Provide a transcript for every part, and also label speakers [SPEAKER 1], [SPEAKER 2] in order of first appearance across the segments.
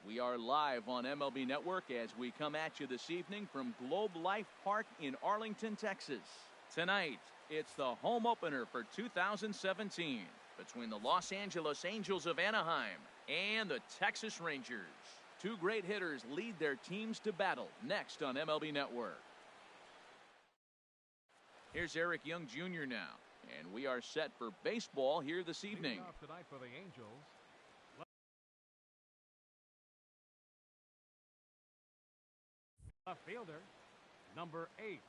[SPEAKER 1] We are live on MLB Network as we come at you this evening from Globe Life Park in Arlington, Texas. Tonight, it's the home opener for 2017 between the Los Angeles Angels of Anaheim and the Texas Rangers. Two great hitters lead their teams to battle next on MLB Network. Here's Eric Young Jr. now, and we are set for baseball here this evening.
[SPEAKER 2] Tonight for the Angels, left fielder, number 8.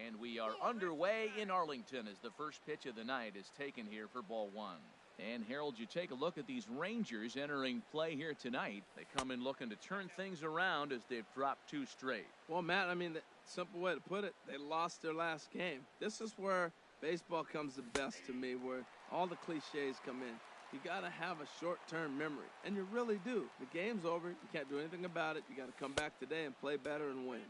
[SPEAKER 1] And we are underway in Arlington as the first pitch of the night is taken here for ball one. And Harold, you take a look at these Rangers entering play here tonight. They come in looking to turn things around as they've dropped 2 straight.
[SPEAKER 3] Well, Matt, I mean, the simple way to put it, they lost their last game. This is where baseball comes the best to me, where all the cliches come in. You got to have a short-term memory, and you really do. The game's over. You can't do anything about it. You got to come back today and play better and win.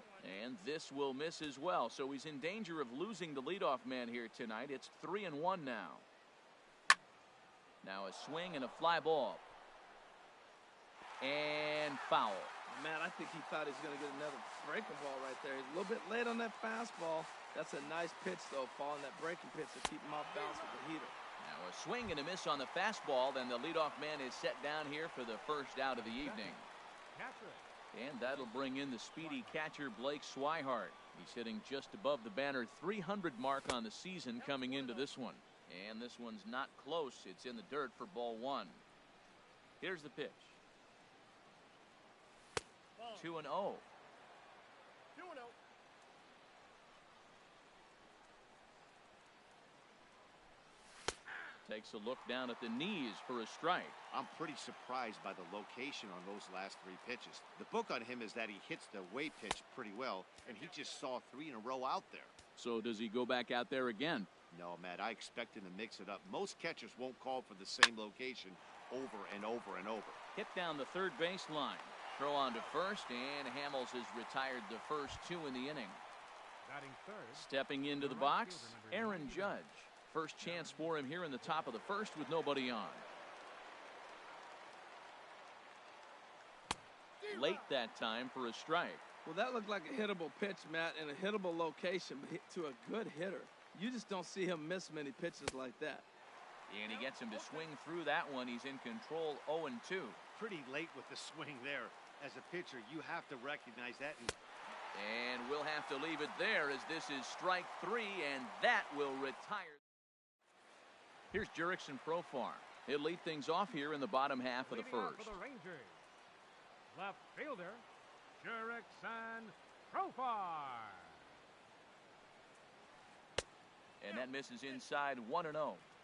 [SPEAKER 1] And this will miss as well, so he's in danger of losing the leadoff man here tonight. It's 3-1 now. Now a swing and a fly ball. And foul.
[SPEAKER 3] Man, I think he thought he was going to get another breaking ball right there. He's a little bit late on that fastball. That's a nice pitch, though, following that breaking pitch to keep him off balance with the heater.
[SPEAKER 1] Now a swing and a miss on the fastball. Then the leadoff man is set down here for the first out of the evening. And that'll bring in the speedy catcher, Blake Swihart. He's hitting just above the banner 300 mark on the season coming into this one. And this one's not close. It's in the dirt for ball one. Here's the pitch. 2-0. 2-0. Takes a look down at the knees for a strike.
[SPEAKER 4] I'm pretty surprised by the location on those last 3 pitches. The book on him is that he hits the away pitch pretty well, and he just saw 3 in a row out there.
[SPEAKER 1] So does he go back out there again?
[SPEAKER 4] No, Matt, I expect him to mix it up. Most catchers won't call for the same location over and over and over.
[SPEAKER 1] Hit down the third baseline. Throw on to first, and Hamels has retired the first 2 in the inning. Stepping into the box, Aaron Judge. First chance for him here in the top of the first with nobody on. Late that time for a strike.
[SPEAKER 3] Well, that looked like a hittable pitch, Matt, in a hittable location to a good hitter. You just don't see him miss many pitches like that.
[SPEAKER 1] And he gets him to swing through that one. He's in control 0-2.
[SPEAKER 4] Pretty late with the swing there. As a pitcher, you have to recognize that.
[SPEAKER 1] And we'll have to leave it there as this is strike 3, and that will retire. Here's Jurickson Profar. He'll lead things off here in the bottom half of the first.
[SPEAKER 2] For the Rangers, left fielder, Jurickson Profar.
[SPEAKER 1] And that misses inside 1-0.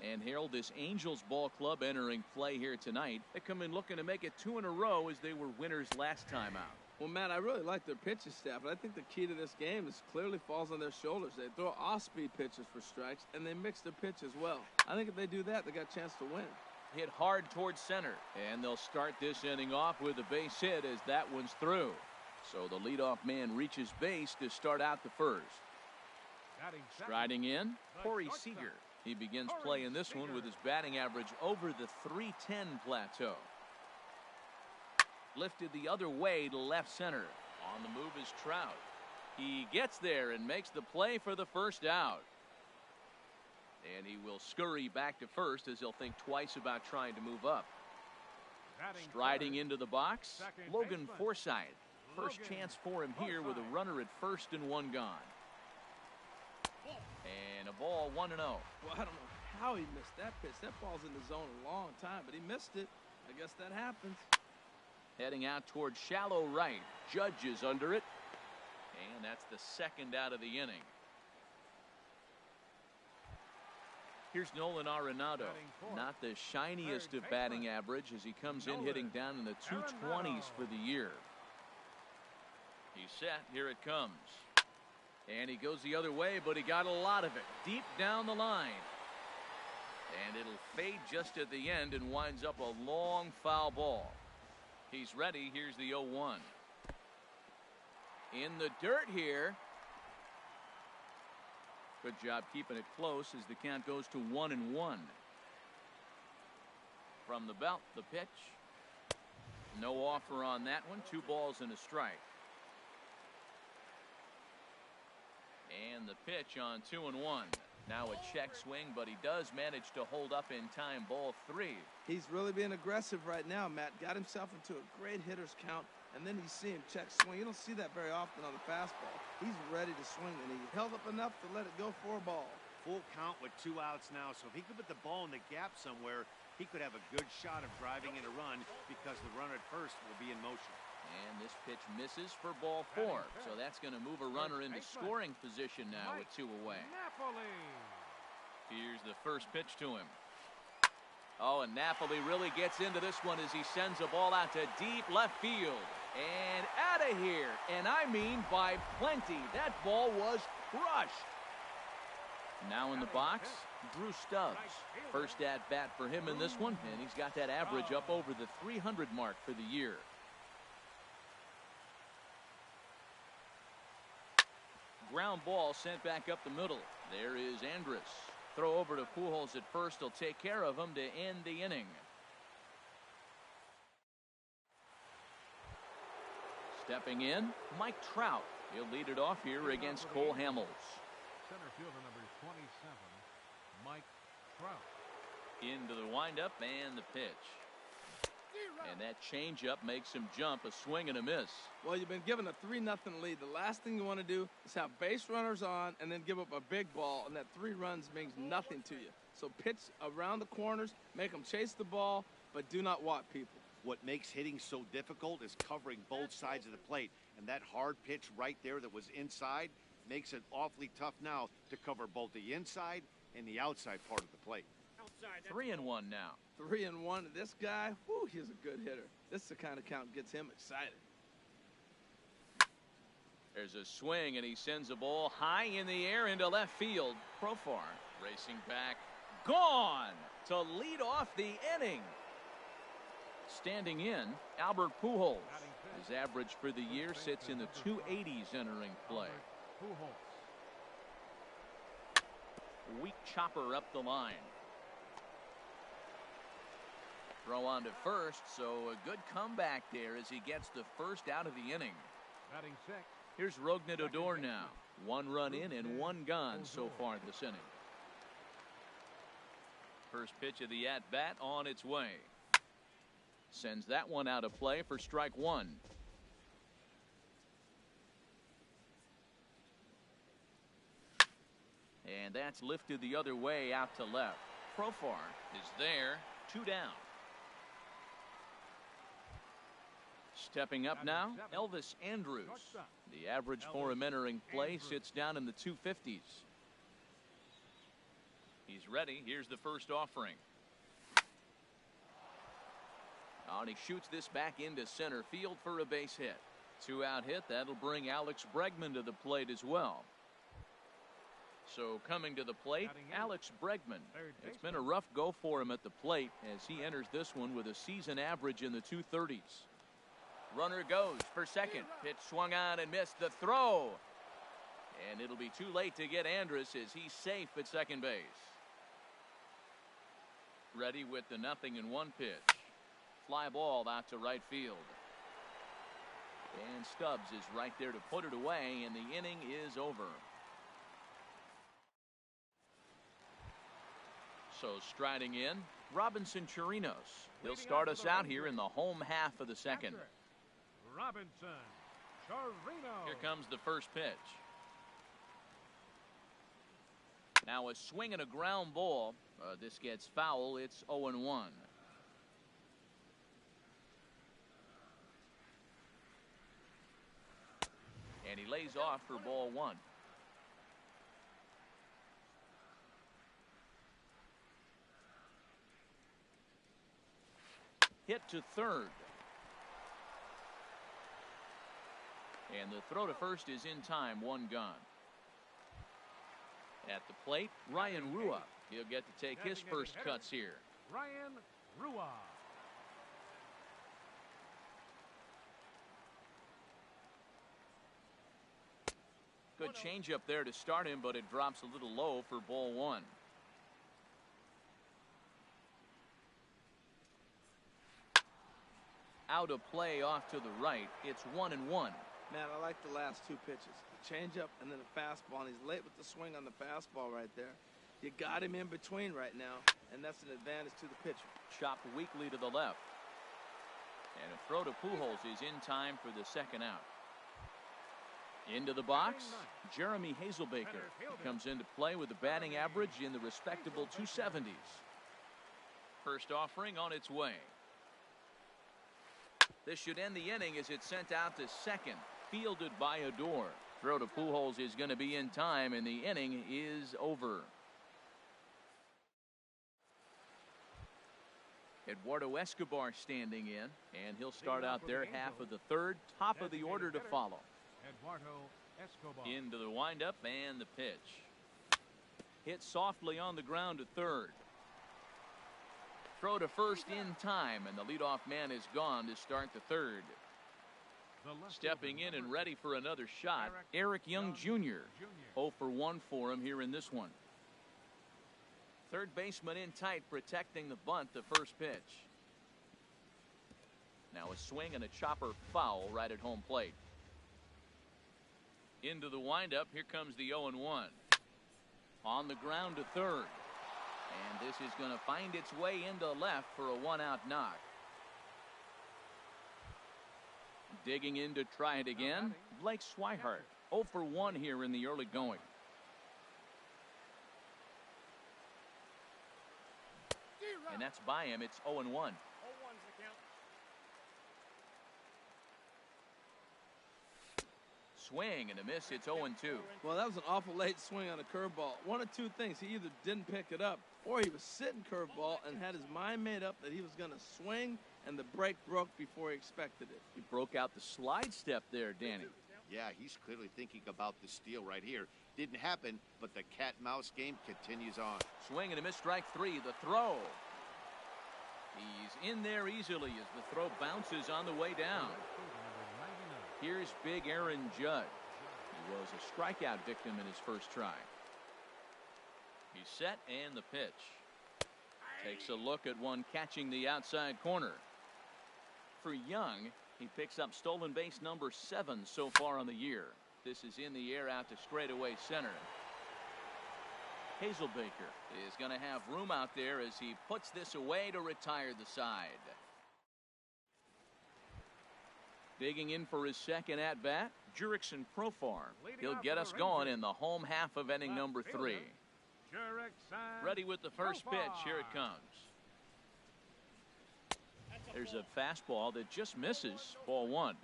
[SPEAKER 1] And Harold, this Angels ball club entering play here tonight. They come in looking to make it 2 in a row as they were winners last time out.
[SPEAKER 3] Well, Matt, I really like their pitching staff, but I think the key to this game is clearly falls on their shoulders. They throw off-speed pitches for strikes, and they mix their pitch as well. I think if they do that, they got a chance to win.
[SPEAKER 1] Hit hard towards center, and they'll start this inning off with a base hit as that one's through. So the leadoff man reaches base to start out the first. Striding in, Corey Seager. He begins play in this one with his batting average over the .310 plateau. Lifted the other way to left center. On the move is Trout. He gets there and makes the play for the first out. And he will scurry back to first as he'll think twice about trying to move up. Striding into the box, Logan Forsythe. First chance for him here with a runner at first and 1 gone. And a ball 1-0.
[SPEAKER 3] Well, I don't know how he missed that pitch. That ball's in the zone a long time, but he missed it. I guess that happens.
[SPEAKER 1] Heading out towards shallow right. Judge is under it. And that's the second out of the inning. Here's Nolan Arenado. Not the shiniest of batting average as he comes in hitting down in the 220s for the year. He's set. Here it comes. And he goes the other way, but he got a lot of it deep down the line. And it'll fade just at the end and winds up a long foul ball. He's ready. Here's the 0-1. In the dirt here. Good job keeping it close as the count goes to 1-1. From the belt, the pitch. No offer on that one. 2 balls and a strike. And the pitch on 2-1. Now a check swing, but he does manage to hold up in time. Ball 3.
[SPEAKER 3] He's really being aggressive right now, Matt. Got himself into a great hitter's count, and then you see him check swing. You don't see that very often on the fastball. He's ready to swing, and he held up enough to let it go for a ball.
[SPEAKER 4] Full count with 2 outs now, so if he could put the ball in the gap somewhere, he could have a good shot of driving in a run because the runner at first will be in motion.
[SPEAKER 1] And this pitch misses for ball 4. So that's going to move a runner into scoring position now with 2 away. Here's the first pitch to him. Oh, and Napoli really gets into this one as he sends a ball out to deep left field. And out of here. And I mean by plenty. That ball was crushed. Now in the box, Drew Stubbs. First at bat for him in this one, and he's got that average up over the 300 mark for the year. Ground ball sent back up the middle. There is Andrus. Throw over to Pujols at first. He'll take care of him to end the inning. Stepping in, Mike Trout. He'll lead it off here against Cole Hamels.
[SPEAKER 2] Center fielder number 27, Mike Trout.
[SPEAKER 1] Into the windup and the pitch. And that changeup makes him jump. A swing and a miss.
[SPEAKER 3] Well, you've been given a 3-0 lead. The last thing you want to do is have base runners on and then give up a big ball, and that 3 runs means nothing to you. So pitch around the corners, make them chase the ball, but do not walk people.
[SPEAKER 4] What makes hitting so difficult is covering both sides of the plate, and that hard pitch right there that was inside makes it awfully tough now to cover both the inside and the outside part of the plate.
[SPEAKER 1] 3-1 now.
[SPEAKER 3] 3-1. This guy, whoo, he's a good hitter. This is the kind of count gets him excited.
[SPEAKER 1] There's a swing, and he sends a ball high in the air into left field. Profar racing back. Gone to lead off the inning. Standing in, Albert Pujols. His average for the year sits in the 280s entering play. Weak chopper up the line. Throw on to first, so a good comeback there as he gets the first out of the inning. Here's Rougned Odor now. 1 run in and 1 gone so far this inning. First pitch of the at-bat on its way. Sends that one out of play for strike 1. And that's lifted the other way out to left. Profar is there. 2 down. Stepping up now, Elvis Andrus. The average for him entering play sits down in the 250s. He's ready. Here's the first offering. Oh, and he shoots this back into center field for a base hit. 2-out hit. That'll bring Alex Bregman to the plate as well. So coming to the plate, Alex Bregman. It's been a rough go for him at the plate as he enters this one with a season average in the 230s. Runner goes for second. Pitch swung on and missed the throw. And it'll be too late to get Andrus as he's safe at second base. Ready with the 0-1 pitch. Fly ball out to right field. And Stubbs is right there to put it away, and the inning is over. So striding in, Robinson Chirinos. He'll start us out here in the home half of the second.
[SPEAKER 2] Robinson Chirinos.
[SPEAKER 1] Here comes the first pitch. Now a swing and a ground ball. This gets foul. It's 0-1. And he lays off for ball 1. Hit to third. And the throw to first is in time. 1 gone. At the plate, Ryan Rua. He'll get to take his first cuts here.
[SPEAKER 2] Ryan Rua.
[SPEAKER 1] Good changeup there to start him, but it drops a little low for ball one. Out of play off to the right. It's 1-1.
[SPEAKER 3] Man, I like the last two pitches. The changeup and then the fastball. And he's late with the swing on the fastball right there. You got him in between right now, and that's an advantage to the pitcher.
[SPEAKER 1] Chopped weakly to the left. And a throw to Pujols is in time for the second out. Into the box, Jeremy Hazelbaker comes into play with a batting average in the respectable 270s. First offering on its way. This should end the inning as it's sent out to second, fielded by Odor. Throw to Pujols is going to be in time, and the inning is over. Eduardo Escobar standing in, and he'll start out their half of the third, top of the order to follow.
[SPEAKER 2] Eduardo Escobar.
[SPEAKER 1] Into the windup and the pitch. Hit softly on the ground to third. Throw to first in time, and the leadoff man is gone to start the third. Stepping in and ready for another shot, Eric Young Jr. 0 for 1 for him here in this one. Third baseman in tight, protecting the bunt, the first pitch. Now a swing and a chopper foul right at home plate. Into the windup, here comes the 0-1. On the ground to third. And this is going to find its way into left for a one-out knock. Digging in to try it again, Blake Swihart. 0 for 1 here in the early going. And that's by him. It's 0-1. Swing and a miss. It's 0-2.
[SPEAKER 3] Well, that was an awful late swing on a curveball. One of two things. He either didn't pick it up, or he was sitting curveball and had his mind made up that he was going to swing, and the break broke before he expected it.
[SPEAKER 1] He broke out the slide step there, Danny.
[SPEAKER 4] Yeah, he's clearly thinking about the steal right here. Didn't happen, but the cat-mouse game continues on.
[SPEAKER 1] Swing and a miss, strike three. The throw. He's in there easily as the throw bounces on the way down. Here's big Aaron Judge. He was a strikeout victim in his first try. He's set and the pitch. Takes a look at one catching the outside corner. For Young, he picks up stolen base number 7 so far on the year. This is in the air out to straightaway center. Hazelbaker is going to have room out there as he puts this away to retire the side. Digging in for his second at-bat, Jurickson Profar. He'll get us going in the home half of inning number 3. Ready with the first pitch. Here it comes. There's a fastball that just misses. Ball 1.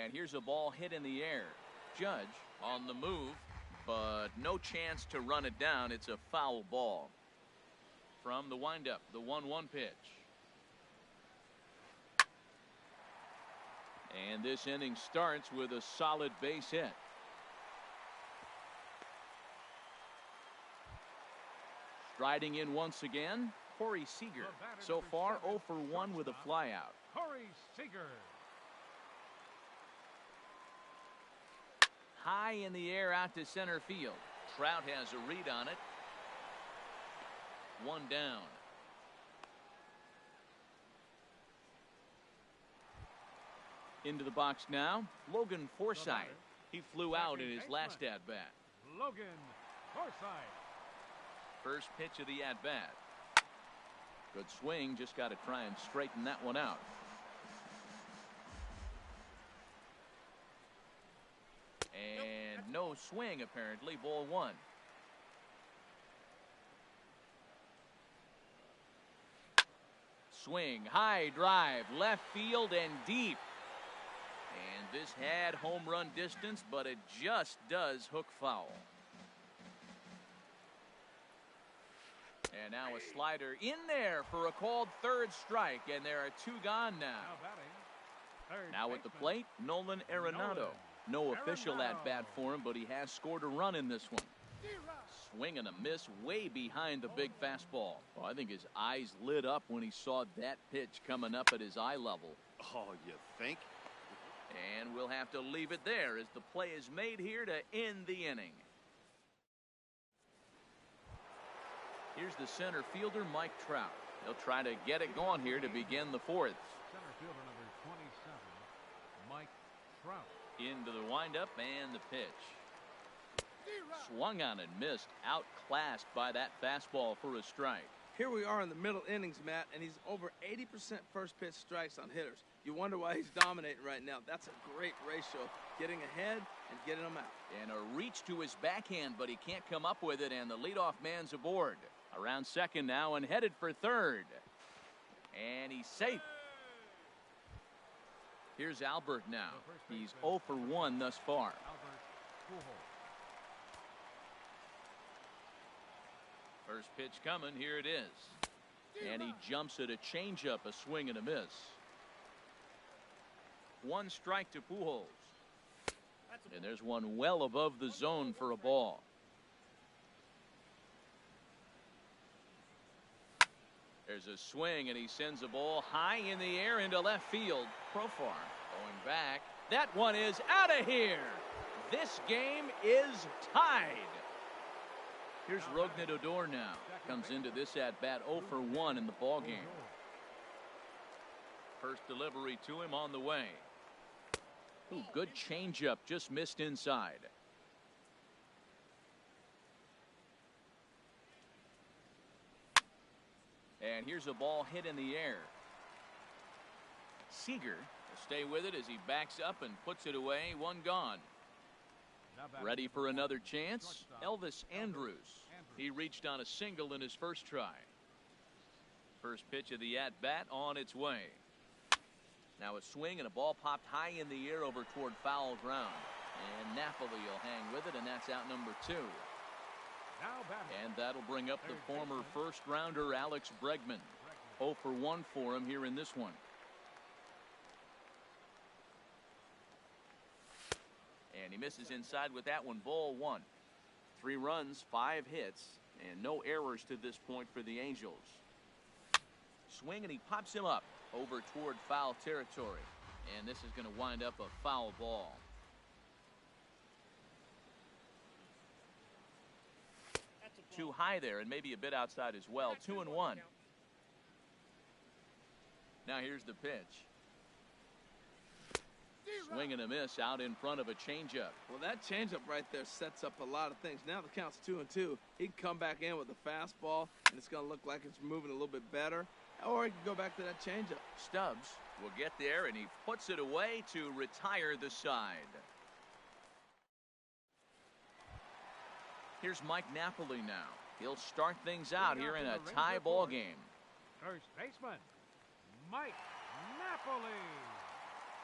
[SPEAKER 1] And here's a ball hit in the air. Judge on the move, but no chance to run it down. It's a foul ball. From the windup, the 1-1 pitch. And this inning starts with a solid base hit. Striding in once again, Corey Seager. So far 0 for 1 with a flyout.
[SPEAKER 2] Corey Seager.
[SPEAKER 1] High in the air out to center field. Trout has a read on it. 1 down. Into the box now, Logan Forsythe. He flew out in his last at-bat.
[SPEAKER 2] Logan Forsythe.
[SPEAKER 1] First pitch of the at-bat. Good swing, just got to try and straighten that one out. And no swing, apparently. Ball 1. Swing, high drive, left field and deep. And this had home run distance, but it just does hook foul. And now a slider in there for a called third strike, and there are 2 gone now. Now at the plate, Nolan Arenado. No official at bat for him, but he has scored a run in this one. swing and a miss way behind the big fastball. Well, I think his eyes lit up when he saw that pitch coming up at his eye level.
[SPEAKER 4] Oh, you think?
[SPEAKER 1] And we'll have to leave it there as the play is made here to end the inning. Here's the center fielder, Mike Trout. He'll try to get it going here to begin the fourth.
[SPEAKER 2] Center fielder number 27, Mike Trout.
[SPEAKER 1] Into the windup and the pitch. Swung on and missed, outclassed by that fastball for a strike.
[SPEAKER 3] Here we are in the middle innings, Matt, and he's over 80% first pitch strikes on hitters. You wonder why he's dominating right now. That's a great ratio, getting ahead and getting them out.
[SPEAKER 1] And a reach to his backhand, but he can't come up with it, and the leadoff man's aboard. Around second now and headed for third. And he's safe. Here's Albert now. He's 0 for 1 thus far. First pitch coming, here it is. And he jumps at a changeup, a swing and a miss. One strike to Pujols. And there's one well above the zone for a ball. There's a swing, and he sends a ball high in the air into left field. Profar going back. That one is out of here. This game is tied. Here's Rougned Odor now. Comes into this at-bat 0 for 1 in the ballgame. First delivery to him on the way. Ooh, good changeup, just missed inside. And here's a ball hit in the air. Seager will stay with it as he backs up and puts it away. One gone. Ready for another chance? Elvis Andrus. He reached on a single in his first try. First pitch of the at-bat on its way. Now a swing and a ball popped high in the air over toward foul ground. And Napoli will hang with it, and that's out number 2. And that'll bring up the former first-rounder Alex Bregman. 0 for 1 for him here in this one. And he misses inside with that one. Ball 1. 3 runs, 5 hits, and no errors to this point for the Angels. Swing, and he pops him up over toward foul territory. And this is going to wind up a foul ball. Too high there, and maybe a bit outside as well. 2-1. Now here's the pitch. Swing and a miss out in front of a changeup.
[SPEAKER 3] Well, that changeup right there sets up a lot of things. Now the count's 2-2. He can come back in with a fastball, and it's going to look like it's moving a little bit better. Or he can go back to that changeup.
[SPEAKER 1] Stubbs will get there, and he puts it away to retire the side. Here's Mike Napoli now. He'll start things out here in a tie ball game.
[SPEAKER 2] First baseman, Mike Napoli.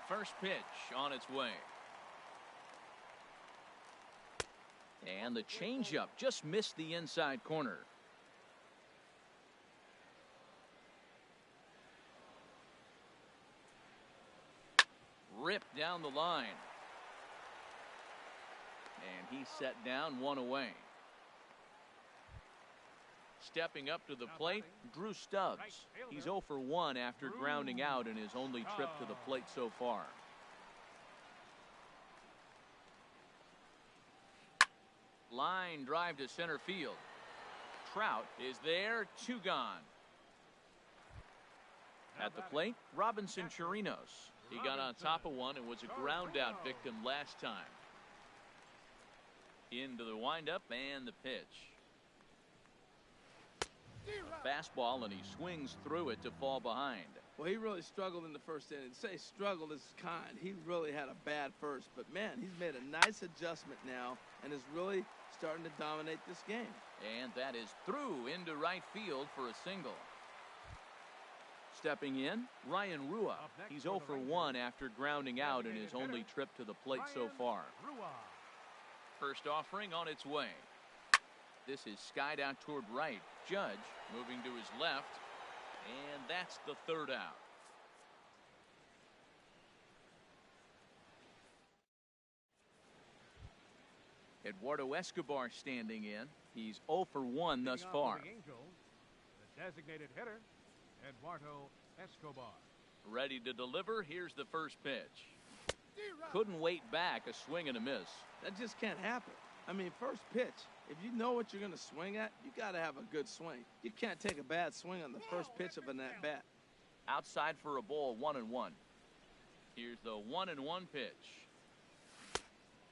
[SPEAKER 1] First pitch on its way. And the changeup just missed the inside corner. Ripped down the line. And he set down, one away. Stepping up to the plate, Drew Stubbs. He's 0 for 1 after grounding out in his only trip to the plate so far. Line drive to center field. Trout is there, 2 gone. At the plate, Robinson Chirinos. He got on top of one and was a ground out victim last time. Into the windup and the pitch. A fastball, and he swings through it to fall behind.
[SPEAKER 3] Well, he really struggled in the first inning. To say struggled is kind. He really had a bad first. But, man, he's made a nice adjustment now and is really starting to dominate this game.
[SPEAKER 1] And that is through into right field for a single. Stepping in, Ryan Rua. He's 0 for 1 after grounding out in his only trip to the plate so far. First offering on its way. This is skied out toward right. Judge moving to his left. And that's the third out. Eduardo Escobar standing in. He's 0 for 1 thus far.
[SPEAKER 2] The Angels, the designated hitter, Eduardo Escobar.
[SPEAKER 1] Ready to deliver. Here's the first pitch. Couldn't wait back. A swing and a miss.
[SPEAKER 3] That just can't happen. I mean, first pitch, if you know what you're going to swing at, you got to have a good swing. You can't take a bad swing on the first pitch of an at-bat.
[SPEAKER 1] Outside for a ball, 1-1. Here's the 1-1 pitch.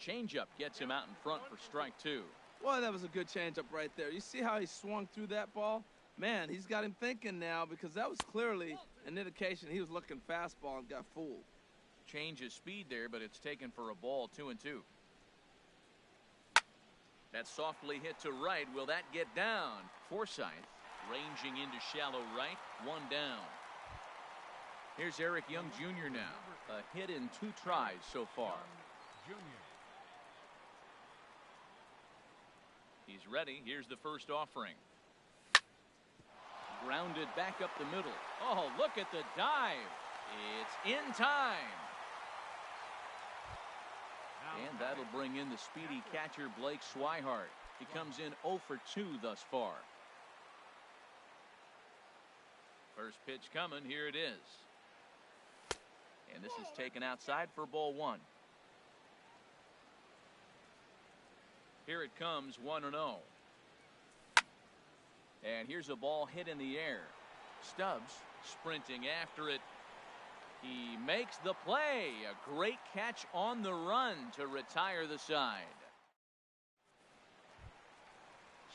[SPEAKER 1] Changeup gets him out in front for strike 2.
[SPEAKER 3] Boy, that was a good changeup right there. You see how he swung through that ball? Man, he's got him thinking now, because that was clearly an indication he was looking fastball and got fooled.
[SPEAKER 1] Change his speed there, but it's taken for a ball, 2-2. That's softly hit to right. Will that get down? Forsythe ranging into shallow right. 1 down. Here's Eric Young Jr. now. A hit in 2 tries so far. He's ready. Here's the first offering. Grounded back up the middle. Oh, look at the dive. It's in time. And that'll bring in the speedy catcher Blake Swihart. He comes in 0 for 2 thus far. First pitch coming. Here it is. And this is taken outside for ball 1. Here it comes, 1-0. And here's a ball hit in the air. Stubbs sprinting after it. He makes the play. A great catch on the run to retire the side.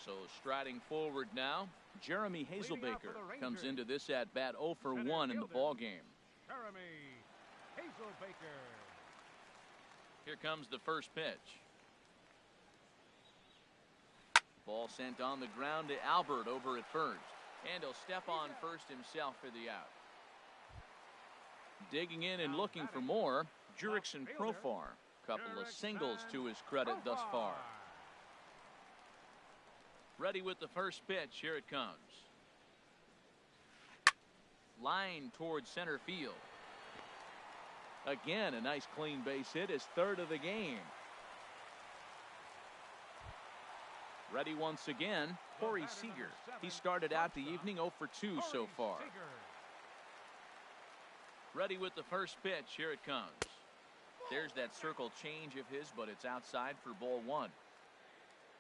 [SPEAKER 1] So striding forward now, Jeremy Hazelbaker comes into this at bat 0 for 1 in the ball game.
[SPEAKER 2] Jeremy Hazelbaker.
[SPEAKER 1] Here comes the first pitch. Ball sent on the ground to Albert over at first. And he'll step on first himself for the out. Digging in and looking for more, Jurickson Profar. Couple of singles to his credit thus far. Ready with the first pitch. Here it comes. Line towards center field. Again, a nice clean base hit, his 3rd of the game. Ready once again, Corey Seager. He started out the evening 0 for 2 so far. Ready with the first pitch. Here it comes. There's that circle change of his, but it's outside for ball 1.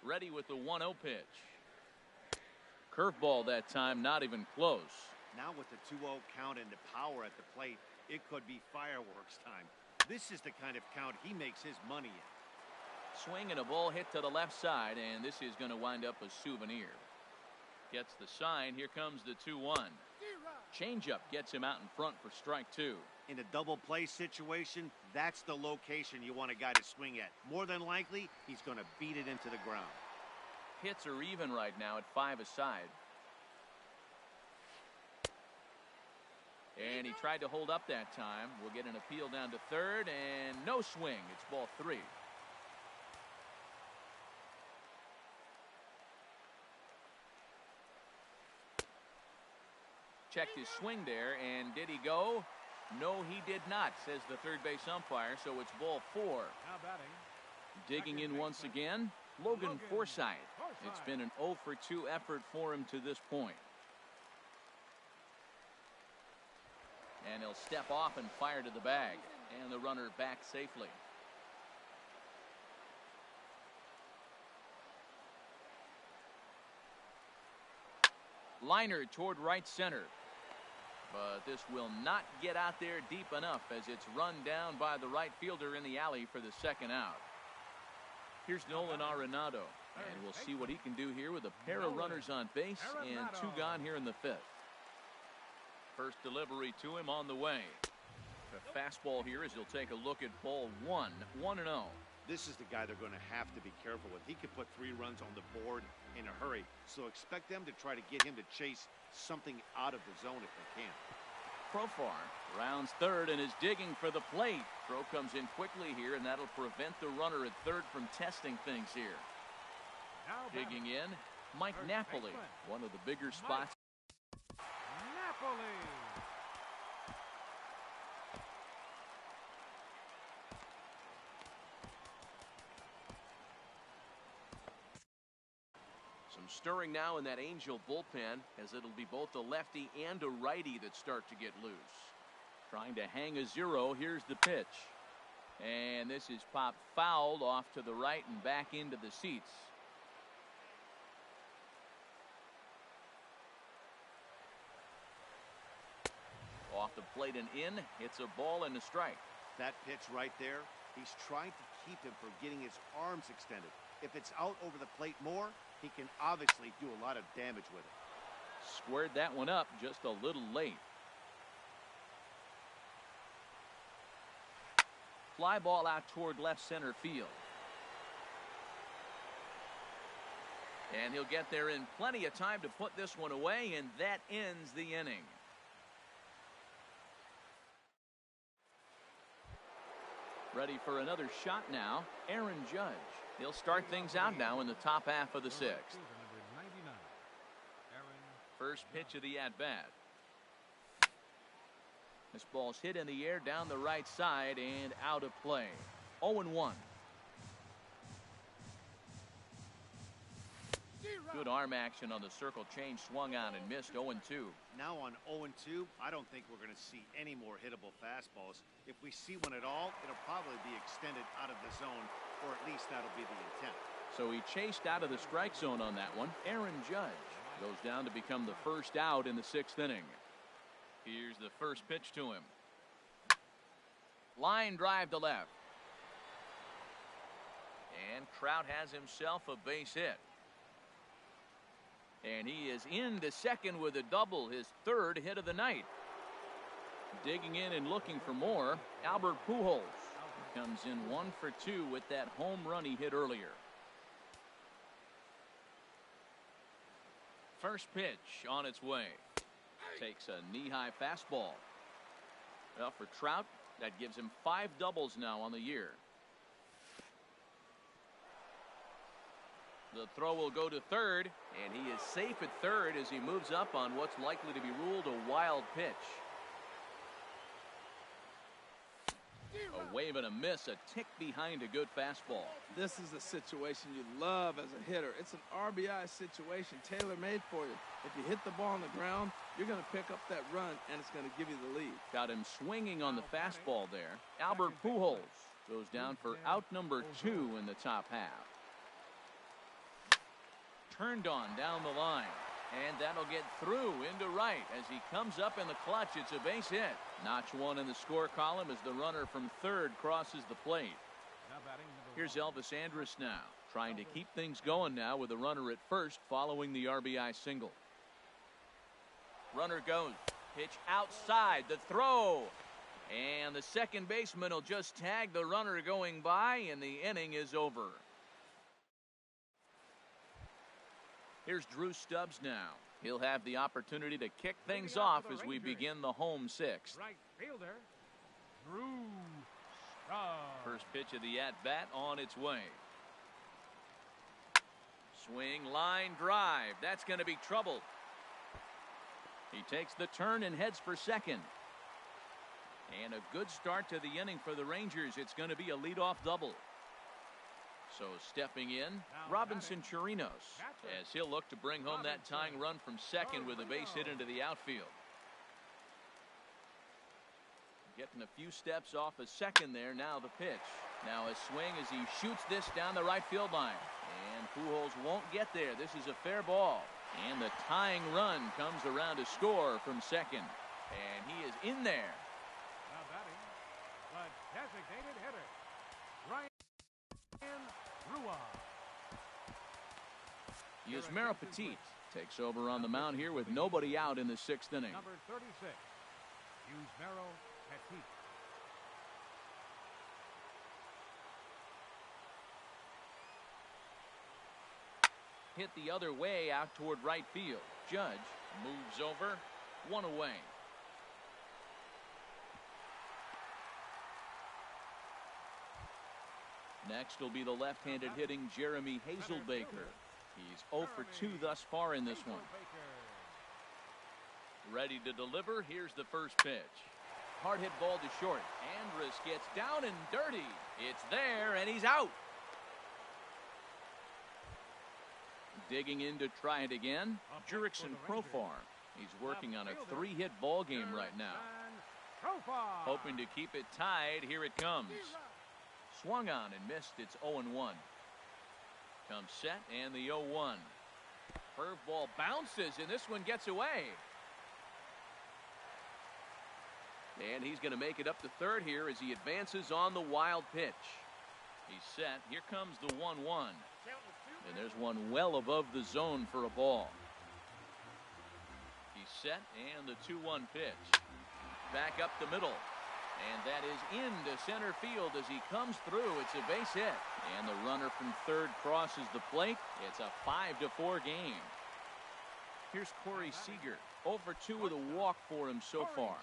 [SPEAKER 1] Ready with the 1-0 pitch. Curveball that time, not even close.
[SPEAKER 4] Now with the 2-0 count and the power at the plate, it could be fireworks time. This is the kind of count he makes his money in.
[SPEAKER 1] Swing and a ball hit to the left side, and this is going to wind up a souvenir. Gets the sign. Here comes the 2-1. Changeup gets him out in front for strike 2.
[SPEAKER 4] In a double play situation, that's the location you want a guy to swing at. More than likely, he's going to beat it into the ground.
[SPEAKER 1] Hits are even right now at 5 aside. And he tried to hold up that time. We'll get an appeal down to 3rd, and no swing. It's ball 3. Checked his swing there, and did he go? No, he did not, says the third base umpire, so it's ball 4.
[SPEAKER 2] Now batting.
[SPEAKER 1] Digging in once again, Logan Forsythe. It's been an 0 for 2 effort for him to this point. And he'll step off and fire to the bag, and the runner back safely. Liner toward right center. But this will not get out there deep enough as it's run down by the right fielder in the alley for the 2nd out. Here's Nolan Arenado, and we'll see what he can do here with a pair of runners on base and 2 gone here in the 5th. First delivery to him on the way. The fastball here as he'll take a look at ball 1, 1-0.
[SPEAKER 4] This is the guy they're going to have to be careful with. He could put 3 runs on the board in a hurry, so expect them to try to get him to chase something out of the zone if they can.
[SPEAKER 1] Profar rounds 3rd and is digging for the plate. Throw comes in quickly here, and that'll prevent the runner at 3rd from testing things here. Digging in, Mike Napoli, one of the bigger spots.
[SPEAKER 2] Napoli.
[SPEAKER 1] Some stirring now in that Angel bullpen, as it'll be both a lefty and a righty that start to get loose. Trying to hang a zero. Here's the pitch. And this is popped fouled off to the right and back into the seats. Off the plate and in. It's a ball and a strike.
[SPEAKER 4] That pitch right there, he's trying to keep him from getting his arms extended. If it's out over the plate more, he can obviously do a lot of damage with it.
[SPEAKER 1] Squared that one up just a little late. Fly ball out toward left center field. And he'll get there in plenty of time to put this one away, and that ends the inning. Ready for another shot now, Aaron Judge. He'll start things out now in the top half of the sixth. First pitch of the at-bat. This ball's hit in the air down the right side and out of play. 0-1. Good arm action on the circle change, swung on and missed. 0-2.
[SPEAKER 4] Now on 0-2, I don't think we're going to see any more hittable fastballs. If we see one at all, it'll probably be extended out of the zone, or at least that'll be the intent.
[SPEAKER 1] So he chased out of the strike zone on that one. Aaron Judge goes down to become the first out in the sixth inning. Here's the first pitch to him. Line drive to left. And Trout has himself a base hit. And he is into second with a double, his third hit of the night. Digging in and looking for more, Albert Pujols comes in 1 for 2 with that home run he hit earlier. First pitch on its way. Takes a knee-high fastball. Well, for Trout, that gives him 5 doubles now on the year. The throw will go to third, and he is safe at third as he moves up on what's likely to be ruled a wild pitch. A wave and a miss, a tick behind a good fastball.
[SPEAKER 3] This is a situation you love as a hitter. It's an RBI situation, tailor-made for you. If you hit the ball on the ground, you're going to pick up that run, and it's going to give you the lead.
[SPEAKER 1] Got him swinging on the fastball there. Albert Pujols goes down for out number 2 in the top half. Turned on down the line, and that'll get through into right as he comes up in the clutch. It's a base hit. Notch 1 in the score column as the runner from third crosses the plate. Here's Elvis Andrus now, trying to keep things going now with a runner at first following the RBI single. Runner goes, pitch outside, the throw, and the second baseman will just tag the runner going by, and the inning is over. Here's Drew Stubbs now. He'll have the opportunity to kick things off as we begin the home sixth.
[SPEAKER 2] Right fielder, Drew Stubbs.
[SPEAKER 1] First pitch of the at-bat on its way. Swing, line drive. That's going to be trouble. He takes the turn and heads for second. And a good start to the inning for the Rangers. It's going to be a leadoff double. So stepping in, Robinson Chirinos, as he'll look to bring home that tying run from second with a base hit into the outfield. Getting a few steps off a second there. Now the pitch. Now a swing as he shoots this down the right field line. And Pujols won't get there. This is a fair ball. And the tying run comes around to score from second. And he is in there.
[SPEAKER 2] Now batting, the designated hitter, Ryan Rua.
[SPEAKER 1] Yusmeiro Petit takes over on the mound here with nobody out in the sixth inning.
[SPEAKER 2] Number 36, Yusmeiro Petit.
[SPEAKER 1] Hit the other way out toward right field. Judge moves over, 1 away. Next will be the left-handed hitting Jeremy Hazelbaker. He's 0 for 2 thus far in this one. Ready to deliver. Here's the first pitch. Hard hit ball to short. Andrus gets down and dirty. It's there, and he's out. Digging in to try it again, Jurickson Profar. He's working on a 3-hit ball game right now. Hoping to keep it tied. Here it comes. Swung on and missed. It's 0-1. Comes set and the 0-1. Curveball bounces and this one gets away. And he's going to make it up to third here as he advances on the wild pitch. He's set. Here comes the 1-1. And there's one well above the zone for a ball. He's set and the 2-1 pitch. Back up the middle. And that is into center field as he comes through. It's a base hit. And the runner from third crosses the plate. It's a 5-4 game. Here's Corey Seager. 0 for 2 with a walk for him so far.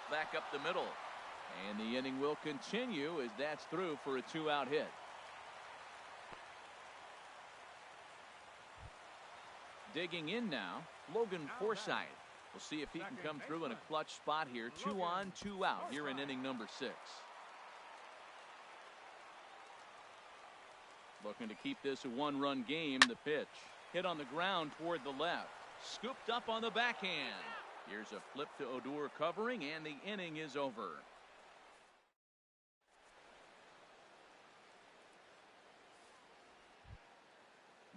[SPEAKER 1] Back up the middle. And the inning will continue as that's through for a 2-out hit. Digging in now, Logan Forsythe. We'll see if he can come through in a clutch spot here. 2 on, 2 out here in inning number 6. Looking to keep this a 1-run game. The pitch hit on the ground toward the left. Scooped up on the backhand. Here's a flip to Odor covering, and the inning is over.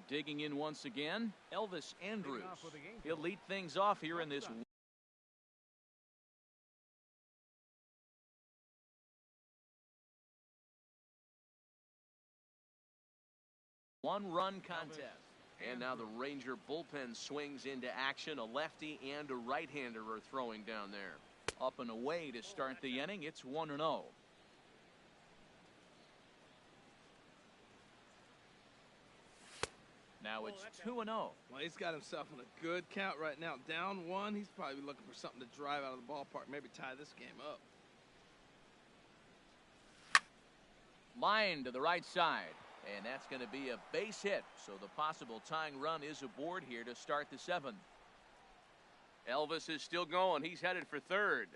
[SPEAKER 1] Digging in once again, Elvis Andrus. He'll lead things off here in this one-run contest. And now the Ranger bullpen swings into action. A lefty and a right-hander are throwing down there. Up and away to start the inning. It's 1-0. Now it's 2-0.
[SPEAKER 3] Well, he's got himself in a good count right now. Down 1. He's probably looking for something to drive out of the ballpark. Maybe tie this game up.
[SPEAKER 1] Line to the right side. And that's going to be a base hit. So the possible tying run is aboard here to start the 7th. Elvis is still going. He's headed for third.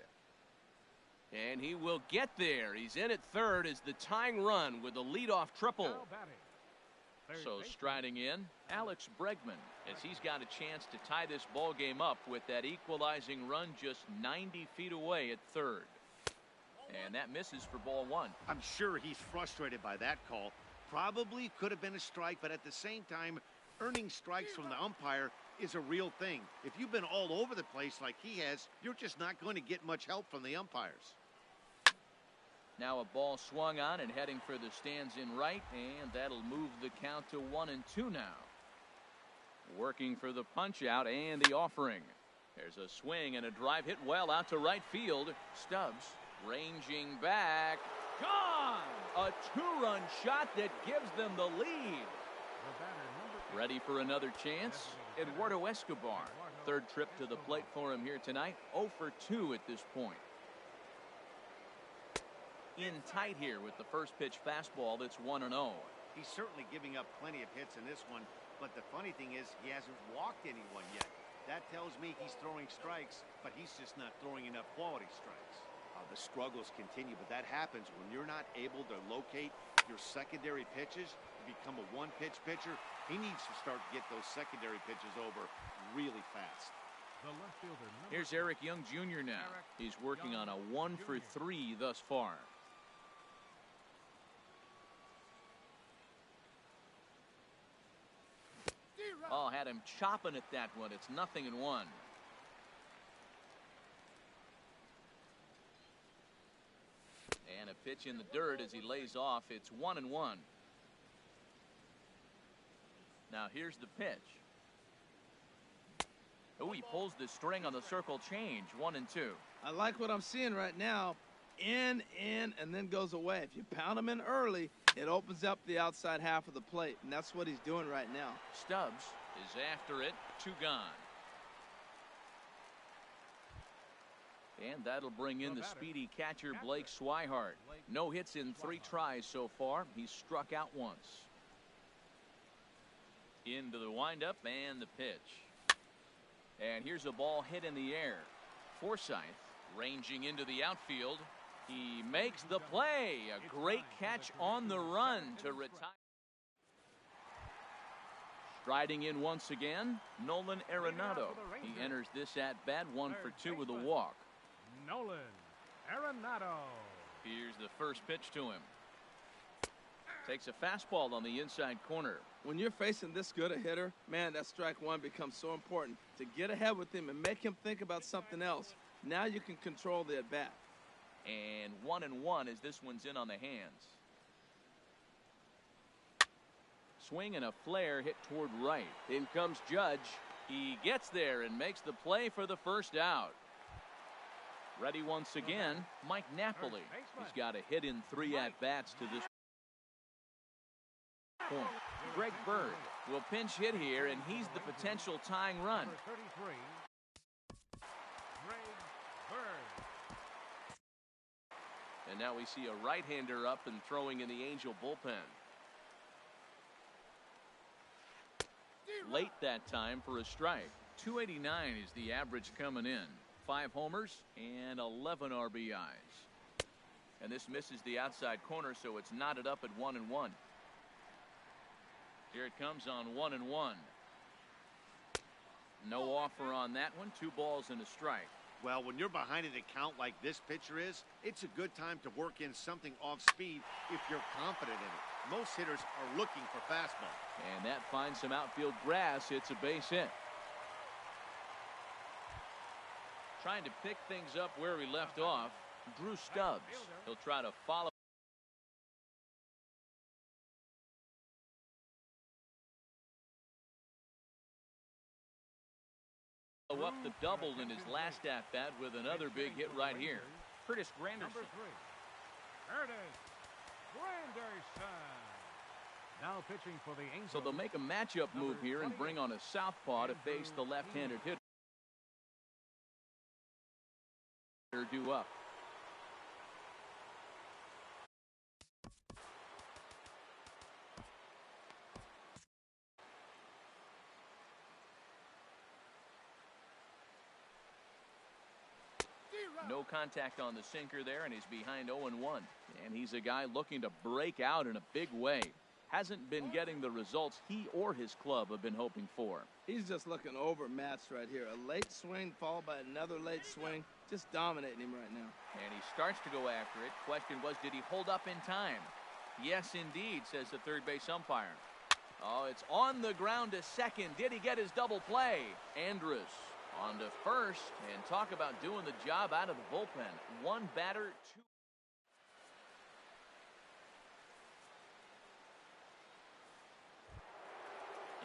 [SPEAKER 1] And he will get there. He's in at third as the tying run with a leadoff triple. So striding in, Alex Bregman, as he's got a chance to tie this ball game up with that equalizing run just 90 feet away at third. And that misses for ball 1.
[SPEAKER 4] I'm sure he's frustrated by that call. Probably could have been a strike, but at the same time, earning strikes from the umpire is a real thing. If you've been all over the place like he has, you're just not going to get much help from the umpires.
[SPEAKER 1] Now a ball swung on and heading for the stands in right, and that'll move the count to 1-2 now. Working for the punch out and the offering. There's a swing and a drive hit well out to right field. Stubbs ranging back. Gone! A 2-run shot that gives them the lead. Ready for another chance? Eduardo Escobar. Third trip to the plate for him here tonight. 0 for 2 at this point. In tight here with the first pitch fastball. That's 1-0.
[SPEAKER 4] He's certainly giving up plenty of hits in this one, but the funny thing is he hasn't walked anyone yet. That tells me he's throwing strikes, but he's just not throwing enough quality strikes. The struggles continue, but that happens when you're not able to locate your secondary pitches. You become a one-pitch pitcher. He needs to start to get those secondary pitches over really fast.
[SPEAKER 1] Here's Eric Young Jr. now. He's working on a 1 for 3 thus far. Oh, had him chopping at that one. It's 0-1. And a pitch in the dirt as he lays off. It's 1-1. Now here's the pitch. Oh, he pulls the string on the circle change. 1-2.
[SPEAKER 3] I like what I'm seeing right now. In, and then goes away. If you pound him in early, it opens up the outside half of the plate, and that's what he's doing right now.
[SPEAKER 1] Stubbs is after it. 2 gone. And that'll bring in the speedy catcher Blake Swihart. No hits in 3 tries so far. He's struck out once. Into the windup and the pitch. And here's a ball hit in the air. Forsythe ranging into the outfield. He makes the play. A great catch on the run to retire. Striding in once again, Nolan Arenado. He enters this at-bat 1 for 2 with a walk.
[SPEAKER 2] Nolan Arenado.
[SPEAKER 1] Here's the first pitch to him. Takes a fastball on the inside corner.
[SPEAKER 3] When you're facing this good a hitter, man, that strike one becomes so important. To get ahead with him and make him think about something else, now you can control the at-bat.
[SPEAKER 1] And 1-1 as this one's in on the hands. Swing and a flare hit toward right. In comes Judge. He gets there and makes the play for the first out. Ready once again, Mike Napoli. He's got a hit in 3 at-bats to this point. Greg Bird will pinch hit here, and he's the potential tying run.
[SPEAKER 2] Number 33, Greg Bird.
[SPEAKER 1] And now we see a right-hander up and throwing in the Angel bullpen. Late that time for a strike. 289 is the average coming in. 5 homers and 11 RBIs. And this misses the outside corner, so it's knotted up at 1-1. Here it comes on 1-1. No offer on that one. 2 balls and a strike.
[SPEAKER 4] Well, when you're behind an account like this pitcher is, it's a good time to work in something off speed if you're confident in it. Most hitters are looking for fastball.
[SPEAKER 1] And that finds some outfield grass. It's a base hit. Trying to pick things up where he left off, Drew Stubbs. He'll try to follow up the double in his last at-bat with another big hit right here. Curtis Granderson.
[SPEAKER 2] Number 3, Curtis Granderson. Now pitching for the Angels.
[SPEAKER 1] So they'll make a matchup move here and bring on a southpaw to face the left-handed hitter. Due up. No contact on the sinker there, and he's behind 0-1. And he's a guy looking to break out in a big way. Hasn't been getting the results he or his club have been hoping for.
[SPEAKER 3] He's just looking overmatched right here. A late swing followed by another late swing. Just dominating him right now.
[SPEAKER 1] And he starts to go after it. Question was, did he hold up in time? Yes, indeed, says the third base umpire. Oh, it's on the ground to second. Did he get his double play? Andrus on to first. And talk about doing the job out of the bullpen. 1 batter, 2.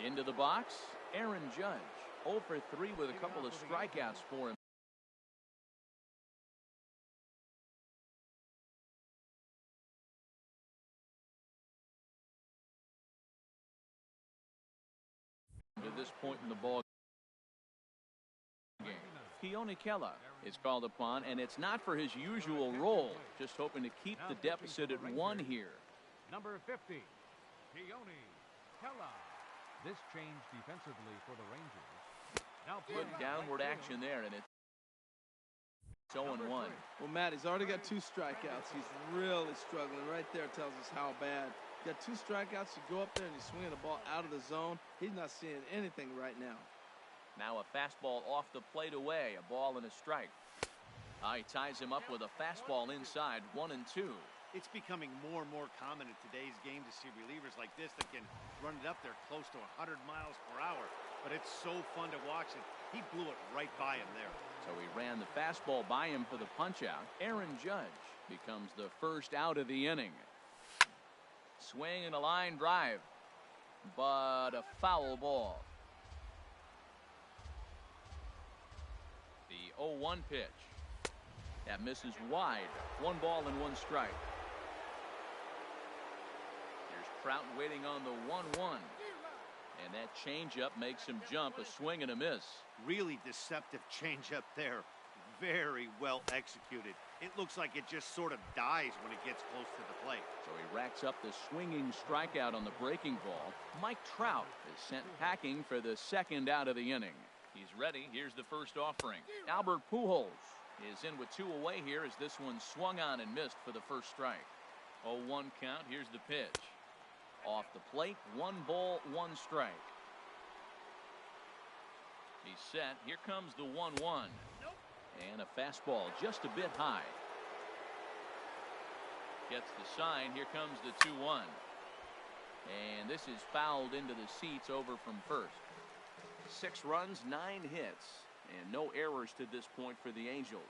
[SPEAKER 1] Into the box, Aaron Judge. 0 for 3 with a couple of strikeouts for him. To this point in the ball game, Keone Kela is called upon, and it's not for his usual role. Just hoping to keep the deficit at 1 here.
[SPEAKER 2] Number 50, Keone Kela. This changed defensively for the Rangers. Now
[SPEAKER 1] Good downward action there, and it's 0-1.
[SPEAKER 3] Well, Matt, he's already got 2 strikeouts. He's really struggling. Right there tells us how bad. You got 2 strikeouts. You go up there and you swing the ball out of the zone. He's not seeing anything right now.
[SPEAKER 1] Now a fastball off the plate away. A ball and a strike. He ties him up with a fastball inside. 1-2.
[SPEAKER 4] It's becoming more and more common in today's game to see relievers like this that can run it up there close to 100 miles per hour. But it's so fun to watch it. He blew it right by him there.
[SPEAKER 1] So he ran the fastball by him for the punch-out. Aaron Judge becomes the first out of the inning. Swing and a line drive, but a foul ball. The 0-1 pitch. That misses wide. 1 ball and 1 strike. Here's Trout waiting on the 1-1. And that changeup makes him jump. A swing and a miss.
[SPEAKER 4] Really deceptive changeup there. Very well executed. It looks like it just sort of dies when it gets close to the plate.
[SPEAKER 1] So he racks up the swinging strikeout on the breaking ball. Mike Trout is sent packing for the 2nd out of the inning. He's ready. Here's the first offering. Albert Pujols. is in with 2 away here as this one swung on and missed for the first strike. 0-1 count. Here's the pitch. Off the plate, 1 ball, 1 strike. He's set. Here comes the 1-1. And a fastball just a bit high. Gets the sign. Here comes the 2-1. And this is fouled into the seats over from first. 6 runs, 9 hits, and no errors to this point for the Angels.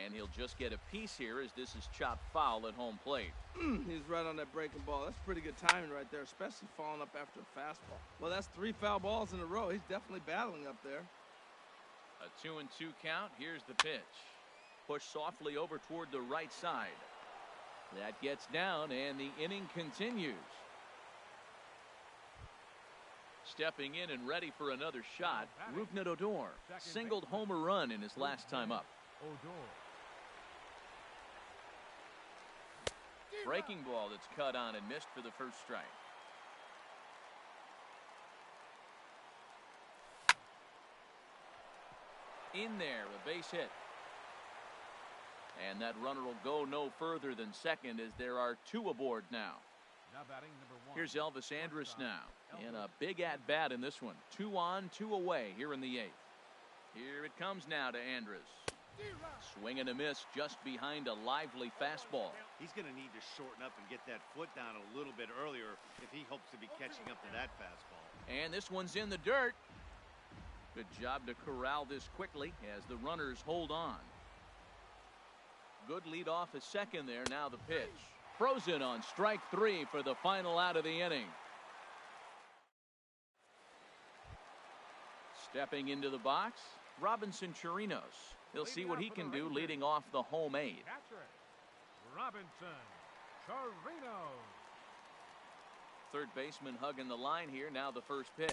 [SPEAKER 1] And he'll just get a piece here as this is chopped foul at home plate.
[SPEAKER 3] He's right on that breaking ball. That's pretty good timing right there, especially following up after a fastball. Well, that's 3 foul balls in a row. He's definitely battling up there.
[SPEAKER 1] A 2-2 count. Here's the pitch. Pushed softly over toward the right side. That gets down, and the inning continues. Stepping in and ready for another shot, Rougned Odor singled home a run in his last time up. Breaking ball that's cut on and missed for the first strike. In there, a base hit. And that runner will go no further than second as there are 2 aboard now.
[SPEAKER 2] Now batting number 1.
[SPEAKER 1] Here's Elvis Andrus now. And a big at-bat in this one. 2 on, 2 away here in the 8th. Here it comes now to Andrus. Swing and a miss just behind a lively fastball.
[SPEAKER 4] He's going to need to shorten up and get that foot down a little bit earlier if he hopes to be catching up to that fastball.
[SPEAKER 1] And this one's in the dirt. Good job to corral this quickly as the runners hold on. Good lead off a second there. Now the pitch. Frozen on strike 3 for the final out of the inning. Stepping into the box, Robinson Chirinos. He'll see what he can do leading off the home 8th.
[SPEAKER 2] Robinson Chirinos.
[SPEAKER 1] Third baseman hugging the line here. Now the first pitch.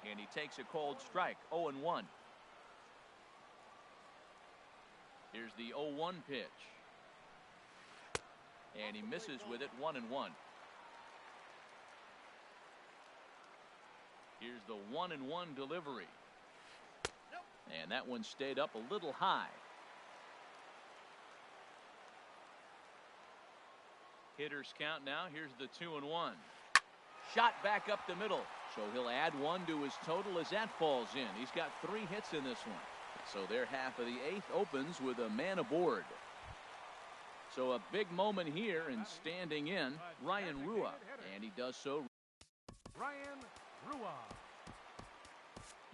[SPEAKER 1] And he takes a cold strike. 0-1. Here's the 0-1 pitch. And he misses with it. 1-1. Here's the 1-1 delivery. And that one stayed up a little high. Hitters count now. Here's the 2-1. Shot back up the middle. So he'll add 1 to his total as that falls in. He's got 3 hits in this one. So their half of the 8th opens with a man aboard. So a big moment here, and standing in, Ryan Rua. And he does so.
[SPEAKER 2] Ryan Rua.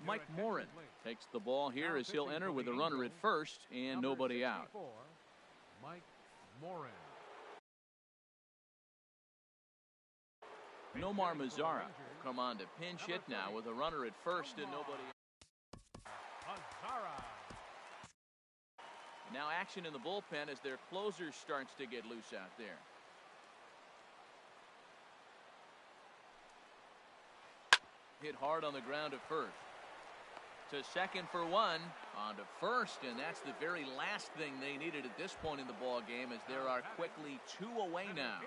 [SPEAKER 1] Mike Morin takes the ball here as he'll enter with a runner at first and nobody out.
[SPEAKER 2] Mike Morin.
[SPEAKER 1] Nomar Mazara will come on to pinch hit now with a runner at first and nobody out. Now action in the bullpen as their closer starts to get loose out there. Hit hard on the ground at first. To second for 1. On to first, and that's the very last thing they needed at this point in the ball game as there are quickly 2 away now.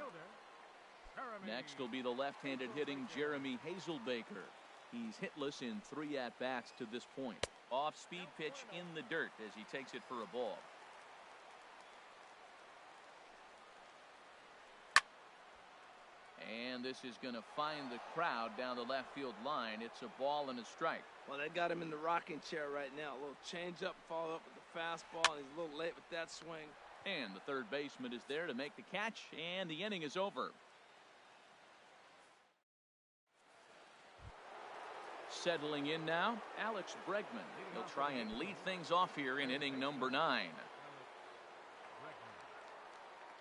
[SPEAKER 1] Next will be the left-handed hitting Jeremy Hazelbaker. He's hitless in 3 at-bats to this point. Off-speed pitch in the dirt as he takes it for a ball. And this is going to find the crowd down the left field line. It's a ball and a strike.
[SPEAKER 3] Well, they got him in the rocking chair right now. A little change-up, follow up with the fastball, and he's a little late with that swing.
[SPEAKER 1] And the third baseman is there to make the catch, and the inning is over. Settling in now, Alex Bregman. He'll try and lead things off here in inning number 9.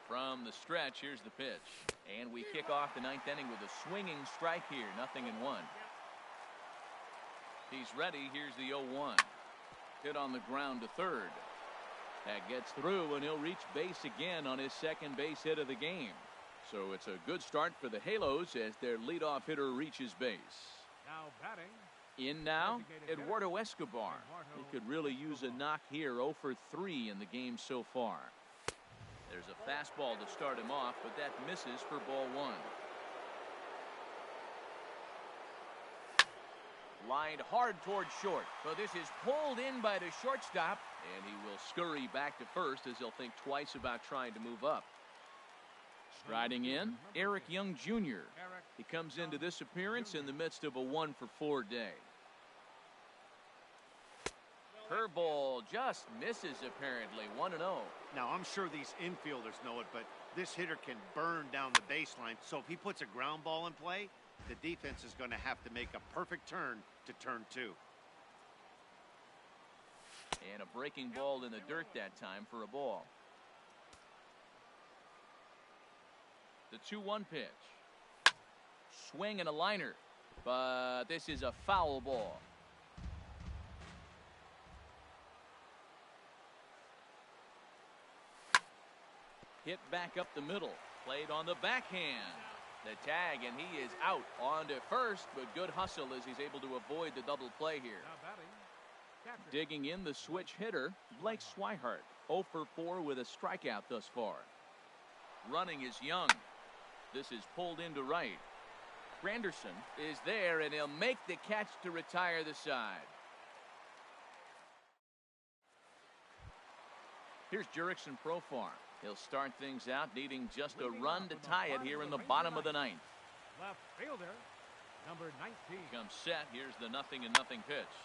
[SPEAKER 1] From the stretch, here's the pitch. And we kick off the 9th inning with a swinging strike here. 0-1. He's ready. Here's the 0-1. Hit on the ground to third. That gets through, and he'll reach base again on his second base hit of the game. So it's a good start for the Halos as their leadoff hitter reaches base.
[SPEAKER 2] Now batting.
[SPEAKER 1] In now, Eduardo Escobar. He could really use a knock here. 0 for 3 in the game so far. There's a fastball to start him off, but that misses for ball 1. Lined hard towards short. So this is pulled in by the shortstop, and he will scurry back to first as he'll think twice about trying to move up. Striding in, Eric Young Jr. He comes into this appearance in the midst of a 1-for-4 day. Curveball just misses apparently, 1-0.
[SPEAKER 4] Now, I'm sure these infielders know it, but this hitter can burn down the baseline. So if he puts a ground ball in play, the defense is going to have to make a perfect turn to turn 2.
[SPEAKER 1] And a breaking ball in the dirt that time for a ball. The 2-1 pitch. Swing and a liner, but this is a foul ball. Hit back up the middle, played on the backhand. The tag, and he is out on to first, but good hustle as he's able to avoid the double play here. Digging in the switch hitter, Blake Swihart, 0-for-4 with a strikeout thus far. Running is Young. This is pulled into right. Granderson is there, and he'll make the catch to retire the side. Here's Jurickson Profar. He'll start things out needing just a run to tie it here in the bottom of the 9th.
[SPEAKER 2] Left fielder, number 19.
[SPEAKER 1] Comes set. Here's the 0-0 pitch.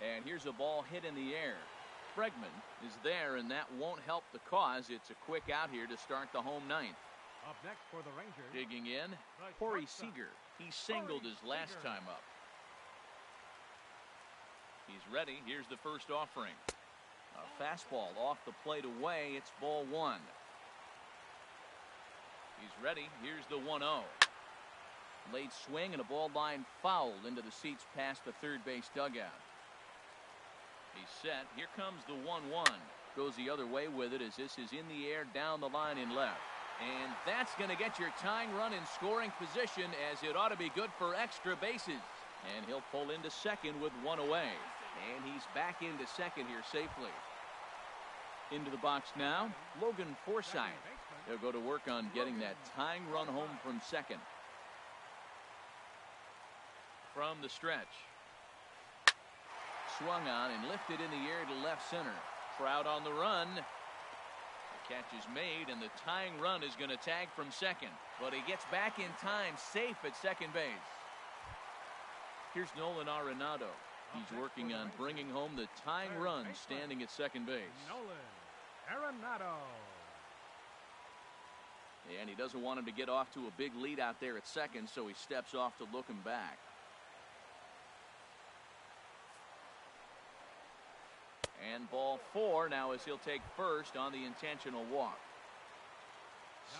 [SPEAKER 1] And here's a ball hit in the air. Bregman is there, and that won't help the cause. It's a quick out here to start the home 9th.
[SPEAKER 2] Up next for the Rangers.
[SPEAKER 1] Digging in, Corey Seager. He singled his last time up. He's ready. Here's the first offering. A fastball off the plate away. It's ball 1. He's ready. Here's the 1-0. Late swing and a ball line fouled into the seats past the third base dugout. He's set. Here comes the 1-1. Goes the other way with it as this is in the air down the line in left. And that's going to get your tying run in scoring position, as it ought to be good for extra bases. And he'll pull into second with 1 away. And he's back into second here safely. Into the box now, Logan Forsythe. He'll go to work on getting that tying run home from second. From the stretch. Swung on and lifted in the air to left center. Trout on the run. The catch is made, and the tying run is going to tag from second. But he gets back in time, safe at second base. Here's Nolan Arenado. He's working on bringing home the tying run standing at second base.
[SPEAKER 2] Nolan Arenado.
[SPEAKER 1] And he doesn't want him to get off to a big lead out there at second, so he steps off to look him back. And ball 4 now as he'll take first on the intentional walk.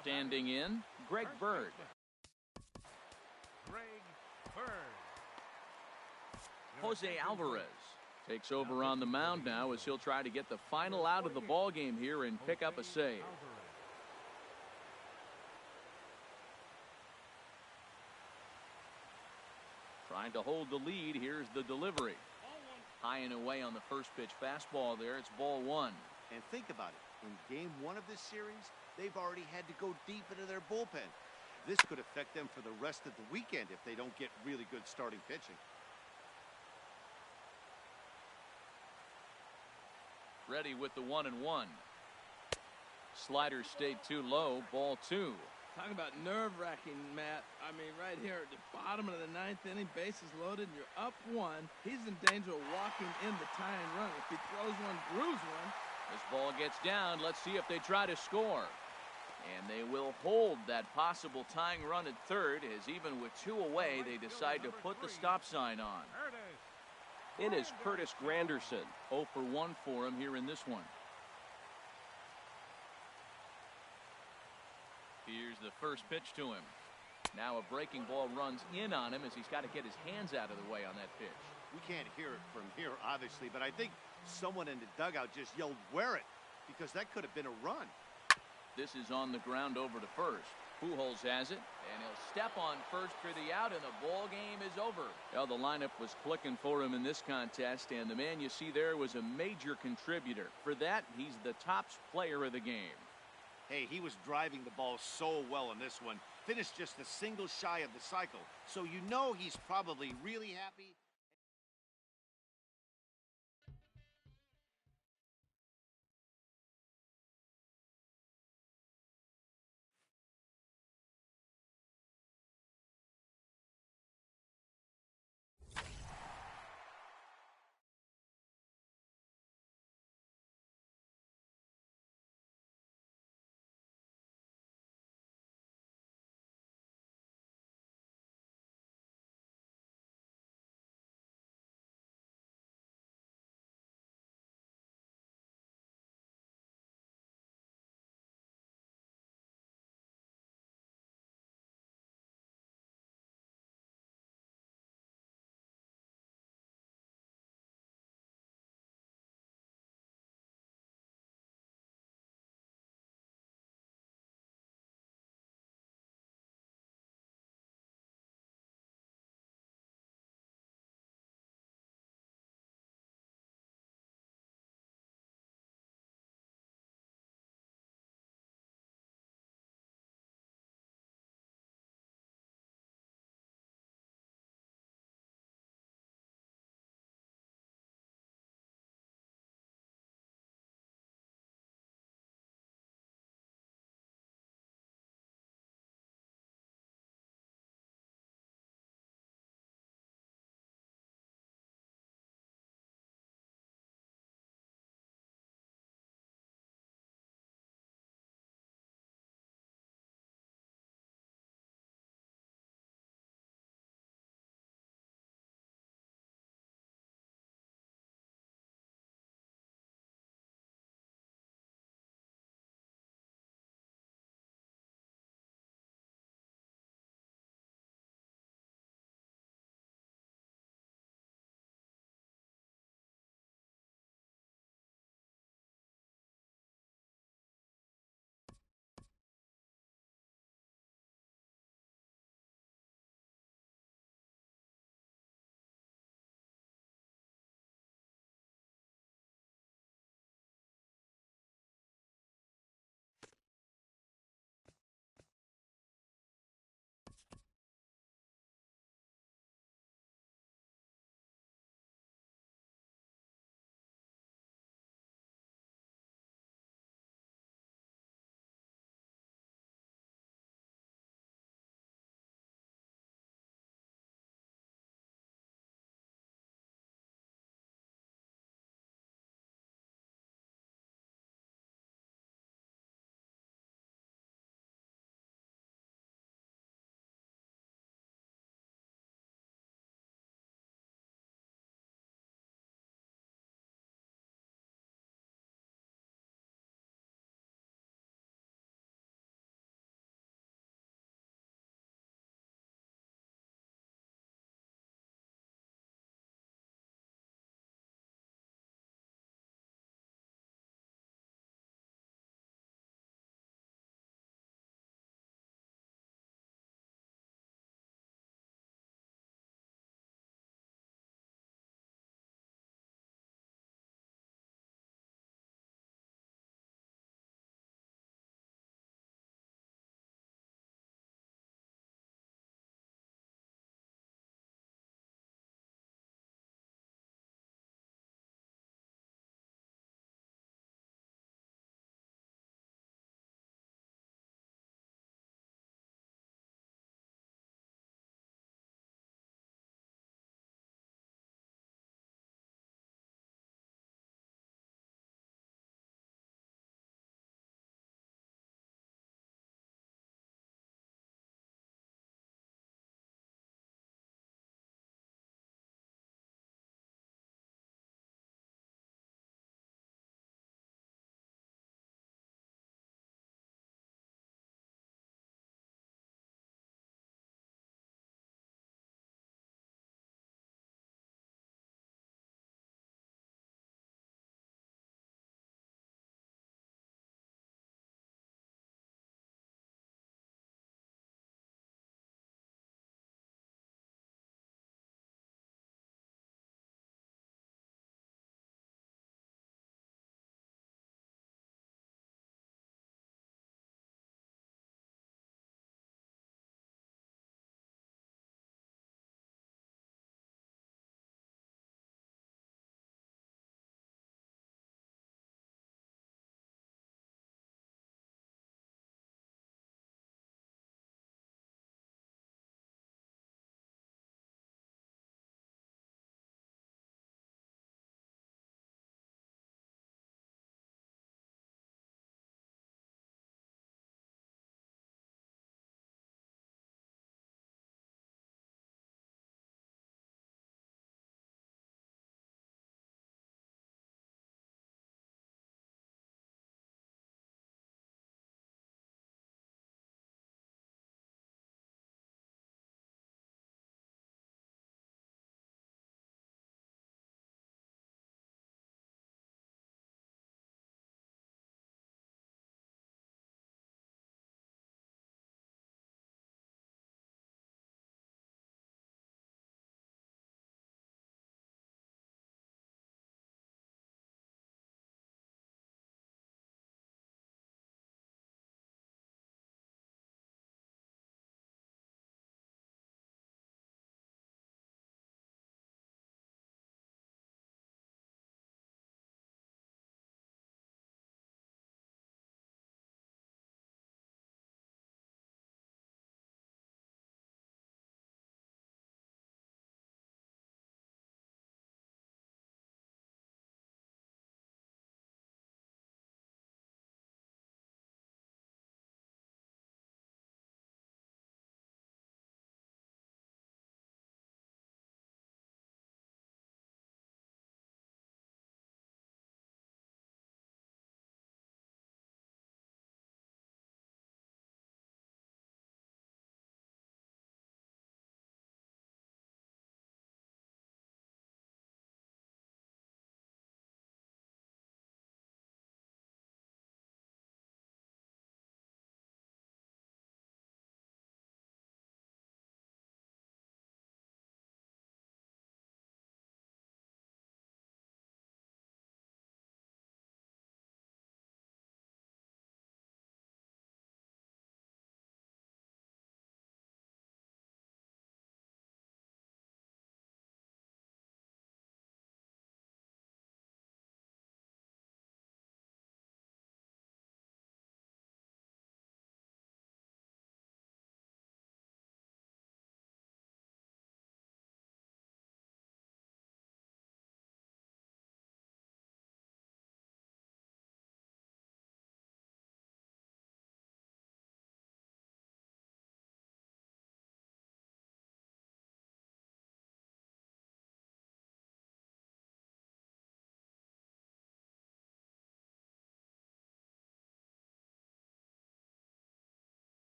[SPEAKER 1] Standing in, Greg Bird. Jose Alvarez takes over on the mound now as he'll try to get the final out of the ball game here and pick up a save. Trying to hold the lead. Here's the delivery. High and away on the first pitch fastball there. It's ball 1.
[SPEAKER 4] And think about it. In game 1 of this series, they've already had to go deep into their bullpen. This could affect them for the rest of the weekend if they don't get really good starting pitching.
[SPEAKER 1] Ready with the 1-1. Slider stayed too low. Ball 2.
[SPEAKER 3] Talk about nerve-wracking, Matt. I mean, right here at the bottom of the 9th inning, bases loaded, and you're up 1. He's in danger of walking in the tying run. If he throws one, grooves one.
[SPEAKER 1] This ball gets down. Let's see if they try to score. And they will hold that possible tying run at third, as even with 2 away, they decide to put the stop sign on. It is Curtis Granderson. 0-for-1 for him here in this one. Here's the first pitch to him. Now a breaking ball runs in on him as he's got to get his hands out of the way on that pitch.
[SPEAKER 4] We can't hear it from here, obviously, but I think someone in the dugout just yelled, "Wear it," because that could have been a run.
[SPEAKER 1] This is on the ground over to first. Pujols has it, and he'll step on first for the out, and the ball game is over. Well, the lineup was clicking for him in this contest, and the man you see there was a major contributor. For that, he's the top player of the game.
[SPEAKER 4] Hey, he was driving the ball so well in this one. Finished just a single shy of the cycle. So you know he's probably really happy.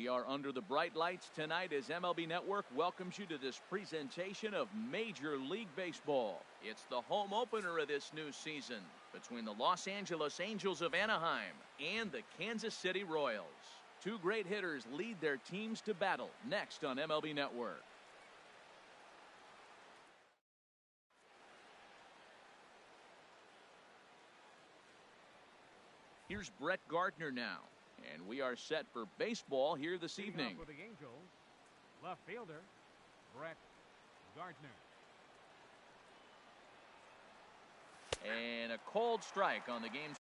[SPEAKER 1] We are under the bright lights tonight as MLB Network welcomes you to this presentation of Major League Baseball. It's the home opener of this new season between the Los Angeles Angels of Anaheim and the Kansas City Royals. Two great hitters lead their teams to battle next on MLB Network. Here's Brett Gardner now. And we are set for baseball here this evening.
[SPEAKER 2] For the Angels, left fielder, Brett Gardner.
[SPEAKER 1] And a cold strike on the game.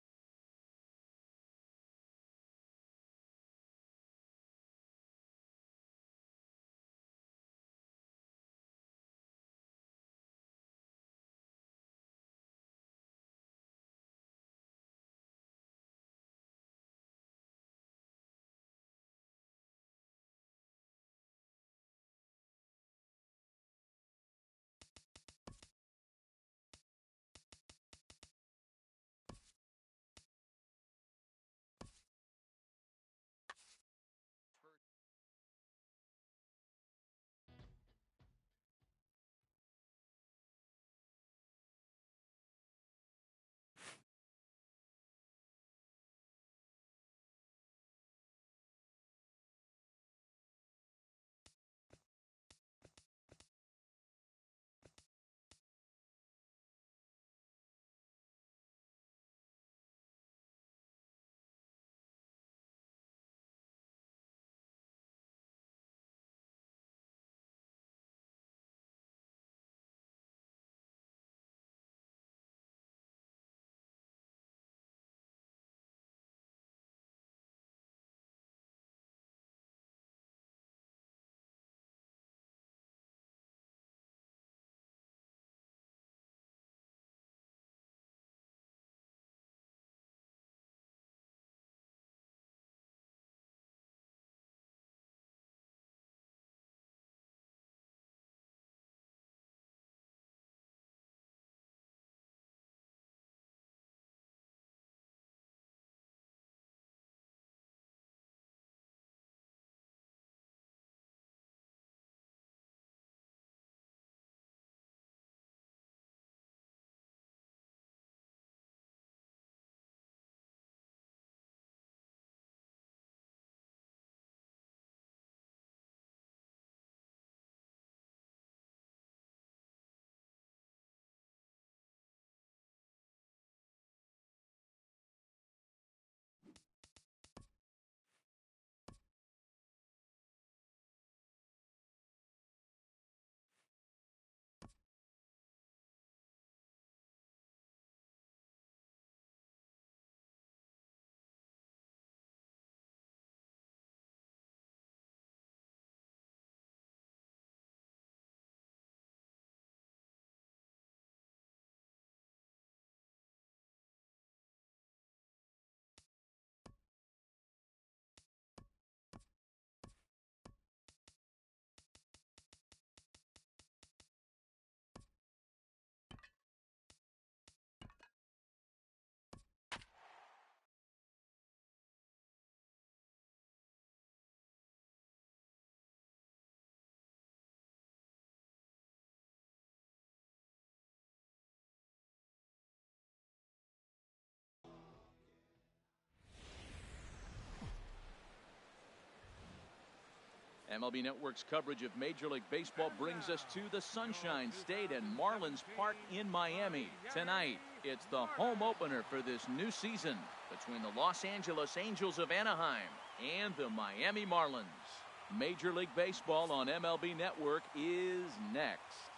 [SPEAKER 1] MLB Network's coverage of Major League Baseball brings us to the Sunshine State and Marlins Park in Miami. Tonight, it's the home opener for this new season between the Los Angeles Angels of Anaheim and the Miami Marlins. Major League Baseball on MLB Network is next.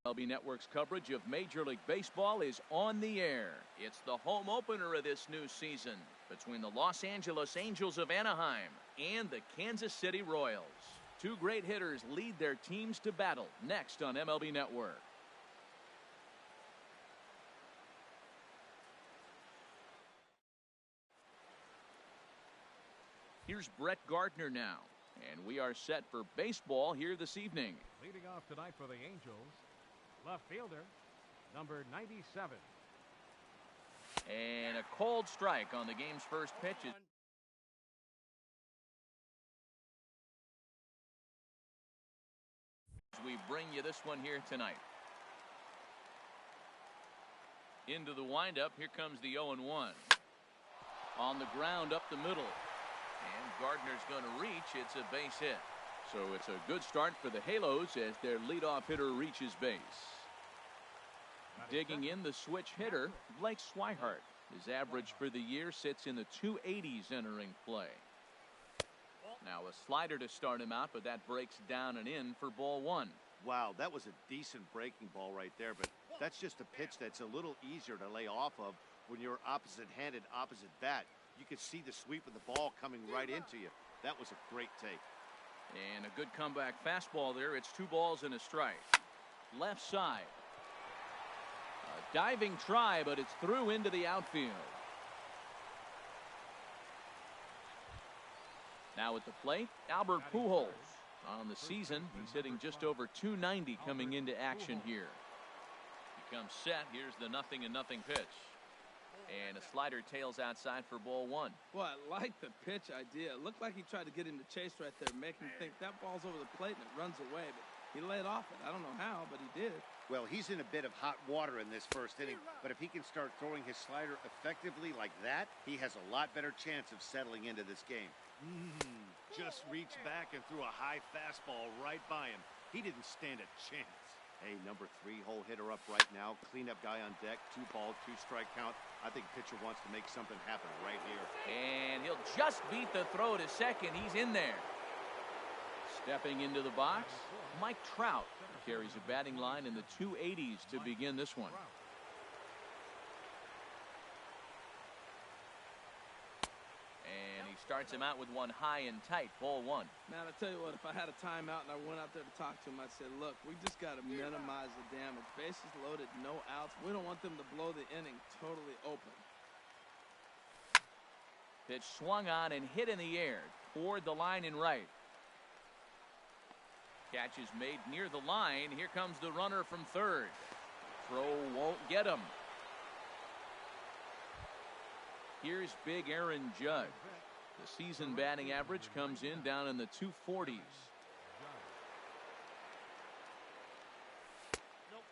[SPEAKER 1] MLB Network's coverage of Major League Baseball is on the air. It's the home opener of this new season between the Los Angeles Angels of Anaheim and the Kansas City Royals. Two great hitters lead their teams to battle next on MLB Network. Here's Brett Gardner now, and we are set for baseball here this evening.
[SPEAKER 2] Leading off tonight for the Angels, left fielder, number 97.
[SPEAKER 1] And a cold strike on the game's first pitch. We bring you this one here tonight. Into the windup, here comes the 0-1. On the ground up the middle. And Gardner's going to reach. It's a base hit. So it's a good start for the Halos as their leadoff hitter reaches base. Digging in the switch hitter, Blake Swihart. His average for the year sits in the 280s entering play. Now a slider to start him out, but that breaks down and in for ball one.
[SPEAKER 4] Wow, that was a decent breaking ball right there, but that's just a pitch that's a little easier to lay off of when you're opposite-handed, opposite bat. You could see the sweep of the ball coming right into you. That was a great take.
[SPEAKER 1] And a good comeback fastball there. It's 2 balls and a strike. Left side. A diving try, but it's through into the outfield. Now at the plate, Albert Pujols. On the season, he's hitting just over 290 coming into action here. He comes set. Here's the 0-0 pitch. And a slider tails outside for ball one.
[SPEAKER 3] Well, I like the pitch idea. It looked like he tried to get him to chase right there, making him think that ball's over the plate and it runs away. But he laid off it. I don't know how, but he did.
[SPEAKER 4] Well, he's in a bit of hot water in this first inning, but if he can start throwing his slider effectively like that, he has a lot better chance of settling into this game.
[SPEAKER 5] Just reached back and threw a high fastball right by him. He didn't stand a chance.
[SPEAKER 4] Hey, number 3 hole hitter up right now. Cleanup guy on deck. 2 ball, 2 strike count. I think pitcher wants to make something happen right here.
[SPEAKER 1] And he'll just beat the throw to second. He's in there. Stepping into the box, Mike Trout carries a batting line in the 280s to begin this one. Starts him out with one high and tight, ball one.
[SPEAKER 3] Man, I tell you what, if I had a timeout and I went out there to talk to him, I'd say, look, we just got to minimize the damage. Bases loaded, no outs. We don't want them to blow the inning totally open.
[SPEAKER 1] Pitch swung on and hit in the air toward the line and right. Catch is made near the line. Here comes the runner from third. Throw won't get him. Here's big Aaron Judge. The season batting average comes in down in the 240s.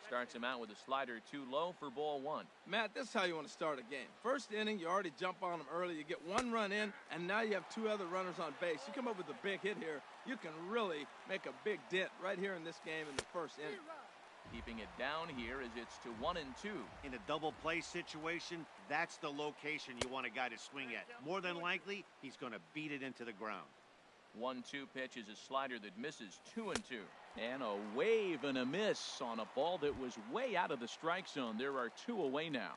[SPEAKER 1] Starts him out with a slider too low for ball one.
[SPEAKER 3] Matt, this is how you want to start a game. First inning, you already jump on them early. You get 1 run in, and now you have 2 other runners on base. You come up with a big hit here. You can really make a big dent right here in this game in the first inning.
[SPEAKER 1] Keeping it down here as it's to 1-2.
[SPEAKER 4] In a double play situation, that's the location you want a guy to swing at. More than likely, he's going to beat it into the ground.
[SPEAKER 1] 1-2 pitch is a slider that misses 2-2. And a wave and a miss on a ball that was way out of the strike zone. There are 2 away now.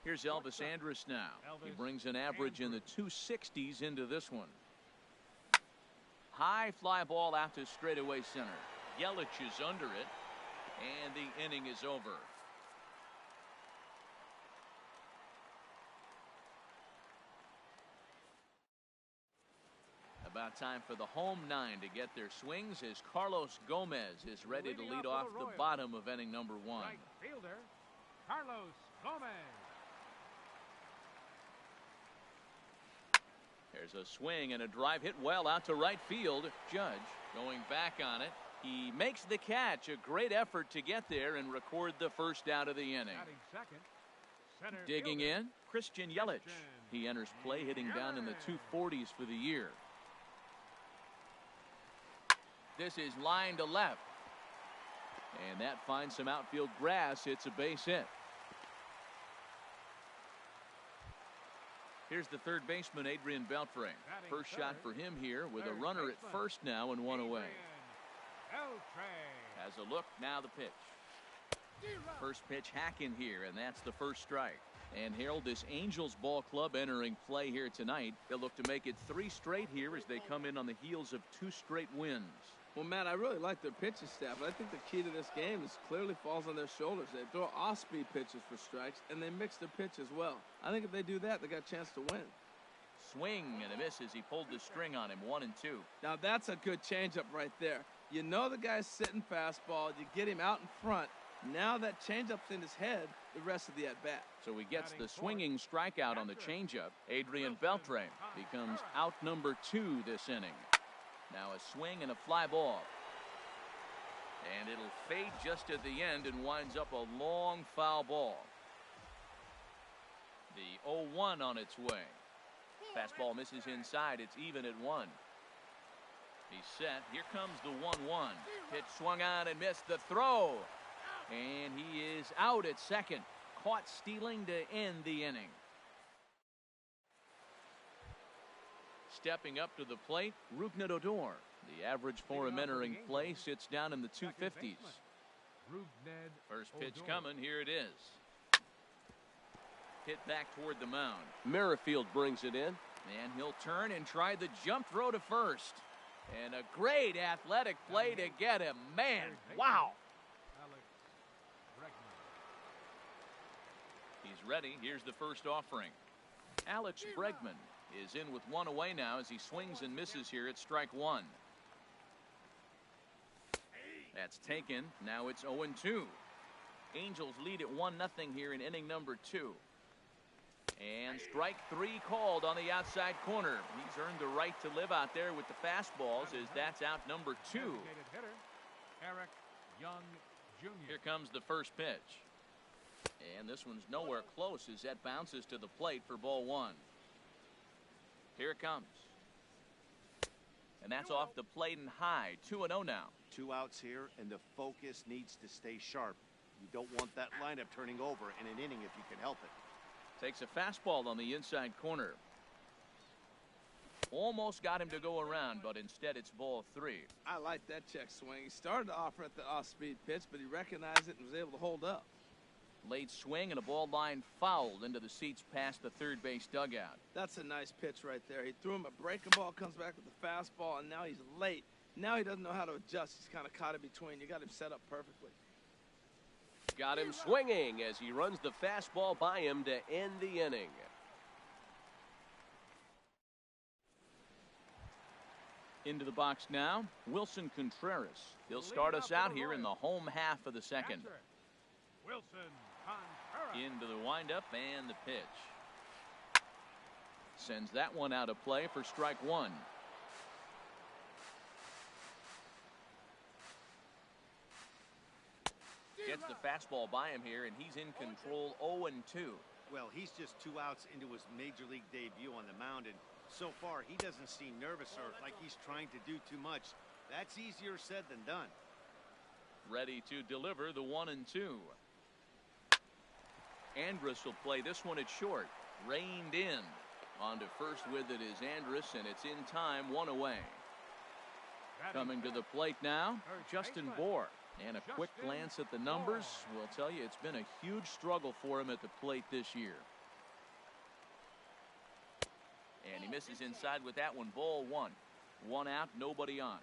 [SPEAKER 1] Here's Elvis Andrus now. He brings an average in the 260s into this one. High fly ball out to straightaway center. Yelich is under it. And the inning is over. About time for the home 9 to get their swings as Carlos Gomez is ready to lead off the bottom of inning number 1.
[SPEAKER 2] Right fielder, Carlos Gomez.
[SPEAKER 1] There's a swing and a drive hit well out to right field. Judge going back on it. He makes the catch. A great effort to get there and record the first out of the inning. Digging in, Christian Yelich. He enters play hitting down in the 240s for the year. This is line to left. And that finds some outfield grass. It's a base hit. Here's the third baseman, Adrian Beltre. First shot for him here with a runner at first now and 1 away. Has a look, now the pitch. First pitch hacking here, and that's the first strike. And Harold, this Angels ball club entering play here tonight. They'll look to make it 3 straight here as they come in on the heels of 2 straight wins.
[SPEAKER 3] Well, Matt, I really like their pitching staff, but I think the key to this game is clearly falls on their shoulders. They throw off-speed pitches for strikes, and they mix their pitch as well. I think if they do that, they got a chance to win.
[SPEAKER 1] Swing and a miss as he pulled the string on him, 1-2.
[SPEAKER 3] Now, that's a good changeup right there. You know the guy's sitting fastball. You get him out in front. Now that changeup's in his head the rest of the at-bat.
[SPEAKER 1] So he gets the swinging strikeout on the changeup. Adrian Beltre becomes out number 2 this inning. Now a swing and a fly ball. And it'll fade just at the end and winds up a long foul ball. The 0-1 on its way. Fastball misses inside. It's even at 1. He's set. Here comes the 1-1. Pitch swung on and missed the throw. And he is out at second. Caught stealing to end the inning. Stepping up to the plate, Rougned Odor. The average for him entering play sits down in the 250s. First pitch coming. Here it is. Hit back toward the mound. Merrifield brings it in. And he'll turn and try the jump throw to first. And a great athletic play to get him. Man, wow. He's ready. Here's the first offering. Alex Bregman is in with 1 away now as he swings and misses here at strike 1. That's taken. Now it's 0-2. Angels lead at 1-0 here in inning number 2. And strike 3 called on the outside corner. He's earned the right to live out there with the fastballs as that's out number 2. Here comes the first pitch. And this one's nowhere close as that bounces to the plate for ball 1. Here it comes. And that's off the plate and high. 2-0 now.
[SPEAKER 4] 2 outs here, and the focus needs to stay sharp. You don't want that lineup turning over in an inning if you can help it.
[SPEAKER 1] Takes a fastball on the inside corner. Almost got him to go around, but instead it's ball 3.
[SPEAKER 3] I like that check swing. He started to offer at the off-speed pitch, but he recognized it and was able to hold up.
[SPEAKER 1] Late swing and a ball line fouled into the seats past the third base dugout.
[SPEAKER 3] That's a nice pitch right there. He threw him a breaking ball, comes back with the fastball, and now he's late. Now he doesn't know how to adjust. He's kind of caught in between. You got him set up perfectly.
[SPEAKER 6] Got him swinging as he runs the fastball by him to end the inning.
[SPEAKER 1] Into the box now, Wilson Contreras. He'll start us out here in the home half of the second. Into the windup and the pitch. Sends that one out of play for strike 1. Gets the fastball by him here, and he's in control 0-2.
[SPEAKER 4] Well, he's just 2 outs into his major league debut on the mound, and so far he doesn't seem nervous or like he's trying to do too much. That's easier said than done.
[SPEAKER 1] Ready to deliver the 1-2. Andrus will play this one at short. Reined in. On to first with it is Andrus, and it's in time, 1 away. Coming to the plate now, Justin Bour. And a quick glance at the numbers will tell you it's been a huge struggle for him at the plate this year. And he misses inside with that one. Ball 1. 1 out, nobody on.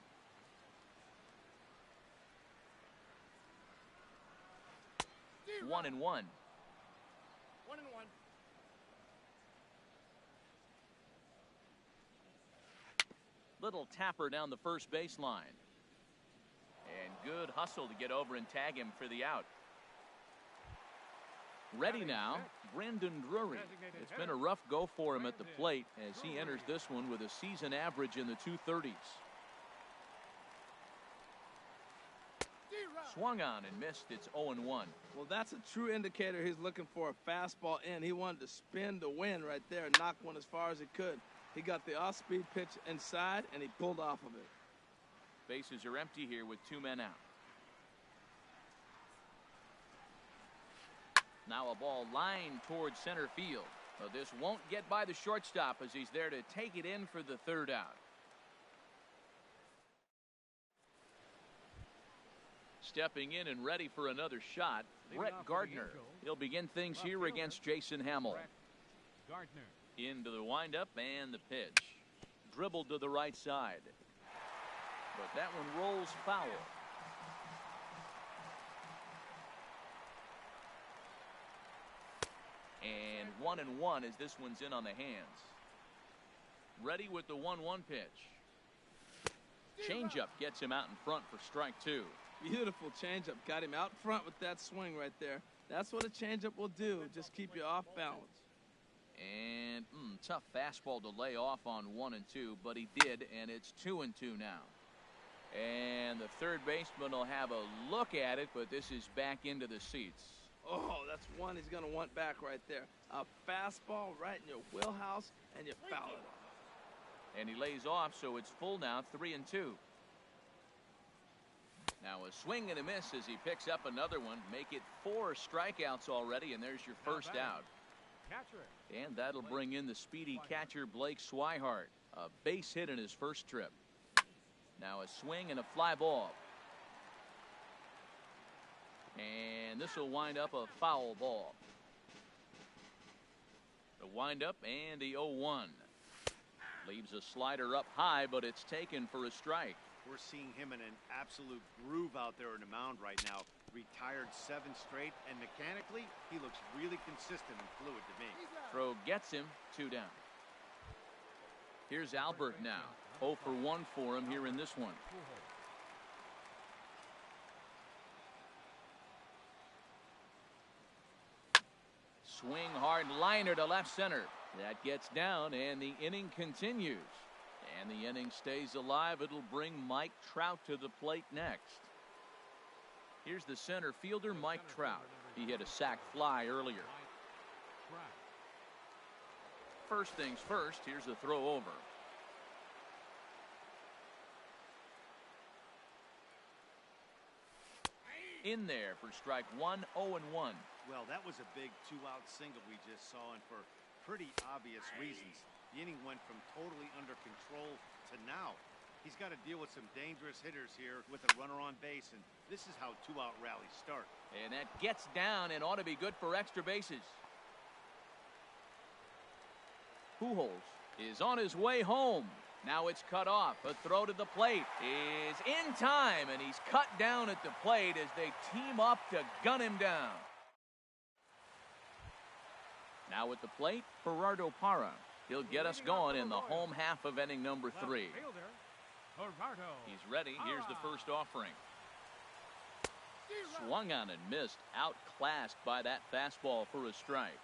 [SPEAKER 1] One and one. Little tapper down the first baseline. And good hustle to get over and tag him for the out. Ready now, Brandon Drury. It's been a rough go for him at the plate as he enters this one with a season average in the 230s. Swung on and missed. It's 0-1.
[SPEAKER 3] Well, that's a true indicator he's looking for a fastball in. He wanted to spin to win right there, knock one as far as he could. He got the off-speed pitch inside, and he pulled off of it.
[SPEAKER 1] Bases are empty here with 2 men out. Now a ball lined towards center field. But this won't get by the shortstop as he's there to take it in for the 3rd out. stepping in and ready for another shot, Brett Gardner. He'll begin things here against Jason Hamill.
[SPEAKER 2] Gardner.
[SPEAKER 1] Into the windup and the pitch. Dribbled to the right side. But that one rolls foul. And 1-1 as this one's in on the hands. Ready with the 1-1 pitch. Changeup gets him out in front for strike 2.
[SPEAKER 3] Beautiful changeup. Got him out front with that swing right there. That's what a changeup will do. Just keep you off balance.
[SPEAKER 1] And tough fastball to lay off on 1-2, but he did, and it's 2-2 now. And the third baseman will have a look at it, but this is back into the seats.
[SPEAKER 3] Oh, that's one he's going to want back right there. A fastball right in your wheelhouse, and you foul it off.
[SPEAKER 1] And he lays off, so it's full now, 3-2. Now a swing and a miss as he picks up another one. Make it 4 strikeouts already, and there's your first out.
[SPEAKER 2] Catcher.
[SPEAKER 1] And that'll bring in the speedy catcher Blake Swihart. A base hit in his first trip. Now a swing and a fly ball. And this will wind up a foul ball. The windup and the 0-1. Leaves a slider up high, but it's taken for a strike.
[SPEAKER 4] We're seeing him in an absolute groove out there in the mound right now. Retired 7 straight, and mechanically, he looks really consistent and fluid to me.
[SPEAKER 1] Throw gets him, 2 down. Here's Albert now. 0 for 1 for him here in this one. Swing hard liner to left center. That gets down, and the inning continues. And the inning stays alive. It'll bring Mike Trout to the plate next. Here's the center fielder, Mike Trout. He hit a sac fly earlier. First things first, here's the throw over. In there for strike 1, 0-1.
[SPEAKER 4] Well, that was a big 2-out single we just saw, and for pretty obvious reasons. The inning went from totally under control to now. He's got to deal with some dangerous hitters here with a runner on base, and this is how 2-out rallies start.
[SPEAKER 1] And that gets down and ought to be good for extra bases. Pujols is on his way home. Now it's cut off. A throw to the plate is in time, and he's cut down at the plate as they team up to gun him down. Now at the plate, Gerardo Parra. He'll get us going in the home half of inning number 3. He's ready. Here's the first offering. Swung on and missed. Outclassed by that fastball for a strike.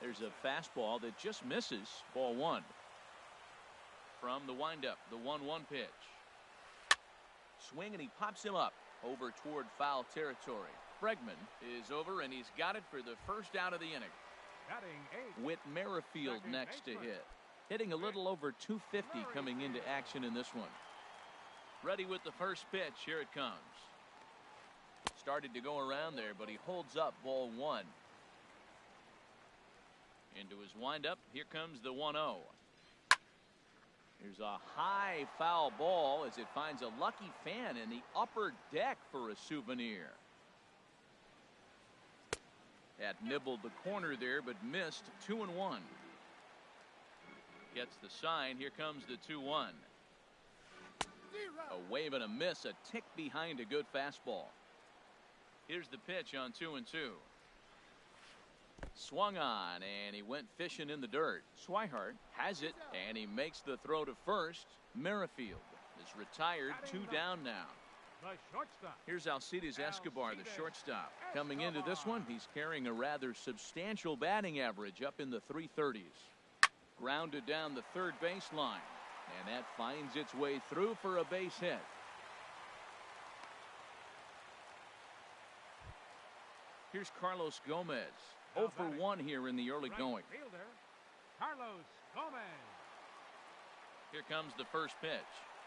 [SPEAKER 1] There's a fastball that just misses. Ball 1. From the windup, the 1-1 pitch. Swing, and he pops him up over toward foul territory. Bregman is over, and he's got it for the first out of the inning. Whit Merrifield next to hit. Hitting a little over 250 coming into action in this one. Ready with the first pitch. Here it comes. Started to go around there, but he holds up. Ball 1. Into his windup. Here comes the 1-0. Here's a high foul ball as it finds a lucky fan in the upper deck for a souvenir. That nibbled the corner there, but missed. 2-1. Gets the sign. Here comes the 2-1. A wave and a miss. A tick behind a good fastball. Here's the pitch on 2-2. Swung on, and he went fishing in the dirt. Swihart has it, and he makes the throw to first. Merrifield is retired. 2 down now. Here's Alcides Escobar, the shortstop. Coming into this one, he's carrying a rather substantial batting average up in the 330s. Grounded down the third baseline, and that finds its way through for a base hit. Here's Carlos Gomez. 0 for 1 here in the early going.
[SPEAKER 2] Carlos Gomez.
[SPEAKER 1] Here comes the first pitch.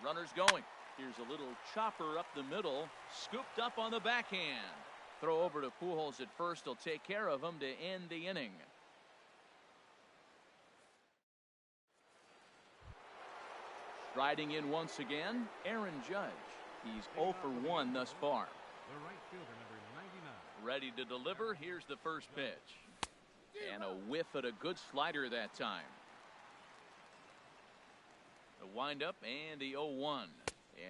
[SPEAKER 1] Runners going. Here's a little chopper up the middle. Scooped up on the backhand. Throw over to Pujols at first. He'll take care of him to end the inning. Riding in once again, Aaron Judge. He's 0 for 1 thus far.
[SPEAKER 2] The right fielder, number 99.
[SPEAKER 1] Ready to deliver. Here's the first pitch. And a whiff at a good slider that time. The windup and the 0-1.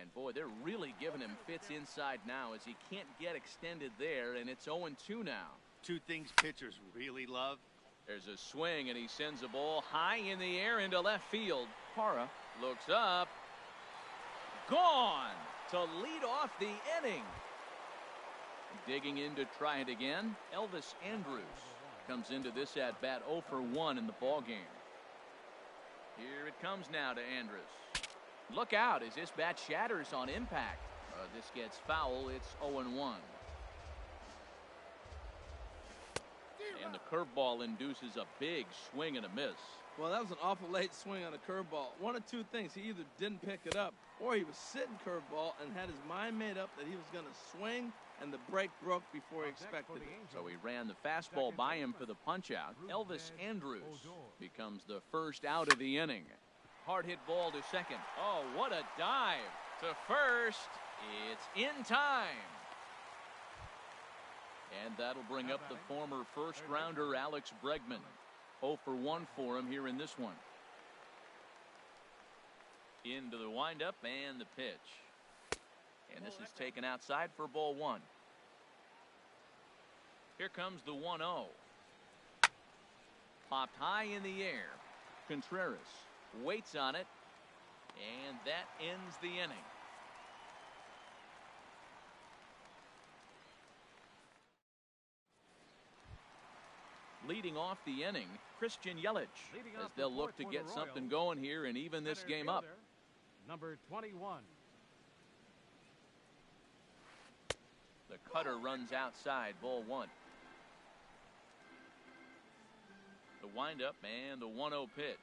[SPEAKER 1] And boy, they're really giving him fits inside now as he can't get extended there, and it's 0-2 now.
[SPEAKER 4] Two things pitchers really love.
[SPEAKER 1] There's a swing, and he sends a ball high in the air into left field. Parra looks up. Gone to lead off the inning. Digging in to try it again, Elvis Andrus comes into this at bat 0 for 1 in the ball game. Here it comes now to Andrus. Look out as this bat shatters on impact. This gets foul. It's 0-1. And the curveball induces a big swing and a miss.
[SPEAKER 3] Well, that was an awful late swing on a curveball. One of two things. He either didn't pick it up or he was sitting curveball and had his mind made up that he was going to swing, and the break broke before he expected it.
[SPEAKER 1] So he ran the fastball by him for the punch-out. Elvis Andrus becomes the first out of the inning. Hard hit ball to second. Oh, what a dive to first. It's in time. And that'll bring up the former first-rounder Alex Bregman. 0 for 1 for him here in this one. Into the windup and the pitch. And this is taken outside for ball 1. Here comes the 1-0. Popped high in the air. Contreras waits on it, and that ends the inning. Leading off the inning, Christian Yelich, as they'll look to get something going here and even this game up.
[SPEAKER 2] Number 21.
[SPEAKER 1] The cutter runs outside, ball 1. The windup and the 1-0 pitch.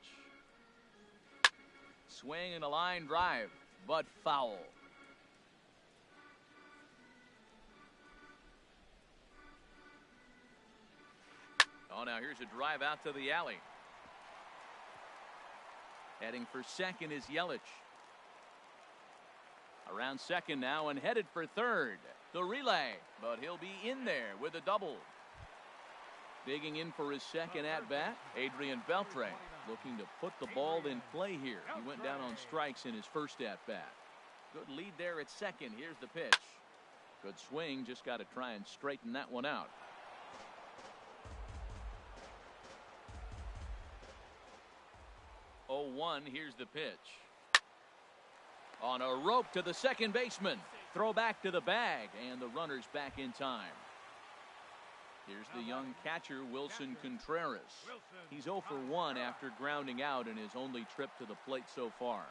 [SPEAKER 1] Swing and a line drive, but foul. Oh, now here's a drive out to the alley. Heading for second is Yelich. Around second now and headed for third. The relay, but he'll be in there with a double. Digging in for his second at-bat, Adrian Beltre, looking to put the ball in play here. He went down on strikes in his first at-bat. Good lead there at second. Here's the pitch. Good swing, just got to try and straighten that one out. Oh, 1, here's the pitch. On a rope to the second baseman. Throw back to the bag, and the runner's back in time. Here's the young catcher, Wilson Contreras. He's 0 for 1 after grounding out in his only trip to the plate so far.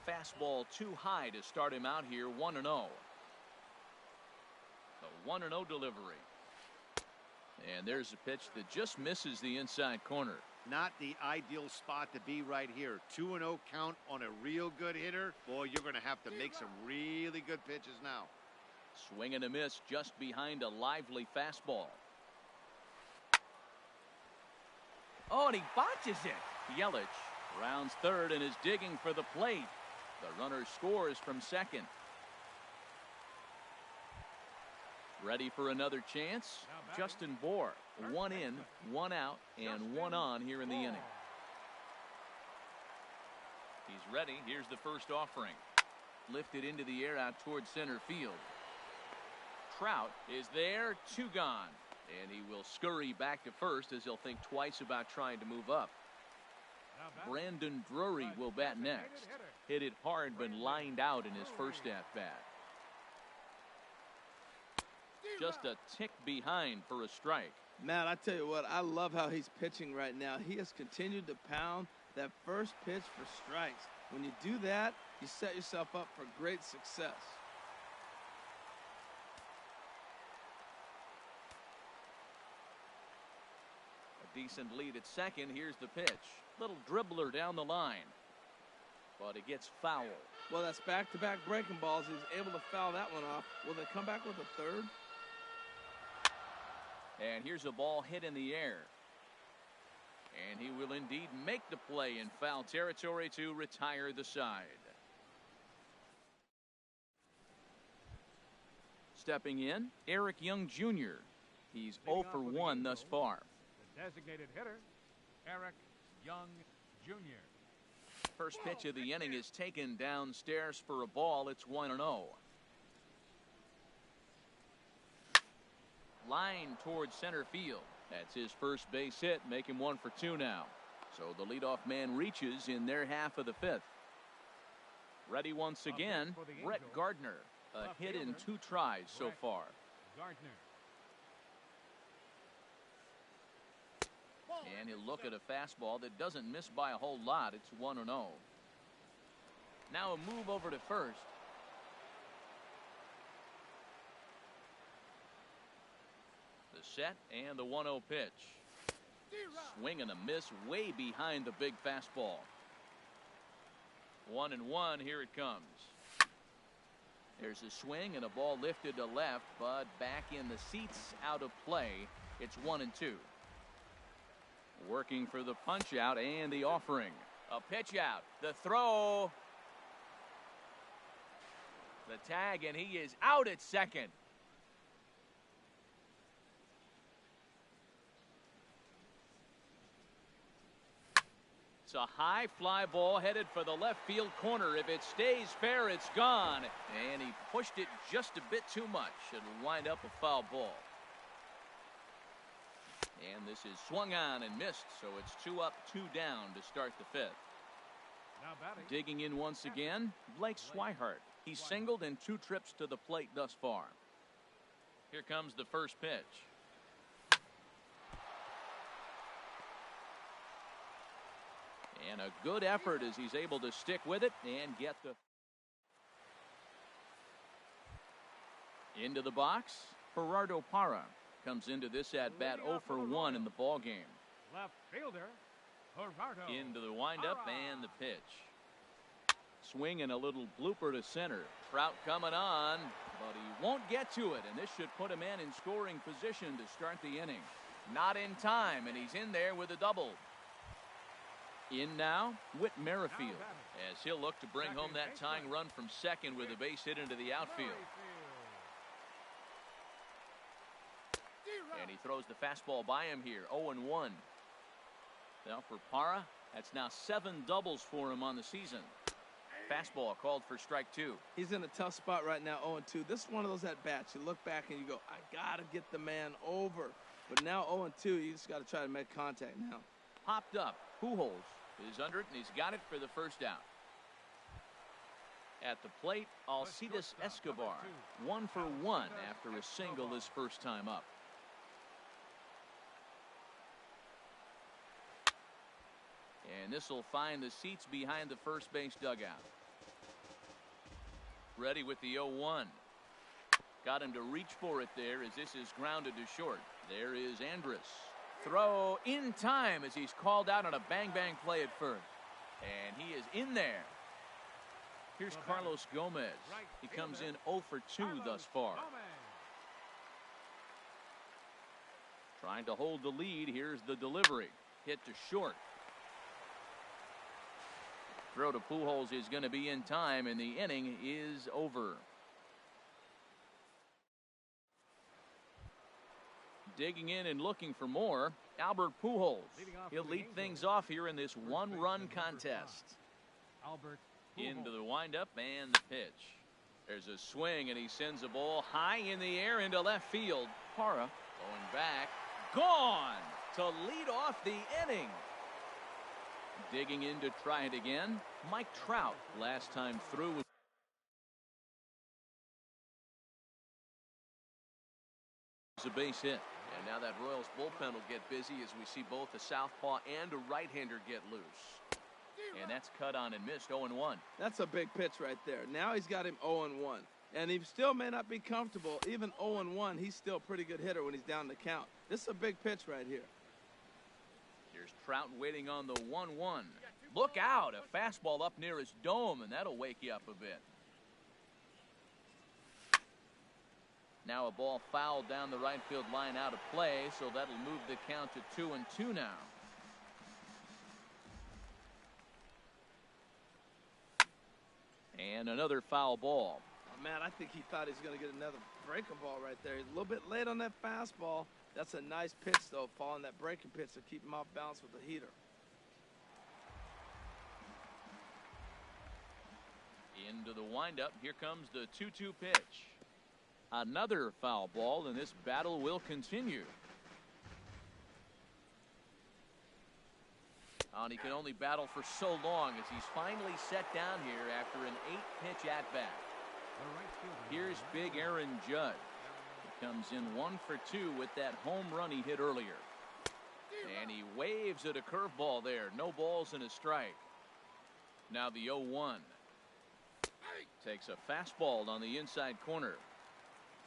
[SPEAKER 1] Fastball too high to start him out here, 1-0. The 1-0 delivery. And there's a pitch that just misses the inside corner.
[SPEAKER 4] Not the ideal spot to be right here. 2-0 count on a real good hitter. Boy, you're going to have to make some really good pitches now.
[SPEAKER 1] Swing and a miss just behind a lively fastball. Oh, and he botches it. Yelich rounds third and is digging for the plate. The runner scores from second. Ready for another chance? Justin Bohr. 1 in, 1 out, and 1 on here in the inning. He's ready. Here's the first offering. Lifted into the air out towards center field. Trout is there, 2 gone. And he will scurry back to first as he'll think twice about trying to move up. Brandon Drury will bat next. Hit it hard but lined out in his first at-bat. Just a tick behind for a strike.
[SPEAKER 3] Matt, I tell you what, I love how he's pitching right now. He has continued to pound that first pitch for strikes. When you do that, you set yourself up for great success.
[SPEAKER 1] A decent lead at second. Here's the pitch. Little dribbler down the line. But it gets foul.
[SPEAKER 3] Well, that's back-to-back breaking balls. He's able to foul that one off. Will they come back with a third?
[SPEAKER 1] And here's a ball hit in the air. And he will indeed make the play in foul territory to retire the side. Stepping in, Eric Young Jr. He's 0 for 1 thus far.
[SPEAKER 2] The designated hitter, Eric Young Jr.
[SPEAKER 1] First pitch of the inning is taken downstairs for a ball. It's 1-0. Line towards center field. That's his first base hit, make him 1 for 2 now. So the leadoff man reaches in their half of the fifth. Ready once again, Brett Gardner. A hit in 2 tries so far.
[SPEAKER 2] Gardner.
[SPEAKER 1] And he'll look at a fastball that doesn't miss by a whole lot. It's 1-0. Now a move over to first. The set and the 1-0 pitch. Swing and a miss way behind the big fastball. 1-1, here it comes. There's a swing and a ball lifted to left, but back in the seats, out of play. It's 1-2. Working for the punch out and the offering. A pitch out. The throw. The tag, and he is out at second. It's a high fly ball headed for the left field corner. If it stays fair, it's gone. And he pushed it just a bit too much. It'll wind up a foul ball. And this is swung on and missed, so it's 2 up, 2 down to start the fifth.
[SPEAKER 2] Now batting.
[SPEAKER 1] Digging in once again, Blake Swihart. He's singled in 2 trips to the plate thus far. Here comes the first pitch. And a good effort as he's able to stick with it and get the into the box. Gerardo Parra comes into this at bat 0 for 1 in the ball game.
[SPEAKER 2] Left fielder Gerardo.
[SPEAKER 1] Into the windup and the pitch. Swing and a little blooper to center. Trout coming on, but he won't get to it, and this should put a man in scoring position to start the inning. Not in time, and he's in there with a double. In now, Whit Merrifield, as he'll look to bring home that tying run from second with a base hit into the outfield. And he throws the fastball by him here, 0-1. Now for Parra, that's now 7 doubles for him on the season. Fastball called for strike 2.
[SPEAKER 3] He's in a tough spot right now, 0-2. This is one of those at-bats. You look back and you go, I got to get the man over. But now 0-2, you just got to try to make contact now.
[SPEAKER 1] Popped up. Pujols is under it, and he's got it for the first out. At the plate, Alcides Escobar, 1 for 1 after a single his first time up. And this will find the seats behind the first base dugout. Ready with the 0-1. Got him to reach for it there as this is grounded to short. There is Andrus. Throw in time as he's called out on a bang-bang play at first. And he is in there. Here's Carlos Gomez. He comes in 0 for 2 thus far. Trying to hold the lead. Here's the delivery. Hit to short. Throw to Pujols is going to be in time, and the inning is over. Digging in and looking for more, Albert Pujols. He'll lead things off here in this 1-run contest.
[SPEAKER 2] Albert
[SPEAKER 1] Into the windup and the pitch. There's a swing, and he sends a ball high in the air into left field. Parra going back. Gone to lead off the inning. Digging in to try it again, Mike Trout. Last time through was a base hit. And now that Royals bullpen will get busy as we see both a southpaw and a right-hander get loose. And that's cut on and missed, 0-1.
[SPEAKER 3] That's a big pitch right there. Now he's got him 0-1. And he still may not be comfortable. Even 0-1, he's still a pretty good hitter when he's down the count. This is a big pitch right here.
[SPEAKER 1] Here's Trout waiting on the 1-1. Look out, a fastball up near his dome, and that'll wake you up a bit. Now a ball fouled down the right field line out of play, so that'll move the count to 2-2 now. And another foul ball.
[SPEAKER 3] Oh, man, I think he thought he was going to get another breaking ball right there. He's a little bit late on that fastball. That's a nice pitch, though, following that breaking pitch to keep him off balance with the heater.
[SPEAKER 1] Into the windup. Here comes the 2-2 pitch. Another foul ball, and this battle will continue. And he can only battle for so long as he's finally set down here after an 8-pitch at-bat. Here's big Aaron Judge. He comes in 1 for 2 with that home run he hit earlier. And he waves at a curveball there. No balls and a strike. Now the 0-1. Takes a fastball on the inside corner.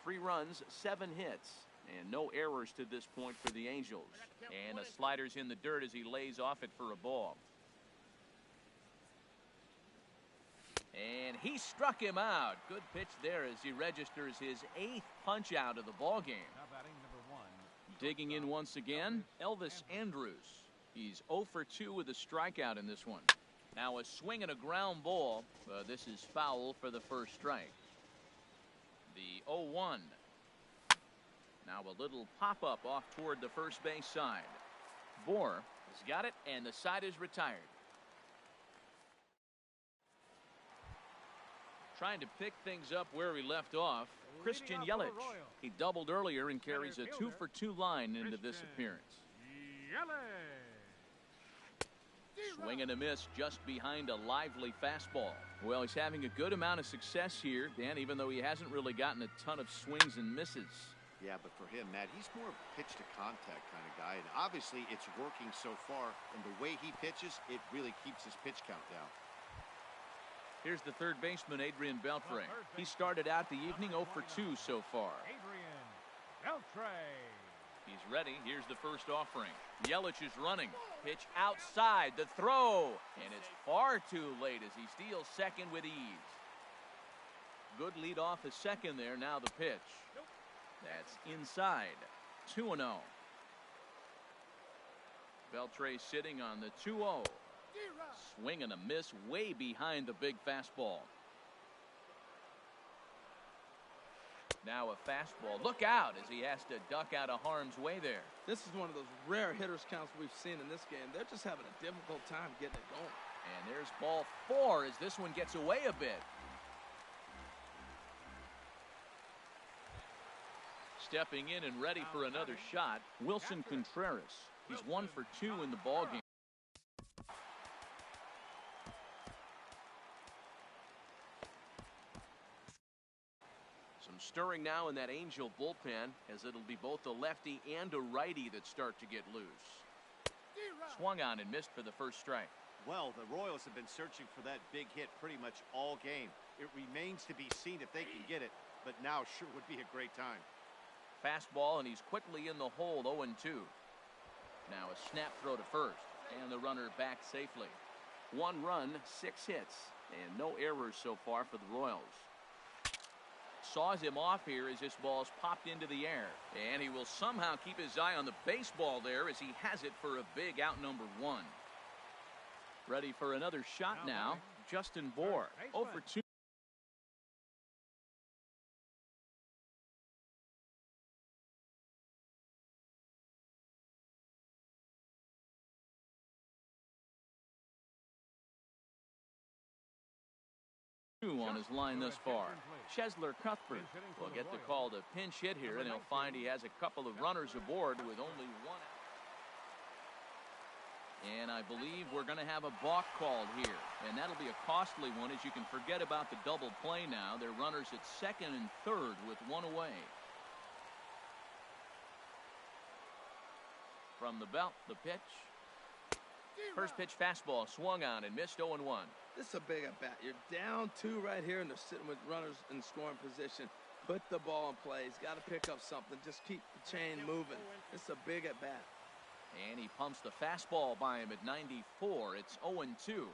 [SPEAKER 1] 3 runs, 7 hits, and no errors to this point for the Angels. And a slider's in the dirt as he lays off it for a ball. And he struck him out. Good pitch there as he registers his 8th punch out of the ball game. Digging in once again, Elvis Andrus. He's 0 for 2 with a strikeout in this one. Now a swing and a ground ball. This is foul for the first strike. The 0-1. Now a little pop-up off toward the first base side. Bohr has got it, and the side is retired. Trying to pick things up where he left off, Christian Yelich. He doubled earlier and carries a 2 for 2 line into this appearance. Swing and a miss just behind a lively fastball. Well, he's having a good amount of success here, Dan, even though he hasn't really gotten a ton of swings and misses.
[SPEAKER 4] Yeah, but for him, Matt, he's more of a pitch-to-contact kind of guy. And obviously, it's working so far. And the way he pitches, it really keeps his pitch count down.
[SPEAKER 1] Here's the third baseman, Adrian Beltre. He started out the evening 0 for 2 so far.
[SPEAKER 2] Adrian Beltre.
[SPEAKER 1] He's ready. Here's the first offering. Yelich is running. Pitch outside. The throw. And it's far too late as he steals second with ease. Good lead off a second there. Now the pitch. That's inside. 2-0. Beltre sitting on the 2-0. Swing and a miss way behind the big fastball. Now a fastball. Look out as he has to duck out of harm's way there.
[SPEAKER 3] This is one of those rare hitters counts we've seen in this game. They're just having a difficult time getting it going.
[SPEAKER 1] And there's ball 4 as this one gets away a bit. Stepping in and ready for another shot, Wilson Contreras. He's 1 for 2 in the ballgame. Some stirring now in that Angel bullpen as it'll be both a lefty and a righty that start to get loose. Swung on and missed for the first strike.
[SPEAKER 4] Well, the Royals have been searching for that big hit pretty much all game. It remains to be seen if they can get it, but now sure would be a great time.
[SPEAKER 1] Fastball, and he's quickly in the hole, 0-2. Now a snap throw to first, and the runner back safely. 1 run, 6 hits, and no errors so far for the Royals. Saws him off here as this ball's popped into the air. And he will somehow keep his eye on the baseball there as he has it for a big out number 1. Ready for another shot now, Justin Bohr, 0 for 2. On his line thus far. Chesler Cuthbert will get the call to pinch hit here, and he'll find he has a couple of runners aboard with only 1 out. And I believe we're going to have a balk called here, and that'll be a costly one as you can forget about the double play now. They're runners at second and third with 1 away. From the belt, the pitch. First pitch fastball swung on and missed 0-1.
[SPEAKER 3] This is a big at bat. You're down 2 right here, and they're sitting with runners in scoring position. Put the ball in play. He's got to pick up something. Just keep the chain moving. This is a big at bat.
[SPEAKER 1] And he pumps the fastball by him at 94. It's 0-2.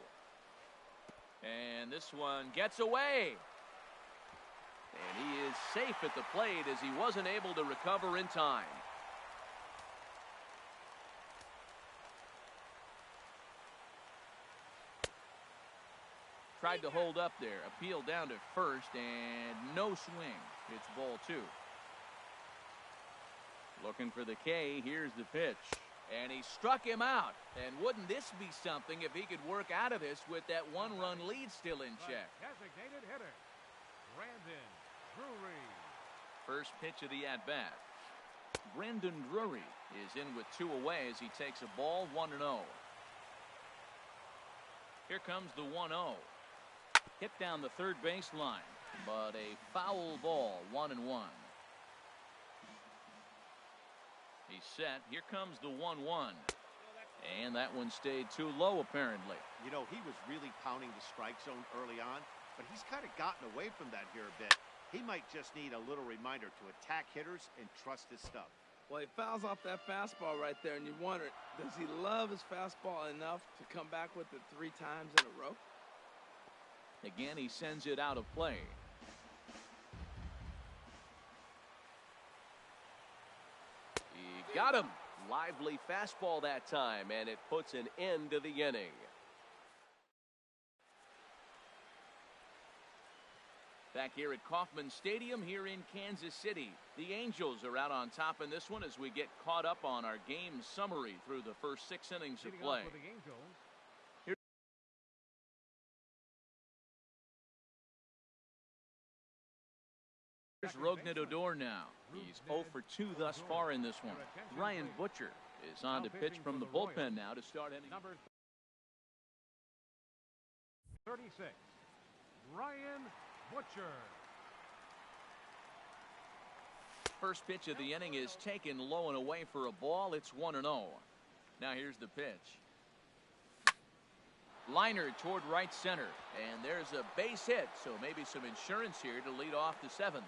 [SPEAKER 1] And this one gets away. And he is safe at the plate as he wasn't able to recover in time. Tried to hold up there. Appeal down to first, and no swing. It's ball 2. Looking for the K. Here's the pitch. And he struck him out. And wouldn't this be something if he could work out of this with that one-run lead still in check?
[SPEAKER 2] Designated hitter, Brandon Drury.
[SPEAKER 1] First pitch of the at-bat. Brandon Drury is in with 2 away as he takes a ball 1-0. Here comes the 1-0. Hit down the third baseline, but a foul ball, 1-1. He's set. Here comes the 1-1. And that one stayed too low, apparently.
[SPEAKER 4] You know, he was really pounding the strike zone early on, but he's kind of gotten away from that here a bit. He might just need a little reminder to attack hitters and trust his stuff.
[SPEAKER 3] Well, he fouls off that fastball right there, and you wonder, does he love his fastball enough to come back with it 3 times in a row?
[SPEAKER 1] Again, he sends it out of play. He got him. Lively fastball that time, and it puts an end to the inning. Back here at Kauffman Stadium here in Kansas City. The Angels are out on top in this one as we get caught up on our game summary through the first 6 innings of play. Here's Rougned Odor now. He's 0 for 2 thus far in this one. Ryan Butcher is on to pitch from the bullpen now to start inning.
[SPEAKER 2] Number 36, Ryan Butcher.
[SPEAKER 1] First pitch of the inning is taken low and away for a ball. It's 1-0. Now here's the pitch. Liner toward right center. And there's a base hit, so maybe some insurance here to lead off the 7th.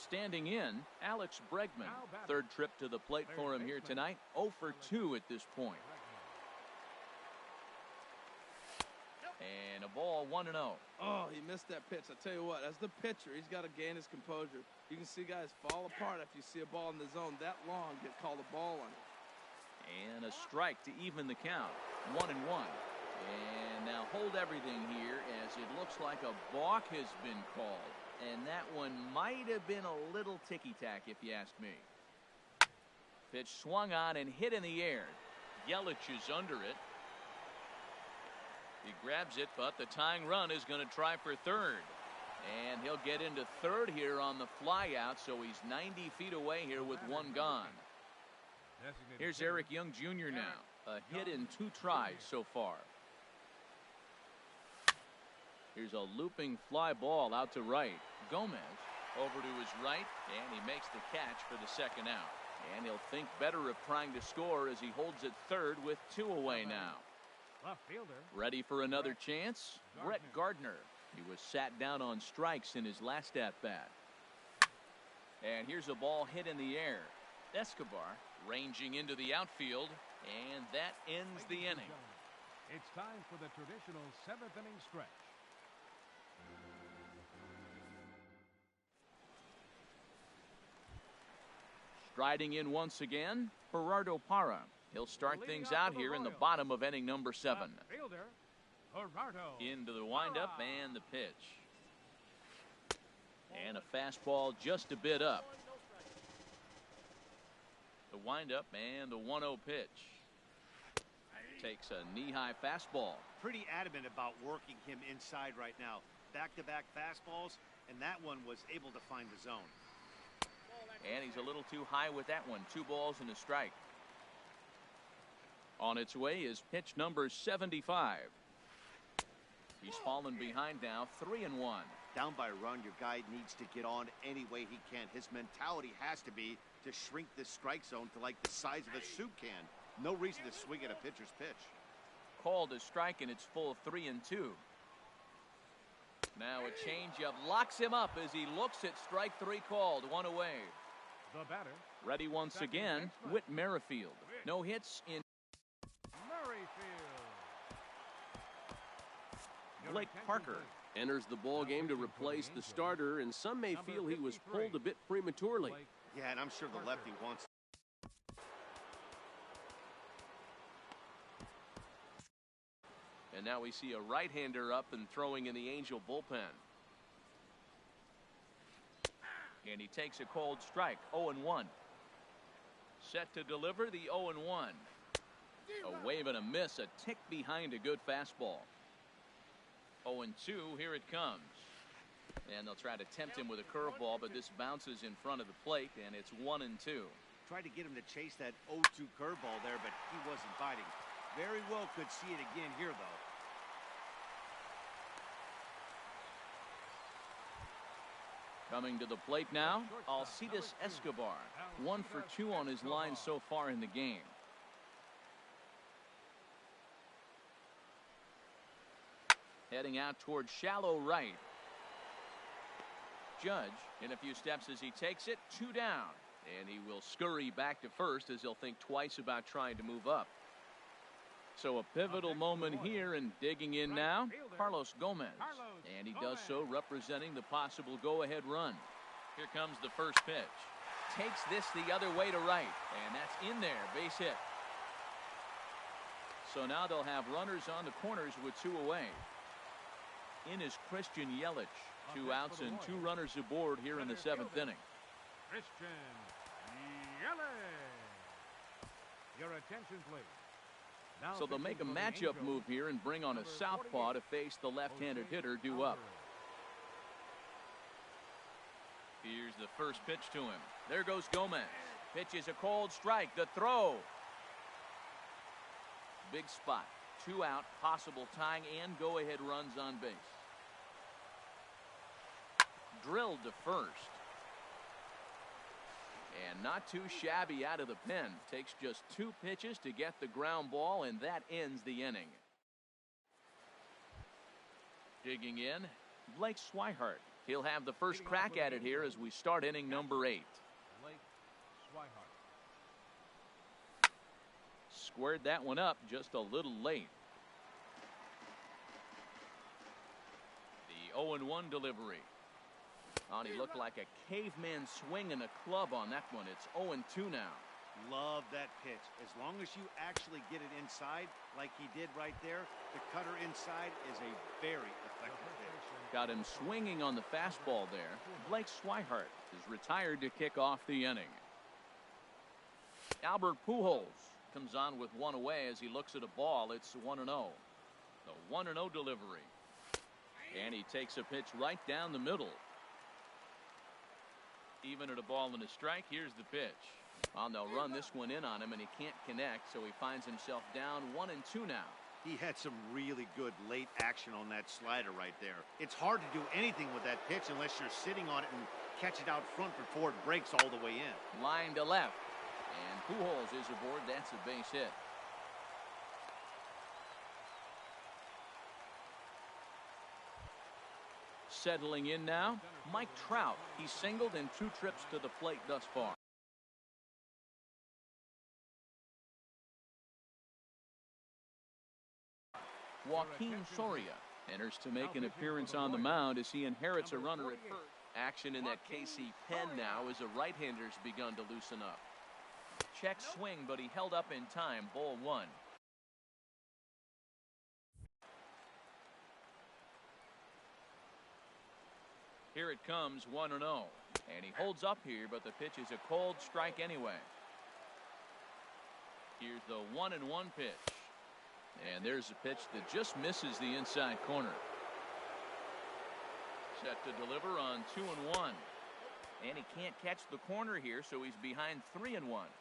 [SPEAKER 1] Standing in, Alex Bregman. 3rd trip to the plate for him here tonight. 0 for 2 at this point. And a ball 1-0.
[SPEAKER 3] Oh, he missed that pitch. I tell you what, as the pitcher, he's got to gain his composure. You can see guys fall apart after you see a ball in the zone that long get called a ball on it.
[SPEAKER 1] And a strike to even the count. 1-1. And now hold everything here as it looks like a balk has been called. And that one might have been a little ticky-tack if you ask me. Pitch swung on and hit in the air. Yelich is under it. He grabs it, but the tying run is going to try for 3rd. And he'll get into 3rd here on the fly out, so he's 90 feet away here with 1 gone. Here's Eric Young Jr. now. A hit in 2 tries so far. Here's a looping fly ball out to right. Gomez over to his right, and he makes the catch for the 2nd out. And he'll think better of trying to score as he holds it 3rd with 2 away now.
[SPEAKER 2] Left fielder.
[SPEAKER 1] Ready for another chance? Brett Gardner. He was sat down on strikes in his last at-bat. And here's a ball hit in the air. Escobar ranging into the outfield, and that ends the inning.
[SPEAKER 2] It's time for the traditional 7th inning stretch.
[SPEAKER 1] Striding in once again, Gerardo Parra. He'll start things out here in the bottom of inning number 7.
[SPEAKER 2] Fielder, Gerardo.
[SPEAKER 1] Into the windup and the pitch. And a fastball just a bit up. The windup and the 1-0 pitch. Takes a knee-high fastball.
[SPEAKER 4] Pretty adamant about working him inside right now. Back-to-back fastballs, and that one was able to find the zone.
[SPEAKER 1] And he's a little too high with that one. 2 balls and a strike. On its way is pitch number 75. He's fallen behind now, 3-1.
[SPEAKER 4] Down by a run, your guy needs to get on any way he can. His mentality has to be to shrink this strike zone to like the size of a soup can. No reason to swing at a pitcher's pitch.
[SPEAKER 1] Called a strike, and it's full 3-2. Now a changeup locks him up as he looks at strike 3 called. 1 away.
[SPEAKER 2] The batter.
[SPEAKER 1] Ready once again, Whit Merrifield. No hits in. Blake Parker enters the ball game to replace the starter, and some may feel he was pulled a bit prematurely.
[SPEAKER 4] Yeah, and I'm sure the lefty wants
[SPEAKER 6] And now we see a right-hander up and throwing in the Angel bullpen. And he takes a cold strike, 0-1. Set to deliver the 0-1. A wave and a miss, a tick behind a good fastball. 0-2, here it comes. And they'll try to tempt him with a curveball, but this bounces in front of the plate, and it's 1-2.
[SPEAKER 4] Tried to get him to chase that 0-2 curveball there, but he wasn't biting. Very well could see it again here, though.
[SPEAKER 1] Coming to the plate now, Alcides Escobar. 1 for 2 on his line so far in the game. Heading out towards shallow right. Judge in a few steps as he takes it, 2 down. And he will scurry back to first as he'll think twice about trying to move up. So a pivotal moment here, and digging in now, Carlos Gomez. And he does so representing the possible go-ahead run. Here comes the first pitch. Takes this the other way to right. And that's in there, base hit. So now they'll have runners on the corners with 2 away. In is Christian Yelich. 2 outs and 2 runners aboard here in the 7th inning.
[SPEAKER 2] Christian Yelich. Your attention, please. Now
[SPEAKER 1] So they'll make a matchup move here and bring on a southpaw to face the left-handed hitter due up. Here's the first pitch to him. There goes Gomez. Pitches a cold strike. The throw. Big spot. 2 out, possible tying and go-ahead runs on base. Drilled to first. And not too shabby out of the pen. Takes just 2 pitches to get the ground ball, and that ends the inning. Digging in, Blake Swihart. He'll have the first crack at it here as we start inning number 8.
[SPEAKER 2] Blake Swihart.
[SPEAKER 1] Squared that one up just a little late. The 0-1 delivery. Oh, he looked like a caveman swinging a club on that one. It's 0-2 now.
[SPEAKER 4] Love that pitch. As long as you actually get it inside, like he did right there, the cutter inside is a very effective pitch.
[SPEAKER 1] Got him swinging on the fastball there. Blake Swihart is retired to kick off the inning. Albert Pujols comes on with 1 away as he looks at a ball. It's 1-0. The 1-0 delivery. And he takes a pitch right down the middle. Even at a ball and a strike, here's the pitch. Well, they'll run this one in on him, and he can't connect, so he finds himself down 1-2 now.
[SPEAKER 4] He had some really good late action on that slider right there. It's hard to do anything with that pitch unless you're sitting on it and catch it out front before it breaks all the way in.
[SPEAKER 1] Line to left. And Pujols is aboard. That's a base hit. Settling in now, Mike Trout. He's singled in 2 trips to the plate thus far. Joaquin Soria enters to make an appearance on the mound as he inherits a runner at first. Action in that KC pen now as a right-hander's begun to loosen up. Check swing, but he held up in time. Ball 1. Here it comes, 1-0. And he holds up here, but the pitch is a cold strike anyway. Here's the 1-1 pitch. And there's a pitch that just misses the inside corner. Set to deliver on 2-1. And he can't catch the corner here, so he's behind 3-1.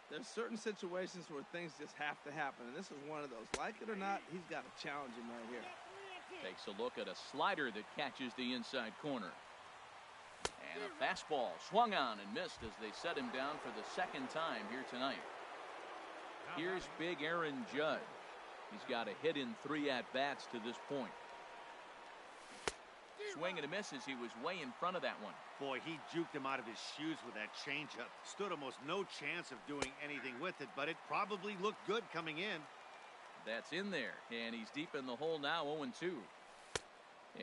[SPEAKER 3] There's certain situations where things just have to happen, and this is one of those. Like it or not, he's got to challenge him right here.
[SPEAKER 1] Takes a look at a slider that catches the inside corner. And a fastball swung on and missed as they set him down for the 2nd time here tonight. Here's big Aaron Judge. He's got a hit in 3 at-bats to this point. Swing and a miss as he was way in front of that one.
[SPEAKER 4] Boy, he juked him out of his shoes with that changeup. Stood almost no chance of doing anything with it, but it probably looked good coming in.
[SPEAKER 1] That's in there, and he's deep in the hole now, 0-2.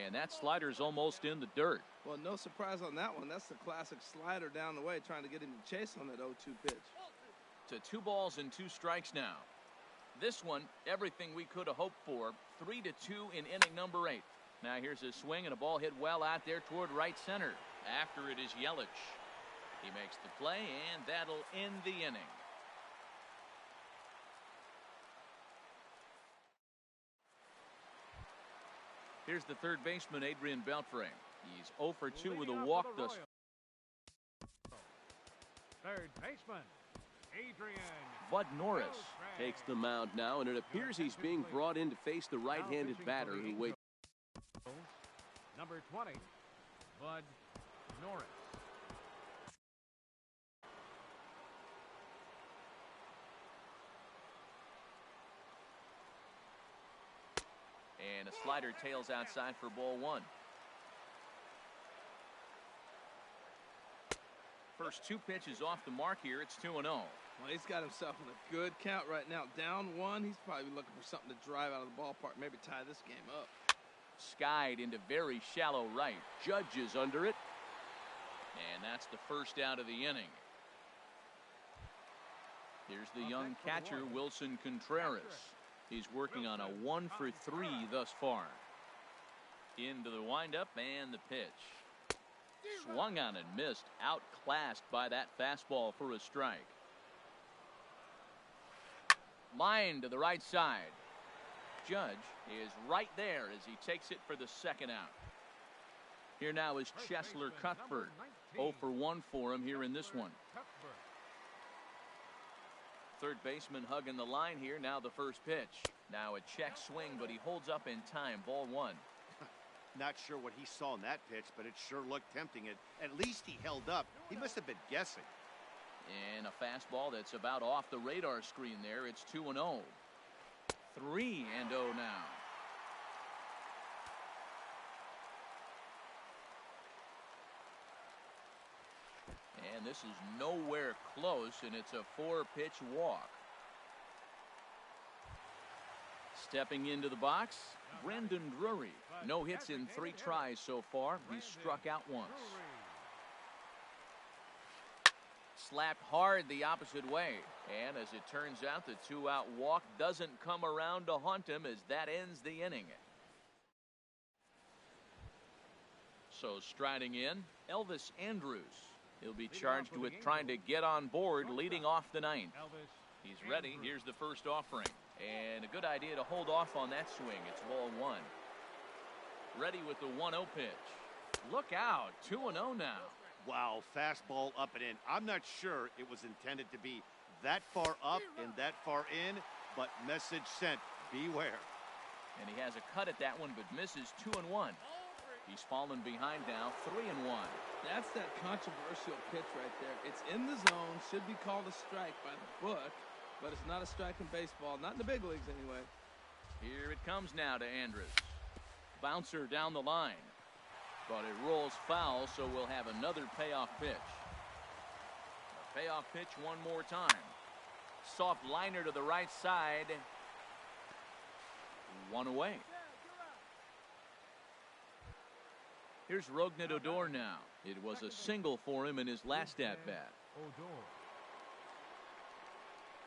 [SPEAKER 1] And that slider's almost in the dirt.
[SPEAKER 3] Well, no surprise on that one. That's the classic slider down the way, trying to get him to chase on that 0-2 pitch.
[SPEAKER 1] To 2 balls and 2 strikes now. This one, everything we could have hoped for. 3-2 in inning number 8. Now here's a swing and a ball hit well out there toward right center. After it is Yelich. He makes the play, and that'll end the inning. Here's the third baseman, Adrian Beltre. He's 0 for 2 with a walk thus far.
[SPEAKER 2] Third baseman, Adrian.
[SPEAKER 7] Bud Norris takes the mound now, and it appears he's being brought in to face the right-handed batter who waits.
[SPEAKER 2] Number 20, Bud Norris.
[SPEAKER 1] And a slider tails outside for ball 1. First 2 pitches off the mark here. It's 2-0.
[SPEAKER 3] Well, he's got himself in a good count right now. Down 1. He's probably looking for something to drive out of the ballpark. Maybe tie this game up.
[SPEAKER 1] Skied into very shallow right. Judge is under it. And that's the first out of the inning. Here's the young catcher, Wilson Contreras. He's working on a 1 for 3 thus far. Into the windup and the pitch. Swung on and missed. Outclassed by that fastball for a strike. Line to the right side. Judge is right there as he takes it for the second out. Here now is Cheslor Cuthbert. 0 for 1 for him here in this one. Third baseman hugging the line here. Now the first pitch. Now a check swing, but he holds up in time. Ball 1.
[SPEAKER 4] Not sure what he saw in that pitch, but it sure looked tempting. At least he held up. He must have been guessing.
[SPEAKER 1] And a fastball that's about off the radar screen there. It's 2-0. 3-0 now. And this is nowhere close, and it's a 4-pitch walk. Stepping into the box, Brandon Drury. No hits in 3 tries so far. He's struck out once. Slapped hard the opposite way. And as it turns out, the 2-out walk doesn't come around to haunt him as that ends the inning. So striding in, Elvis Andrus. He'll be charged with trying to get on board leading off the 9th. He's ready. Here's the first offering. And a good idea to hold off on that swing. It's ball 1. Ready with the 1-0 pitch. Look out. 2-0 now.
[SPEAKER 4] Wow, fastball up and in. I'm not sure it was intended to be that far up and that far in, but message sent. Beware.
[SPEAKER 1] And he has a cut at that one, but misses 2-1. He's fallen behind now, 3-1.
[SPEAKER 3] That's that controversial pitch right there. It's in the zone, should be called a strike by the book, but it's not a strike in baseball, not in the big leagues anyway.
[SPEAKER 1] Here it comes now to Andrus. Bouncer down the line, but it rolls foul, so we'll have another payoff pitch. A payoff pitch one more time. Soft liner to the right side. 1 away. Here's Rougned Odor now. It was a single for him in his last at-bat.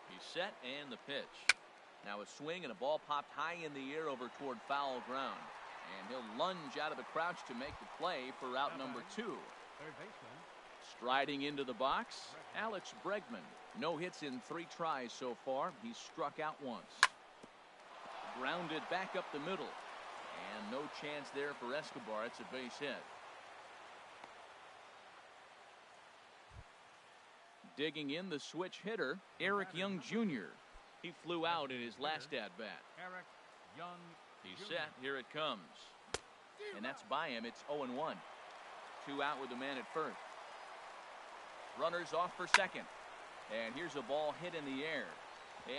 [SPEAKER 1] He's set and the pitch. Now a swing and a ball popped high in the air over toward foul ground. And he'll lunge out of the crouch to make the play for out number 2. Striding into the box, Alex Bregman. No hits in 3 tries so far. He's struck out once. Grounded back up the middle. And no chance there for Escobar. It's a base hit. Digging in the switch hitter, Eric Young Jr. He flew out in his last at-bat.
[SPEAKER 2] Eric Young.
[SPEAKER 1] He's set. Here it comes. And that's by him. It's 0-1. 2 out with the man at first. Runners off for second. And here's a ball hit in the air.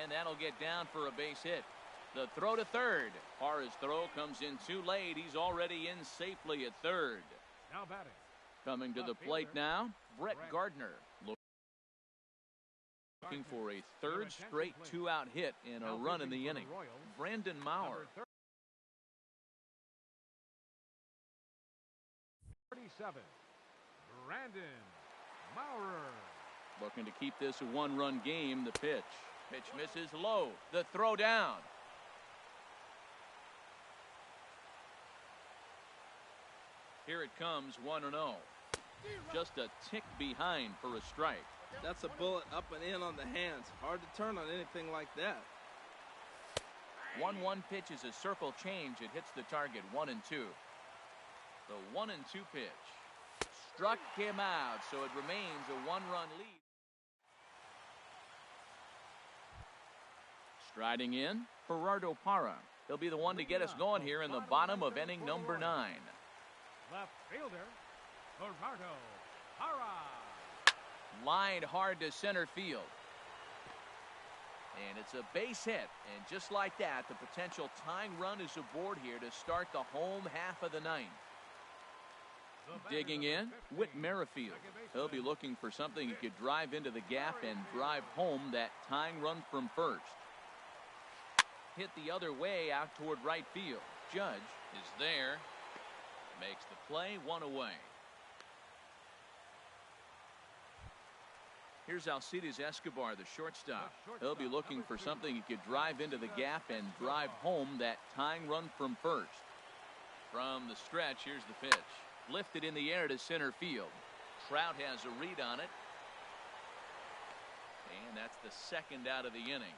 [SPEAKER 1] And that'll get down for a base hit. The throw to third. Parra's throw comes in too late. He's already in safely at third.
[SPEAKER 2] Now batting.
[SPEAKER 1] Coming to the plate now, Brett Gardner. Looking for a third straight 2-out hit and a run in the inning. Brandon Maurer.
[SPEAKER 2] 37. Brandon Maurer.
[SPEAKER 1] Looking to keep this a 1-run game. The pitch. Pitch misses low. The throw down. Here it comes, 1-0. Just a tick behind for a strike.
[SPEAKER 3] That's a bullet up and in on the hands. Hard to turn on anything like that.
[SPEAKER 1] 1-1 pitch is a circle change. It hits the target, 1-2. The 1-2 pitch struck him out, so it remains a one-run lead. Striding in, Gerardo Parra. He'll be the one to get us going here in the bottom of inning number 9.
[SPEAKER 2] Left fielder, Gerardo Parra.
[SPEAKER 1] Lined hard to center field. And it's a base hit. And just like that, the potential tying run is aboard here to start the home half of the ninth. Digging in, Whit Merrifield. He'll be looking for something he could drive into the gap and drive home that tying run from first. Hit the other way out toward right field. Judge is there. Makes the play, 1 away. Here's Alcides Escobar, the shortstop. He'll be looking for something he could drive into the gap and drive home that tying run from first. From the stretch, here's the pitch. Lifted in the air to center field. Trout has a read on it. And that's the second out of the inning.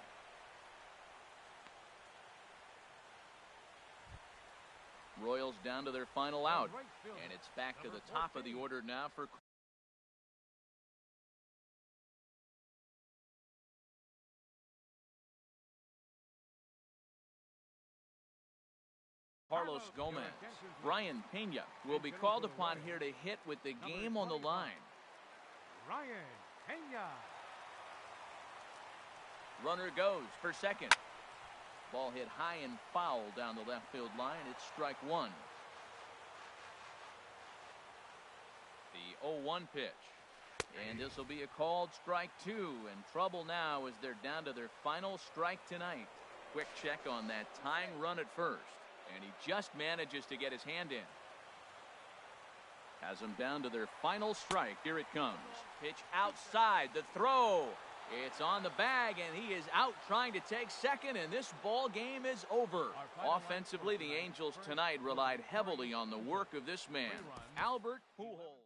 [SPEAKER 1] Royals down to their final out. And it's back to the top of the order now for Carlos Gomez. Brian Pena will be called upon here to hit with the game on the line.
[SPEAKER 2] Brian Pena.
[SPEAKER 1] Runner goes for second. Ball hit high and foul down the left field line. It's strike one. The 0-1 pitch. And this will be a called strike two. And trouble now as they're down to their final strike tonight. Quick check on that tying run at first. And he just manages to get his hand in. Has them down to their final strike. Here it comes. Pitch outside. The throw. It's on the bag, and he is out trying to take second, and this ball game is over. Offensively, the Angels tonight relied heavily on the work of this man, Albert Pujols.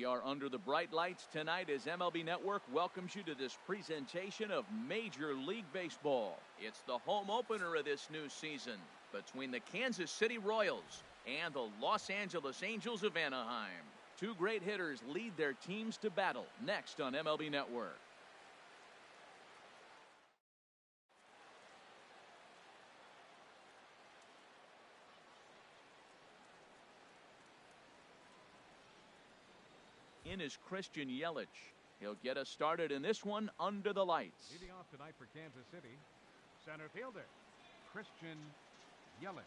[SPEAKER 1] We are under the bright lights tonight as MLB Network welcomes you to this presentation of Major League Baseball. It's the home opener of this new season between the Kansas City Royals and the Los Angeles Angels of Anaheim. Two great hitters lead their teams to battle next on MLB Network. In is Christian Yelich. He'll get us started in this one under the lights.
[SPEAKER 2] Leading off tonight for Kansas City, center fielder Christian Yelich.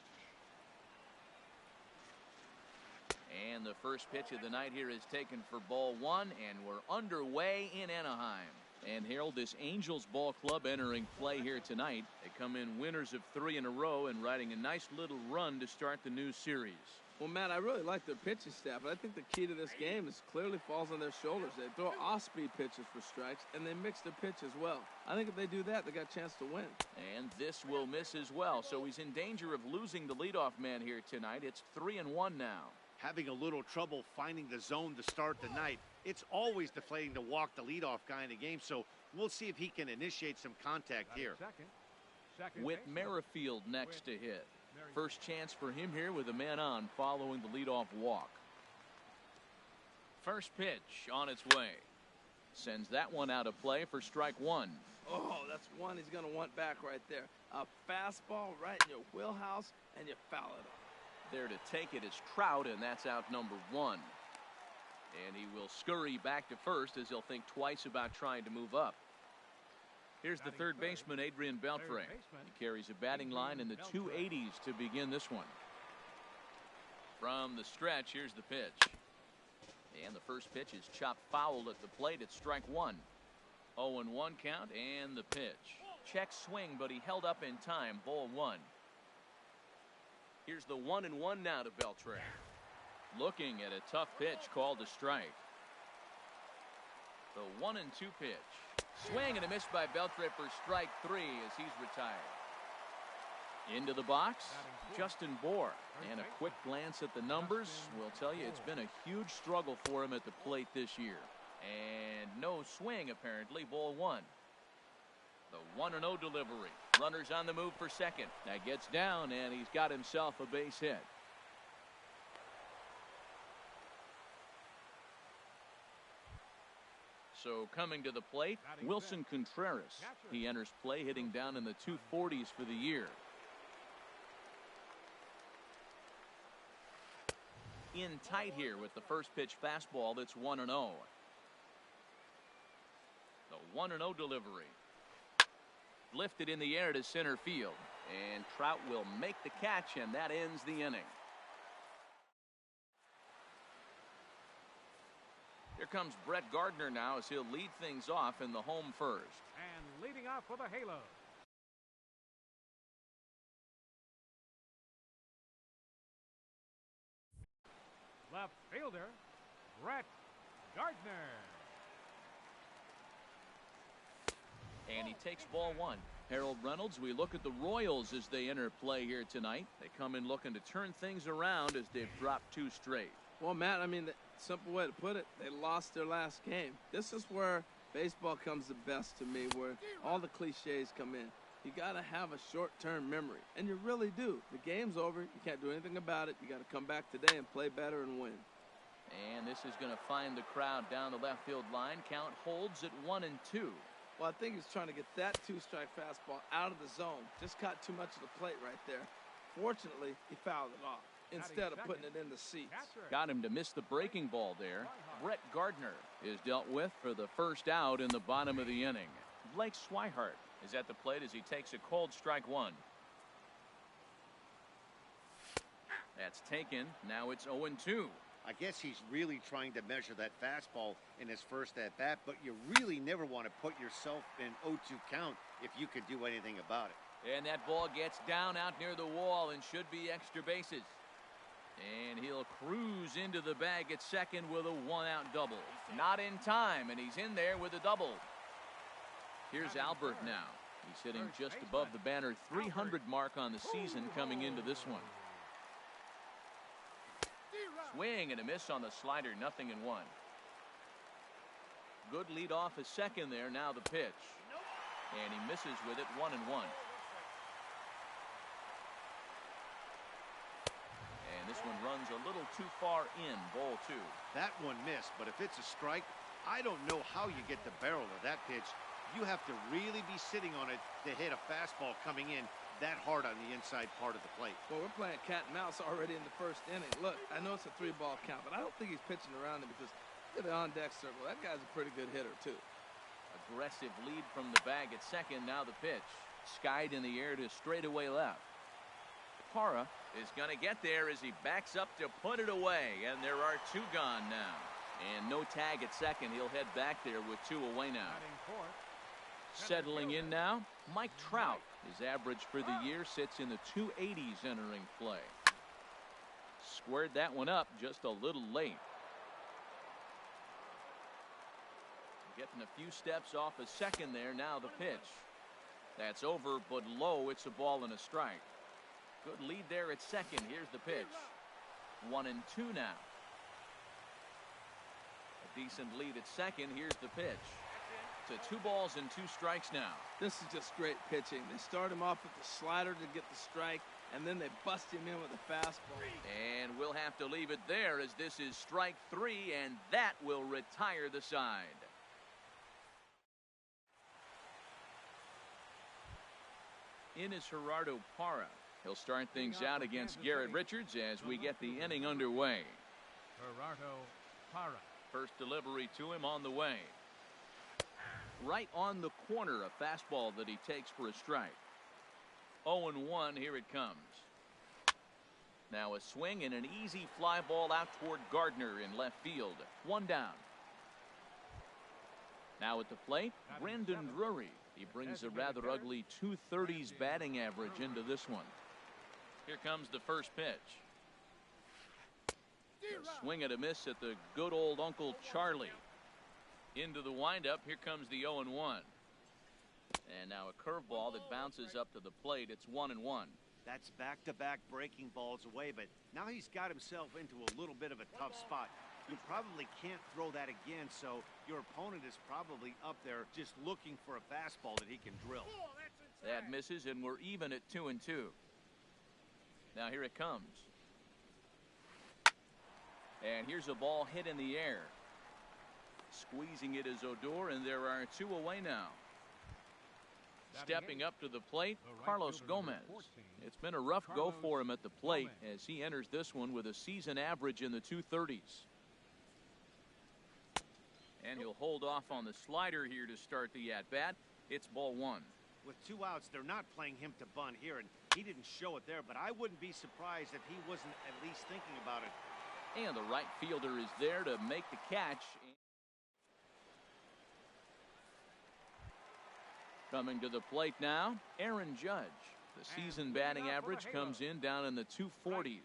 [SPEAKER 1] And the first pitch of the night here is taken for ball one, and we're underway in Anaheim. And Harold, this Angels ball club entering play here tonight. They come in winners of 3 in a row and riding a nice little run to start the new series.
[SPEAKER 3] Well, Matt, I really like their pitching staff, but I think the key to this game is clearly falls on their shoulders. They throw off-speed pitches for strikes, and they mix their pitch as well. I think if they do that, they got a chance to win.
[SPEAKER 1] And this will miss as well, so he's in danger of losing the leadoff man here tonight. It's 3-1 now.
[SPEAKER 4] Having a little trouble finding the zone to start the night. It's always deflating to walk the leadoff guy in the game, so we'll see if he can initiate some contact here.
[SPEAKER 2] Second
[SPEAKER 1] Whit Merrifield next to hit. First chance for him here with a man on following the leadoff walk. First pitch on its way. Sends that one out of play for strike one.
[SPEAKER 3] Oh, that's one he's going to want back right there. A fastball right in your wheelhouse, and you foul it off.
[SPEAKER 1] There to take it is Trout, and that's out number one. And he will scurry back to first as he'll think twice about trying to move up. Here's the third baseman, Adrian Beltre. He carries a batting line in the 280s to begin this one. From the stretch, here's the pitch. And the first pitch is chopped foul at the plate at strike one. 0-1 count and the pitch. Check swing, but he held up in time. Ball one. Here's the 1-1 now to Beltre. Looking at a tough pitch called a strike. The 1-2 pitch. Swing and a miss by Beltre for strike three as he's retired. Into the box, Justin Bour. And a quick glance at the numbers will tell you it's been a huge struggle for him at the plate this year. And no swing apparently, ball one. The 1-0 delivery. Runners on the move for second. That gets down and he's got himself a base hit. So coming to the plate, Wilson Contreras. He enters play hitting down in the 240s for the year. In tight here with the first pitch fastball that's 1-0. The 1-0 delivery. Lifted in the air to center field. And Trout will make the catch, and that ends the inning. Here comes Brett Gardner now as he'll lead things off in the home first.
[SPEAKER 2] And leading off for the Halos, left fielder Brett Gardner.
[SPEAKER 1] And he takes ball one. Harold Reynolds, we look at the Royals as they enter play here tonight. They come in looking to turn things around as they've dropped 2 straight.
[SPEAKER 3] Well, Matt, I mean, the simple way to put it, they lost their last game. This is where baseball comes the best to me, where all the cliches come in. You got to have a short-term memory, and you really do. The game's over. You can't do anything about it. You got to come back today and play better and win.
[SPEAKER 1] And this is going to find the crowd down the left field line. Count holds at 1-2.
[SPEAKER 3] Well, I think he's trying to get that 2-strike fastball out of the zone. Just caught too much of the plate right there. Fortunately, he fouled it off instead of putting it in the seats.
[SPEAKER 1] Got him to miss the breaking ball there. Brett Gardner is dealt with for the first out in the bottom of the inning. Blake Swihart is at the plate as he takes a cold strike one. That's taken. Now it's 0-2.
[SPEAKER 4] I guess he's really trying to measure that fastball in his first at-bat, but you really never want to put yourself in 0-2 count if you could do anything about it.
[SPEAKER 1] And that ball gets down out near the wall and should be extra bases. And he'll cruise into the bag at second with a 1-out double. Not in time, and he's in there with a double. Here's Albert now. He's hitting just above the banner 300 mark on the season coming into this one. Swing and a miss on the slider, 0-1. Good lead off a second there. Now the pitch. And he misses with it, 1-1. And this one runs a little too far in, ball 2.
[SPEAKER 4] That one missed, but if it's a strike, I don't know how you get the barrel of that pitch. You have to really be sitting on it to hit a fastball coming in that hard on the inside part of the plate.
[SPEAKER 3] Well, we're playing cat and mouse already in the first inning. Look, I know it's a 3-ball count, but I don't think he's pitching around it because look at the on-deck circle. That guy's a pretty good hitter, too.
[SPEAKER 1] Aggressive lead from the bag at second. Now the pitch. Skied in the air to straightaway left. Parra is going to get there as he backs up to put it away, and there are 2 gone now. And no tag at second. He'll head back there with 2 away now. Settling in now, Mike Trout. His average for the year sits in the 280s entering play. Squared that one up just a little late. Getting a few steps off a second there. Now the pitch. That's over, but low. It's a ball and a strike. Good lead there at second. Here's the pitch. 1-2 now. A decent lead at second. Here's the pitch. To 2 balls and 2 strikes now.
[SPEAKER 3] This is just great pitching. They start him off with the slider to get the strike, and then they bust him in with a fastball.
[SPEAKER 1] And we'll have to leave it there as this is strike 3, and that will retire the side. In is Gerardo Parra. He'll start things out against Garrett Richards as we get the inning underway.
[SPEAKER 2] Gerardo Parra.
[SPEAKER 1] First delivery to him on the way. Right on the corner, a fastball that he takes for a strike. 0-1, here it comes. Now a swing and an easy fly ball out toward Gardner in left field. 1 down. Now at the plate, Brandon Drury. He brings a rather ugly 230s batting average into this one. Here comes the first pitch. A swing and a miss at the good old Uncle Charlie. Into the windup. Here comes the 0-1. And now a curveball that bounces up to the plate. It's 1-1.
[SPEAKER 4] That's back-to-back breaking balls away, but now he's got himself into a little bit of a tough spot. You probably can't throw that again, so your opponent is probably up there just looking for a fastball that he can drill.
[SPEAKER 1] That misses, and we're even at 2-2. Now here it comes. And here's a ball hit in the air. Squeezing it is Odor, and there are 2 away now. Stepping up to the plate, Carlos Gomez. It's been a rough go for him at the plate as he enters this one with a season average in the 230s. And he'll hold off on the slider here to start the at-bat. It's ball 1.
[SPEAKER 4] With 2 outs, they're not playing him to bunt here, and he didn't show it there, but I wouldn't be surprised if he wasn't at least thinking about it.
[SPEAKER 1] And the right fielder is there to make the catch. Coming to the plate now, Aaron Judge. The season batting average comes in down in the 240s.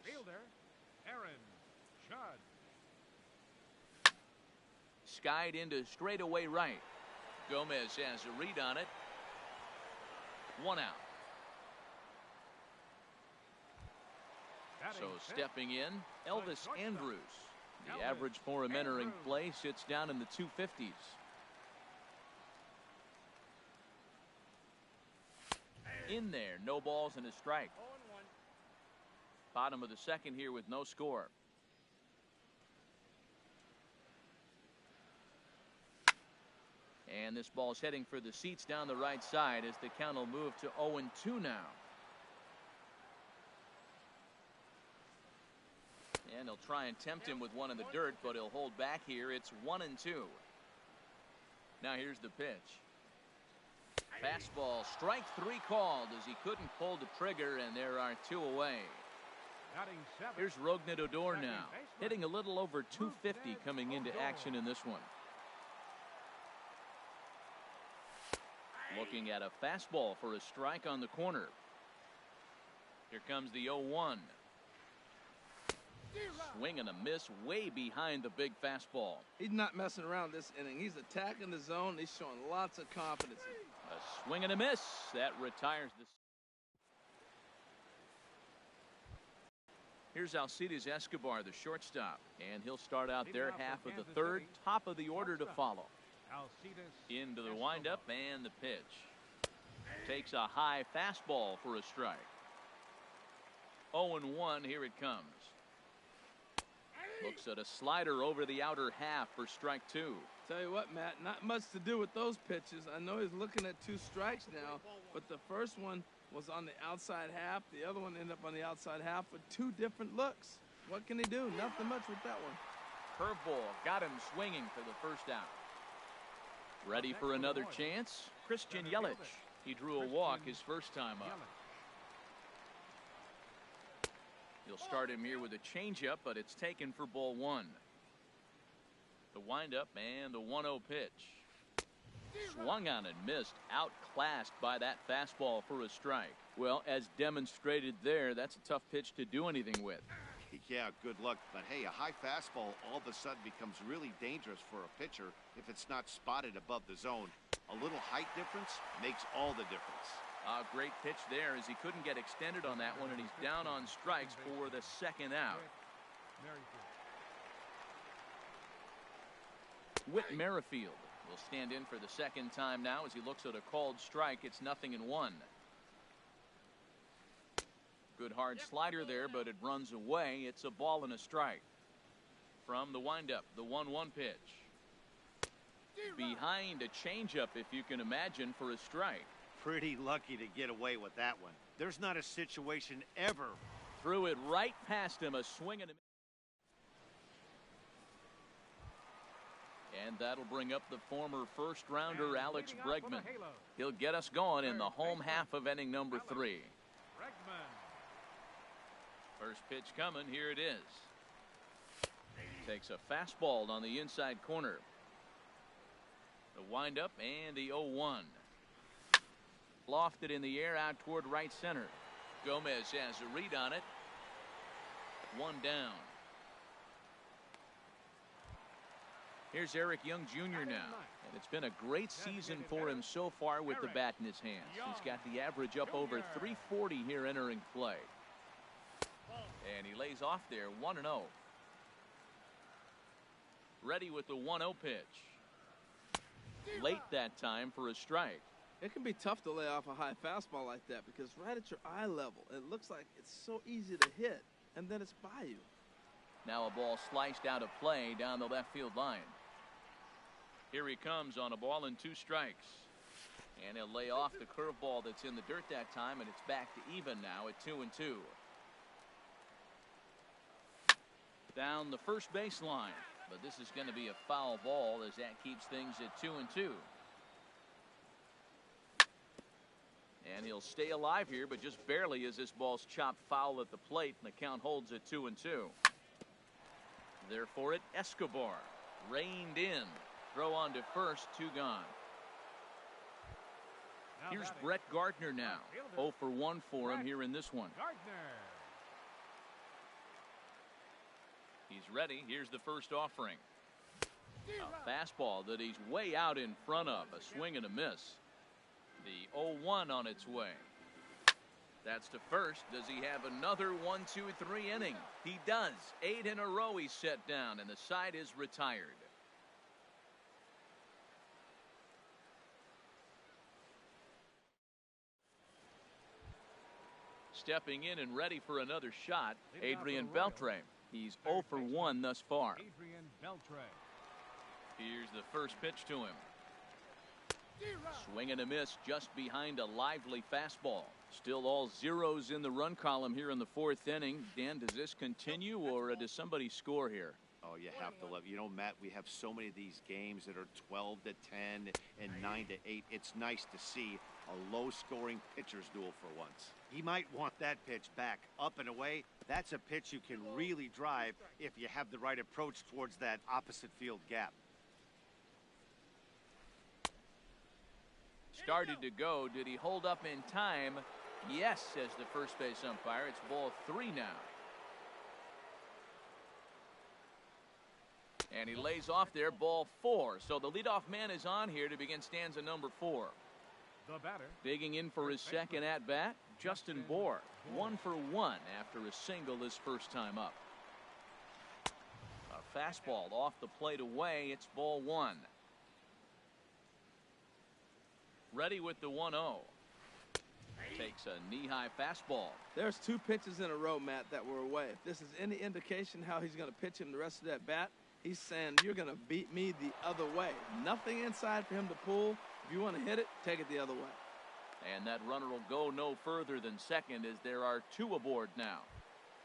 [SPEAKER 2] Aaron Judge.
[SPEAKER 1] Skied into straightaway right. Gomez has a read on it. 1 out. So stepping in, Elvis Andrus. The average for him entering play sits down in the 250s. In there, no balls and a strike. Bottom of the second here with no score. And this ball's heading for the seats down the right side as the count will move to 0-2 now. And he'll try and tempt him with one in the dirt, but he'll hold back here. It's 1-2. Now here's the pitch. Fastball, strike 3 called as he couldn't pull the trigger, and there are 2 away. Here's Rougned Odor now, hitting a little over 250 coming into action in this one. Looking at a fastball for a strike on the corner. Here comes the 0-1. Swing and a miss way behind the big fastball.
[SPEAKER 3] He's not messing around this inning. He's attacking the zone. He's showing lots of confidence.
[SPEAKER 1] A swing and a miss. That retires the... Here's Alcides Escobar, the shortstop. And he'll start out their half of the third. Top of the order to follow.
[SPEAKER 6] Into the windup and the pitch. Takes a high fastball for a strike. 0-1, here it comes. Looks at a slider over the outer half for strike 2.
[SPEAKER 3] Tell you what, Matt, not much to do with those pitches. I know he's looking at 2 strikes now, but the first one was on the outside half. The other one ended up on the outside half with 2 different looks. What can he do? Nothing much with that one.
[SPEAKER 6] Curveball got him swinging for the first out. Ready for another chance? Christian Yelich. He drew a walk his first time up. He'll start him here with a changeup, but it's taken for ball 1. The windup and the 1-0 pitch. Swung on and missed, outclassed by that fastball for a strike. Well, as demonstrated there, that's a tough pitch to do anything with.
[SPEAKER 4] Yeah, good luck. But hey, a high fastball all of a sudden becomes really dangerous for a pitcher if it's not spotted above the zone. A little height difference makes all the difference.
[SPEAKER 6] A great pitch there as he couldn't get extended on that one, and he's down on strikes for the second out. Whit Merrifield will stand in for the second time now as he looks at a called strike. It's 0-1. Good hard slider there, but it runs away. It's a ball and a strike. From the windup, the 1-1 pitch. Behind a changeup, if you can imagine, for a strike.
[SPEAKER 4] Pretty lucky to get away with that one. There's not a situation ever.
[SPEAKER 6] Threw it right past him, a swing and a miss. And that'll bring up the former first-rounder Alex Bregman. He'll get us going in the home half of inning number 3. First pitch coming, here it is. Takes a fastball on the inside corner. The windup and the 0-1. Lofted in the air out toward right center. Gomez has a read on it. 1 down. Here's Eric Young Jr. now. And it's been a great season for him so far with the bat in his hands. He's got the average up over 340 here entering play. And he lays off there, 1-0. Ready with the 1-0 pitch. Late that time for a strike.
[SPEAKER 3] It can be tough to lay off a high fastball like that because right at your eye level, it looks like it's so easy to hit, and then it's by you.
[SPEAKER 6] Now a ball sliced out of play down the left field line. Here he comes on a ball and 2 strikes. And he'll lay off the curveball that's in the dirt that time, and it's back to even now at 2-2. Down the first baseline, but this is going to be a foul ball as that keeps things at 2-2. And he'll stay alive here, but just barely as this ball's chopped foul at the plate, and the count holds at 2-2. There for it, Escobar. Reined in. Throw on to first, 2 gone. Here's Brett Gardner now. 0 for 1 for him here in this one. He's ready. Here's the first offering. A fastball that he's way out in front of. A swing and a miss. The 0-1 on its way. That's to first. Does he have another 1-2-3 inning? He does. 8 in a row he's set down, and the side is retired. Stepping in and ready for another shot, Adrian Beltre. He's 0 for 1 thus far. Here's the first pitch to him. Swing and a miss just behind a lively fastball. Still all zeros in the run column here in the 4th inning. Dan, does this continue or does somebody score here?
[SPEAKER 4] Oh, you have to love. You know, Matt, we have so many of these games that are 12-10 and 9-8. It's nice to see a low-scoring pitcher's duel for once. He might want that pitch back up and away. That's a pitch you can really drive if you have the right approach towards that opposite field gap.
[SPEAKER 6] Started to go. Did he hold up in time? Yes, says the first base umpire. It's ball 3 now. And he lays off there, ball 4. So the leadoff man is on here to begin stanza number 4.
[SPEAKER 2] The batter.
[SPEAKER 6] Digging in for his second at-bat, Justin Bour. 1 for 1 after a single his first time up. A fastball off the plate away. It's ball 1.
[SPEAKER 1] Ready with the 1-0. Takes a knee-high fastball.
[SPEAKER 3] There's 2 pitches in a row, Matt, that were away. If this is any indication how he's going to pitch him the rest of that bat, he's saying, you're going to beat me the other way. Nothing inside for him to pull. If you want to hit it, take it the other way.
[SPEAKER 1] And that runner will go no further than second as there are 2 aboard now.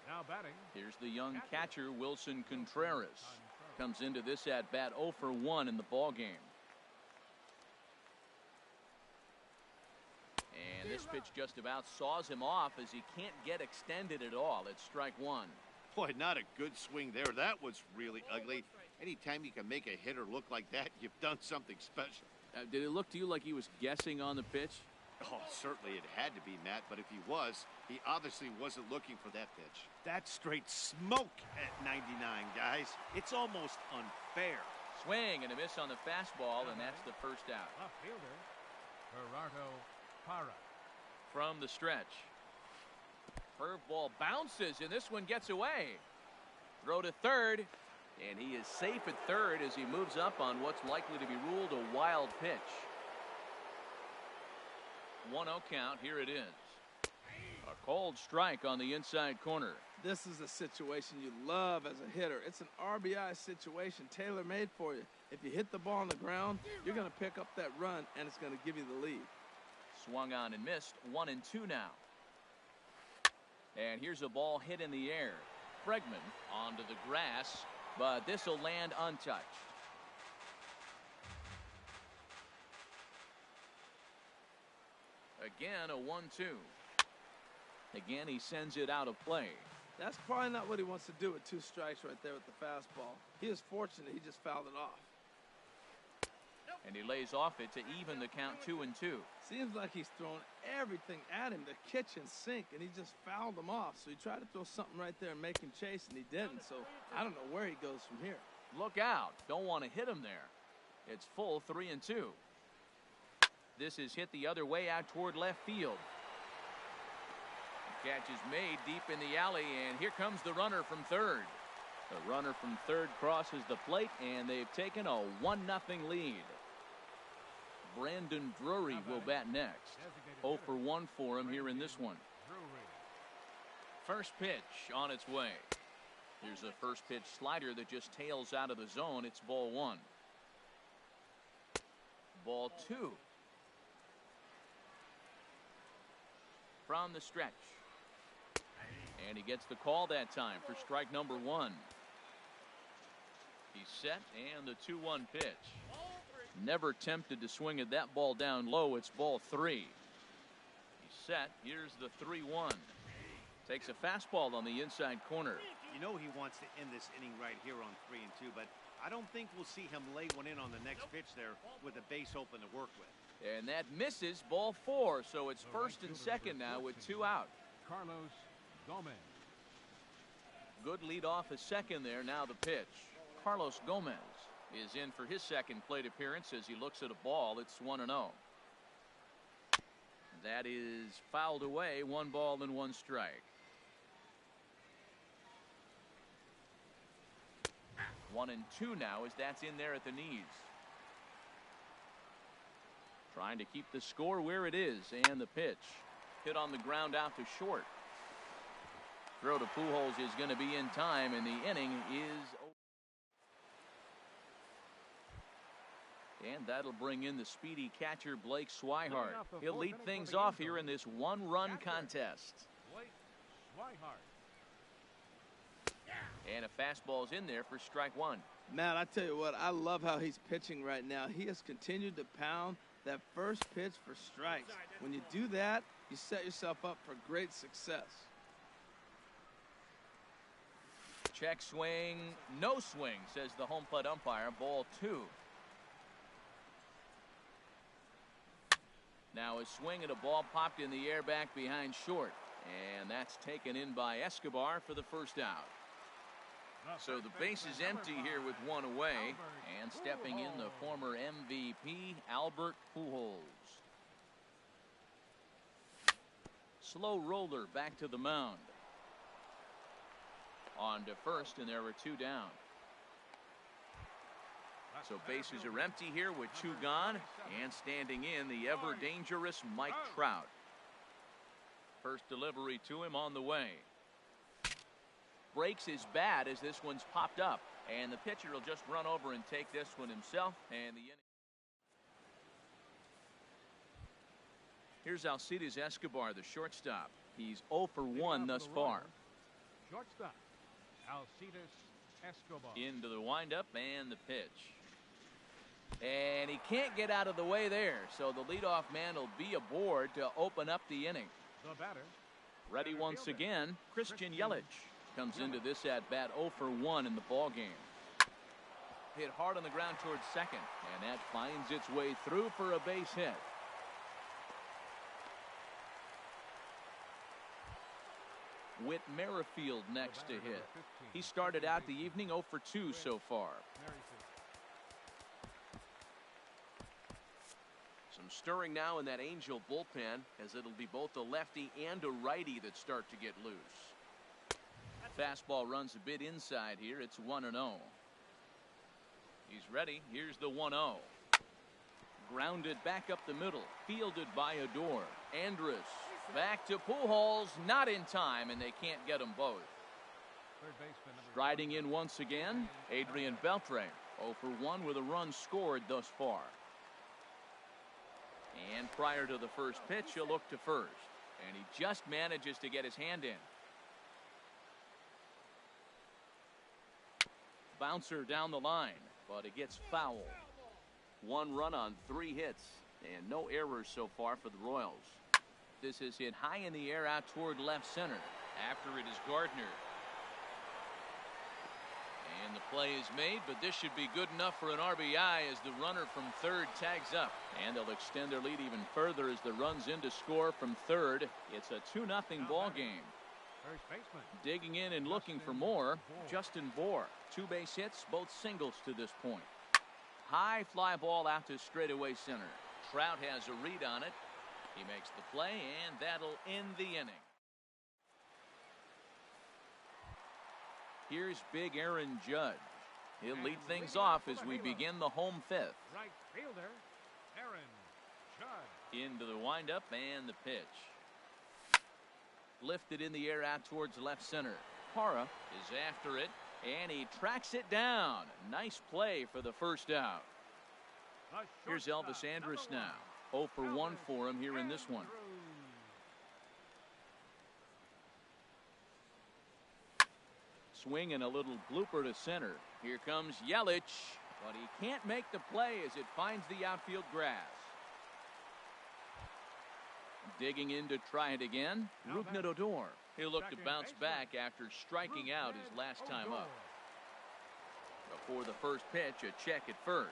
[SPEAKER 2] Now batting.
[SPEAKER 1] Here's the young catcher, Wilson Contreras. Comes into this at-bat 0 for 1 in the ballgame. And this pitch just about saws him off as he can't get extended at all. It's strike 1.
[SPEAKER 4] Boy, not a good swing there. That was really ugly. Anytime you can make a hitter look like that, you've done something special.
[SPEAKER 1] Did it look to you like he was guessing on the pitch?
[SPEAKER 4] Oh, certainly it had to be, Matt, but if he was, he obviously wasn't looking for that pitch. That's straight smoke at 99, guys. It's almost unfair.
[SPEAKER 1] Swing and a miss on the fastball, and that's the first out.
[SPEAKER 2] Left fielder, Gerardo Parra.
[SPEAKER 1] From the stretch. Curveball bounces, and this one gets away. Throw to third, and he is safe at third as he moves up on what's likely to be ruled a wild pitch. 1-0 count. Here it is. A cold strike on the inside corner.
[SPEAKER 3] This is a situation you love as a hitter. It's an RBI situation tailor-made for you. If you hit the ball on the ground, you're going to pick up that run, and it's going to give you the lead.
[SPEAKER 1] Swung on and missed. 1-2 now. And here's a ball hit in the air. Bregman onto the grass, but this will land untouched. Again, a 1-2. Again, he sends it out of play.
[SPEAKER 3] That's probably not what he wants to do with 2 strikes right there with the fastball. He is fortunate he just fouled it off.
[SPEAKER 1] And he lays off it to even the count 2-2.
[SPEAKER 3] Seems like he's thrown everything at him, the kitchen sink, and he just fouled them off. So he tried to throw something right there and make him chase, and he didn't. So I don't know where he goes from here.
[SPEAKER 1] Look out. Don't want to hit him there. It's full 3-2. This is hit the other way out toward left field. The catch is made deep in the alley, and here comes the runner from third. The runner from third crosses the plate, and they've taken a 1-0 lead. Brandon Drury will bat next. 0 for 1 for him here in this one. First pitch on its way. Here's a first pitch slider that just tails out of the zone. It's ball 1. Ball 2. From the stretch. And he gets the call that time for strike number 1. He's set, and the 2-1 pitch. Never tempted to swing at that ball down low. It's ball 3. He's set. Here's the 3-1. Takes a fastball on the inside corner.
[SPEAKER 4] You know he wants to end this inning right here on 3-2, but I don't think we'll see him lay one in on the next pitch there with a base open to work with.
[SPEAKER 1] And that misses, ball 4. So it's first and second now with 2 out.
[SPEAKER 2] Carlos Gomez.
[SPEAKER 1] Good lead off a second there. Now the pitch. Carlos Gomez is in for his second plate appearance as he looks at a ball. It's 1-0. That is fouled away. 1 ball and 1 strike. 1-2 now as that's in there at the knees. Trying to keep the score where it is, and the pitch. Hit on the ground out to short. Throw to Pujols is going to be in time, and the inning is over. And that'll bring in the speedy catcher Blake Swihart. He'll lead things off here in this 1-run contest.
[SPEAKER 2] Blake Swihart.
[SPEAKER 1] And a fastball's in there for strike 1.
[SPEAKER 3] Matt, I tell you what, I love how he's pitching right now. He has continued to pound that first pitch for strikes. When you do that, you set yourself up for great success.
[SPEAKER 1] Check swing, no swing, says the home plate umpire. Ball 2. Now a swing and a ball popped in the air back behind short. And that's taken in by Escobar for the first out. So the base is empty here with 1 away. And stepping in, the former MVP, Albert Pujols. Slow roller back to the mound. On to first, and there were 2 down. So bases are empty here with 2 gone, and standing in the ever-dangerous Mike Trout. First delivery to him on the way. Breaks his bat as this one's popped up, and the pitcher will just run over and take this one himself, and the inning. Here's Alcides Escobar, the shortstop. He's 0 for 1 thus far.
[SPEAKER 2] Shortstop, Alcides Escobar.
[SPEAKER 1] Into the windup and the pitch. And he can't get out of the way there, so the leadoff man will be aboard to open up the inning.
[SPEAKER 2] The batter.
[SPEAKER 1] Ready once again, Christian Yelich comes into this at-bat 0 for 1 in the ballgame. Hit hard on the ground towards second, and that finds its way through for a base hit. Whit Merrifield next to hit. He started out the evening 0 for 2 so far. Some stirring now in that Angel bullpen, as it'll be both a lefty and a righty that start to get loose. Fastball runs a bit inside here. It's 1-0. He's ready. Here's the 1-0. Grounded back up the middle. Fielded by Odor. Andrus back to Pujols. Not in time, and they can't get them both. Striding in once again, Adrian Beltre. 0 for 1 with a run scored thus far. And prior to the first pitch, he'll look to first. And he just manages to get his hand in. Bouncer down the line, but it gets foul. 1 run on 3 hits, and no errors so far for the Royals. This is hit high in the air out toward left center. After it is Gardner. And the play is made, but this should be good enough for an RBI as the runner from third tags up. And they'll extend their lead even further as the runs in to score from third. It's a 2-0 ball game. Digging in and looking for more, Justin Bour. 2 base hits, both singles to this point. High fly ball out to straightaway center. Trout has a read on it. He makes the play, and that'll end the inning. Here's big Aaron Judge. He'll lead things off as we begin the home 5th.
[SPEAKER 2] Right fielder, Aaron Judge.
[SPEAKER 1] Into the windup and the pitch. Lifted in the air out towards left center. Parra is after it, and he tracks it down. Nice play for the first out. Here's Elvis Andrus now. 0 for 1 for him here in this one. Swing and a little blooper to center. Here comes Yelich, but he can't make the play as it finds the outfield grass. Digging in to try it again, Rougned Odor. He'll look to bounce back after striking out his last time up. Before the first pitch, a check at first.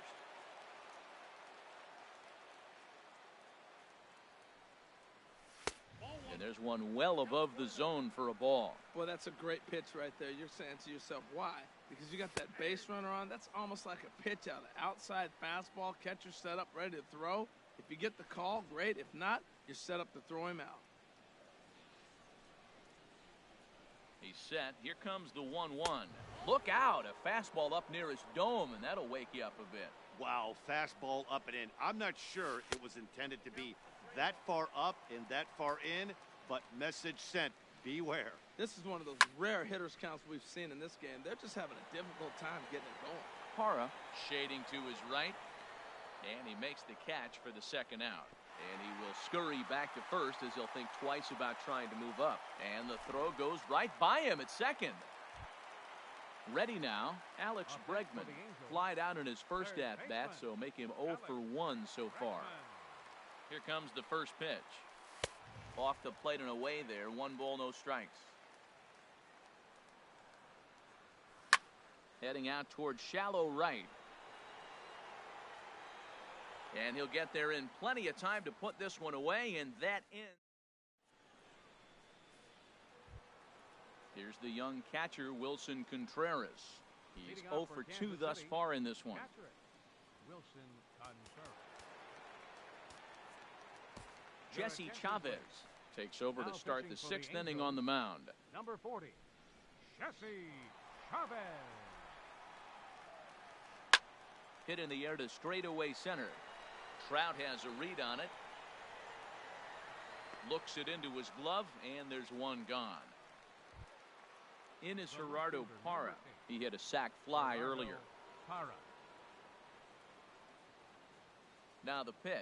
[SPEAKER 1] And there's one well above the zone for a ball.
[SPEAKER 3] Well, that's a great pitch right there. You're saying to yourself, why? Because you got that base runner on. That's almost like a pitch out. Outside fastball, catcher set up, ready to throw. If you get the call, great. If not, you're set up to throw him out.
[SPEAKER 1] He's set. Here comes the 1-1. Look out. A fastball up near his dome, and that'll wake you up a bit.
[SPEAKER 4] Wow, fastball up and in. I'm not sure it was intended to be that far up and that far in, but message sent. Beware.
[SPEAKER 3] This is one of those rare hitters counts we've seen in this game. They're just having a difficult time getting it going.
[SPEAKER 1] Parra shading to his right, and he makes the catch for the second out. And he will scurry back to first as he'll think twice about trying to move up. And the throw goes right by him at second. Ready now, Alex Bregman. Flied out in his first at-bat, so make him 0 for 1 so far. Here comes the first pitch. Off the plate and away there. 1 ball, no strikes. Heading out towards shallow right. And he'll get there in plenty of time to put this one away, and that ends. Here's the young catcher, Wilson Contreras. He's 0 for 2 thus far in this one.
[SPEAKER 2] Wilson Contreras.
[SPEAKER 1] Jesse Chavez takes over to start the 6th inning on the mound.
[SPEAKER 2] Number 40, Jesse Chavez.
[SPEAKER 1] Hit in the air to straightaway center. Trout has a read on it. Looks it into his glove, and there's one gone. In is Gerardo Parra. He hit a sac fly earlier. Now the pitch.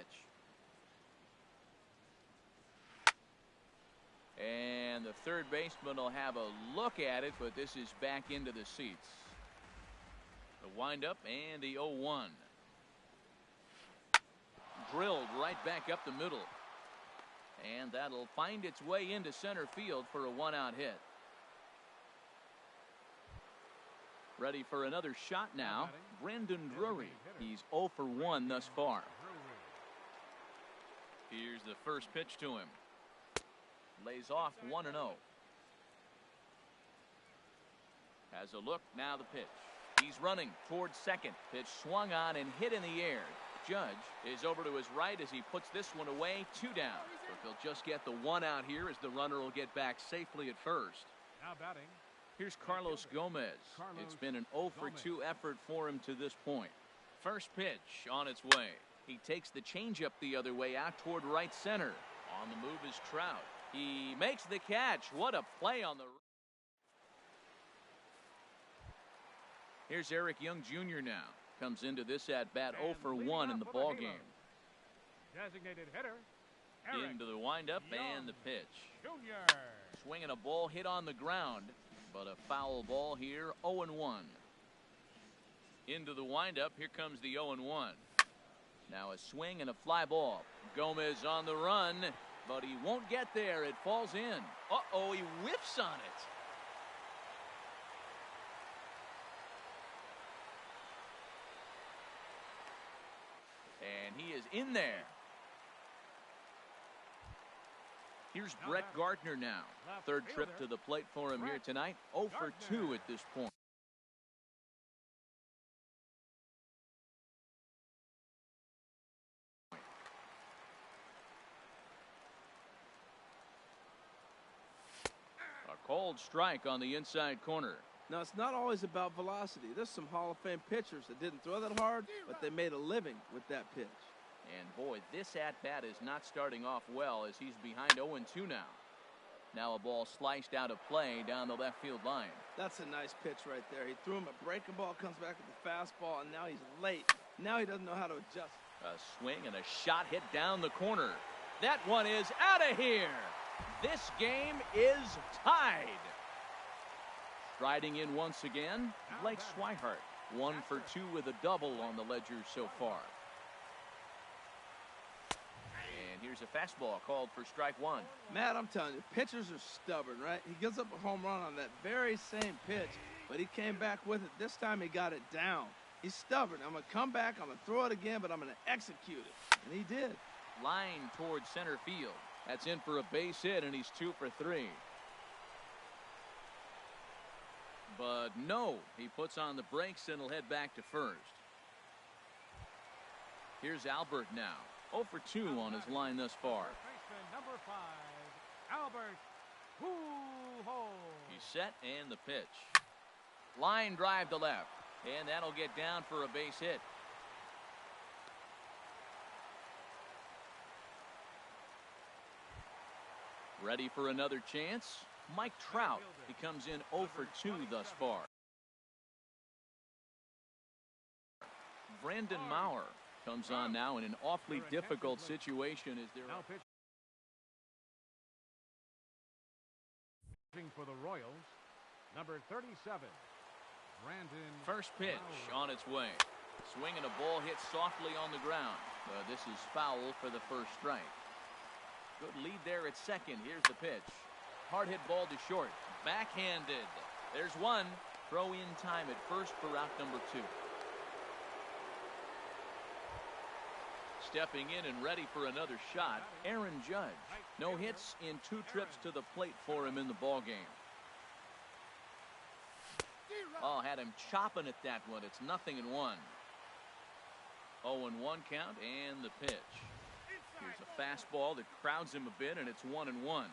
[SPEAKER 1] And the third baseman will have a look at it, but this is back into the seats. The windup and the 0-1. Drilled right back up the middle. And that'll find its way into center field for a one-out hit. Ready for another shot now, Brandon Drury. He's 0 for 1 thus far. Here's the first pitch to him. Lays off 1-0. Has a look, now the pitch. He's running towards second. Pitch swung on and hit in the air. Judge is over to his right as he puts this one away, 2 down. But they'll just get the 1 out here as the runner will get back safely at first.
[SPEAKER 2] Now batting.
[SPEAKER 1] Here's Carlos Gomez. It's been an 0 for 2 effort for him to this point. First pitch on its way. He takes the changeup the other way out toward right center. On the move is Trout. He makes the catch. What a play on the... Here's Eric Young Jr. now. Comes into this at-bat 0 for 1 in the ball game.
[SPEAKER 2] Designated hitter.
[SPEAKER 1] Into the windup and the pitch.
[SPEAKER 2] Jr.
[SPEAKER 1] Swinging a ball hit on the ground, but a foul ball here, 0-1. Into the windup, here comes the 0-1. Now a swing and a fly ball. Gomez on the run, but he won't get there. It falls in. Uh-oh, he whiffs on it. And he is in there. Here's Brett Gardner now. Third trip to the plate for him here tonight. 0 for 2 at this point. A cold strike on the inside corner.
[SPEAKER 3] Now, it's not always about velocity. There's some Hall of Fame pitchers that didn't throw that hard, but they made a living with that pitch.
[SPEAKER 1] And boy, this at-bat is not starting off well as he's behind 0-2 now. Now a ball sliced out of play down the left field line.
[SPEAKER 3] That's a nice pitch right there. He threw him a breaking ball, comes back with the fastball, and now he's late. Now he doesn't know how to adjust.
[SPEAKER 1] A swing and a shot hit down the corner. That one is out of here. This game is tied. Striding in once again, Blake Swihart. 1 for 2 with a double on the ledger so far. And here's a fastball called for strike 1.
[SPEAKER 3] Matt, I'm telling you, pitchers are stubborn, right? He gives up a home run on that very same pitch, but he came back with it. This time he got it down. He's stubborn. I'm going to come back, I'm going to throw it again, but I'm going to execute it. And he did.
[SPEAKER 1] Line towards center field. That's in for a base hit, and he's 2 for 3. But no, he puts on the brakes and will head back to first. Here's Albert now. 0 for 2 on his line thus far.
[SPEAKER 2] Number 5, Albert Pujols.
[SPEAKER 1] He's set and the pitch. Line drive to left. And that'll get down for a base hit. Ready for another chance? Mike Trout. He comes in 0 for 2 thus far. Brandon Maurer comes on now in an awfully difficult situation as they're
[SPEAKER 2] now pitching for the Royals, number 37, Brandon.
[SPEAKER 1] First pitch on its way. Swinging a ball hit softly on the ground. This is foul for the first strike. Good lead there at second. Here's the pitch. Hard hit ball to short. Backhanded. There's one. Throw in time at first for out number 2. Stepping in and ready for another shot, Aaron Judge. No hits in 2 trips to the plate for him in the ball game. Oh, had him chopping at that one. It's 0-1. 0-1 count and the pitch. Here's a fastball that crowds him a bit, and it's 1-1.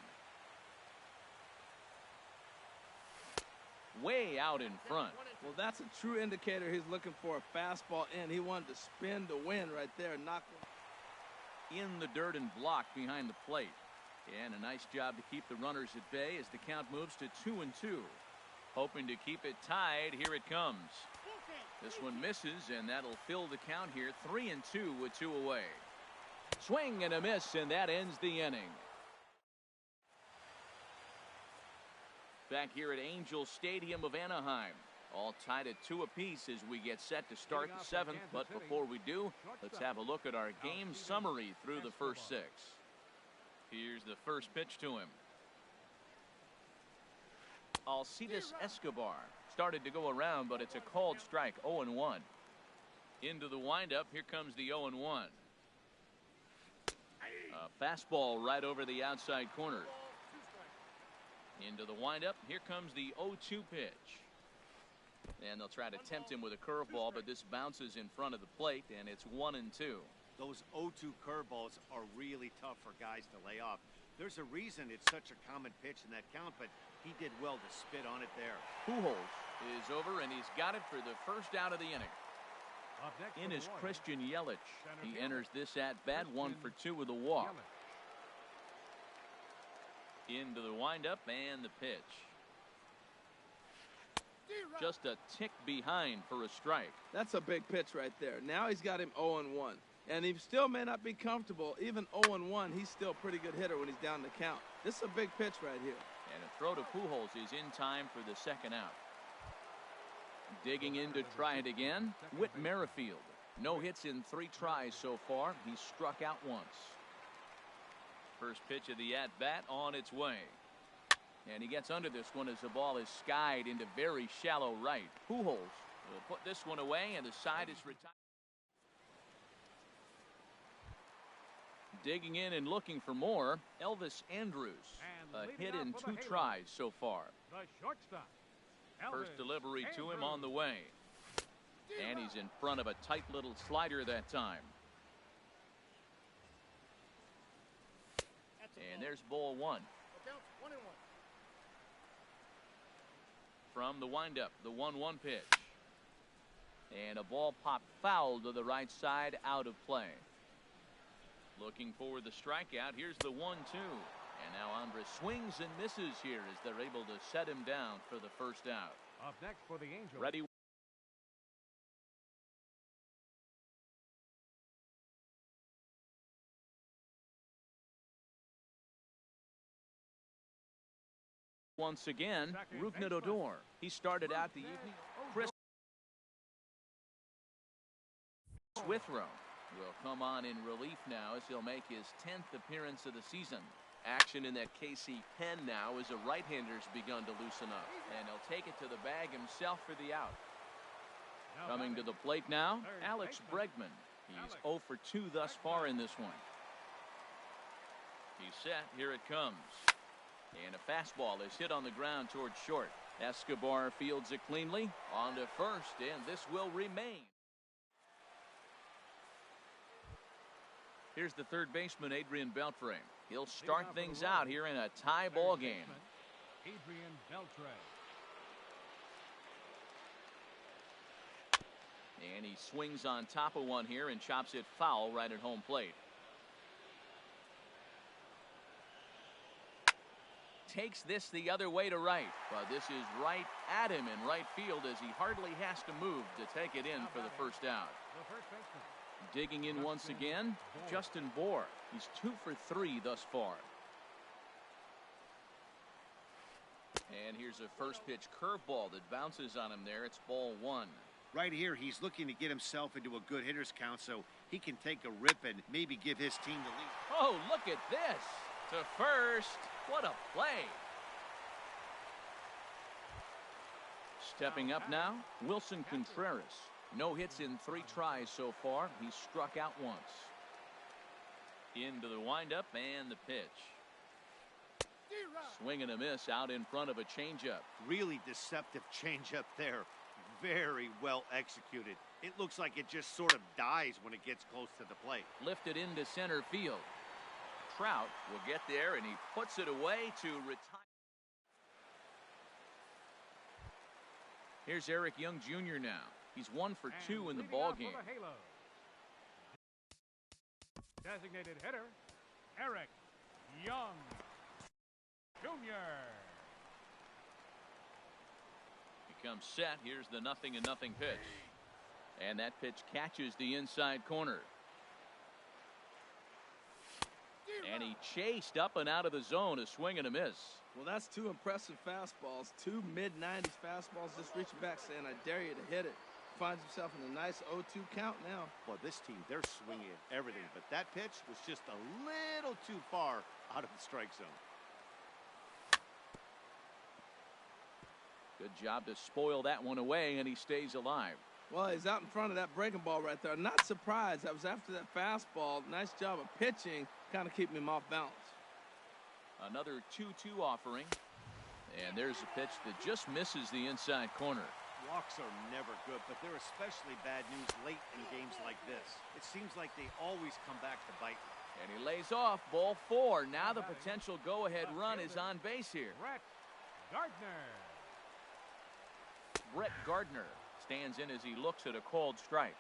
[SPEAKER 1] way out in front.
[SPEAKER 3] Well, that's a true indicator he's looking for a fastball in. He wanted to spin to win right there. Knock
[SPEAKER 1] in the dirt and blocked behind the plate. And a nice job to keep the runners at bay as the count moves to 2-2. Hoping to keep it tied. Here it comes. This one misses, and that'll fill the count here. 3-2 with 2 away. Swing and a miss, and that ends the inning. Back here at Angel Stadium of Anaheim. All tied at 2 apiece as we get set to start the 7th. But before we do, let's have a look at our game summary through the first 6. Here's the first pitch to him. Alcides Escobar started to go around, but it's a called strike. 0-1. Into the windup. Here comes the 0-1. A fastball right over the outside corner. Into the windup. Here comes the 0-2 pitch. And they'll try to tempt him with a curveball, but this bounces in front of the plate, and it's 1-2.
[SPEAKER 4] Those 0-2 curveballs are really tough for guys to lay off. There's a reason it's such a common pitch in that count, but he did well to spit on it there.
[SPEAKER 1] Pujols is over, and he's got it for the first out of the inning. In is Christian Yelich. He enters this at-bat 1 for 2 with a walk. Into the windup and the pitch. Just a tick behind for a strike.
[SPEAKER 3] That's a big pitch right there. Now he's got him 0-1. And he still may not be comfortable. Even 0-1, he's still a pretty good hitter when he's down the count. This is a big pitch right here.
[SPEAKER 1] And a throw to Pujols is in time for the second out. Digging in to try it again, Whit Merrifield. No hits in 3 tries so far. He's struck out once. First pitch of the at-bat on its way. And he gets under this one as the ball is skied into very shallow right. Pujols will put this one away, and the side is retired. Digging in and looking for more, Elvis Andrus. A hit in 2 tries so far. First delivery to him on the way. And he's in front of a tight little slider that time. And there's ball 1. From the windup, the 1-1 pitch. And a ball popped foul to the right side, out of play. Looking for the strikeout. Here's the 1-2. And now Andres swings and misses here as they're able to set him down for the first out.
[SPEAKER 2] Up next for the Angels.
[SPEAKER 1] Ready. Once again, Rougned Odor. He started out the evening. Chris Withrow will come on in relief now as he'll make his 10th appearance of the season. Action in that KC pen now as a right-hander's begun to loosen up. And he'll take it to the bag himself for the out. Coming to the plate now, Alex Bregman. He's 0 for 2 thus far in this one. He's set. Here it comes. And a fastball is hit on the ground towards short. Escobar fields it cleanly. On to first, and this will remain. Here's the third baseman, Adrian Beltre. He'll start things out here in a tie ball game.
[SPEAKER 2] Adrian Beltre.
[SPEAKER 1] And he swings on top of one here and chops it foul right at home plate. Takes this the other way to right, but this is right at him in right field as he hardly has to move to take it in for the first out. Digging in once again, Justin Bour. He's 2 for 3 thus far. And here's a first pitch curveball that bounces on him there. It's ball 1.
[SPEAKER 4] Right here, he's looking to get himself into a good hitter's count so he can take a rip and maybe give his team the lead.
[SPEAKER 1] Oh, look at this. To first. What a play. Stepping up now, Wilson Contreras. No hits in 3 tries so far. He's struck out once. Into the windup and the pitch. Swing and a miss out in front of a changeup.
[SPEAKER 4] Really deceptive changeup there. Very well executed. It looks like it just sort of dies when it gets close to the plate.
[SPEAKER 1] Lifted into center field. Trout will get there, and he puts it away to retire. Here's Eric Young Jr. now. He's 1 for 2 in the ball game.
[SPEAKER 2] Designated hitter, Eric Young Jr.
[SPEAKER 1] He comes set. Here's the 0-0 pitch. And that pitch catches the inside corner. And he chased up and out of the zone, a swing and a miss.
[SPEAKER 3] Well, that's 2 impressive fastballs, 2 mid-90s fastballs, just reaching back saying, I dare you to hit it. Finds himself in a nice 0-2 count now.
[SPEAKER 4] Well, this team, they're swinging everything, but that pitch was just a little too far out of the strike zone.
[SPEAKER 1] Good job to spoil that one away, and he stays alive.
[SPEAKER 3] Well, he's out in front of that breaking ball right there. Not surprised. That was after that fastball. Nice job of pitching, kind of keeping him off balance.
[SPEAKER 1] Another 2-2 offering. And there's a pitch that just misses the inside corner.
[SPEAKER 4] Walks are never good, but they're especially bad news late in games like this. It seems like they always come back to bite.
[SPEAKER 1] And he lays off, ball 4. Now the potential go-ahead run is on base here. Brett Gardner stands in as he looks at a called strike.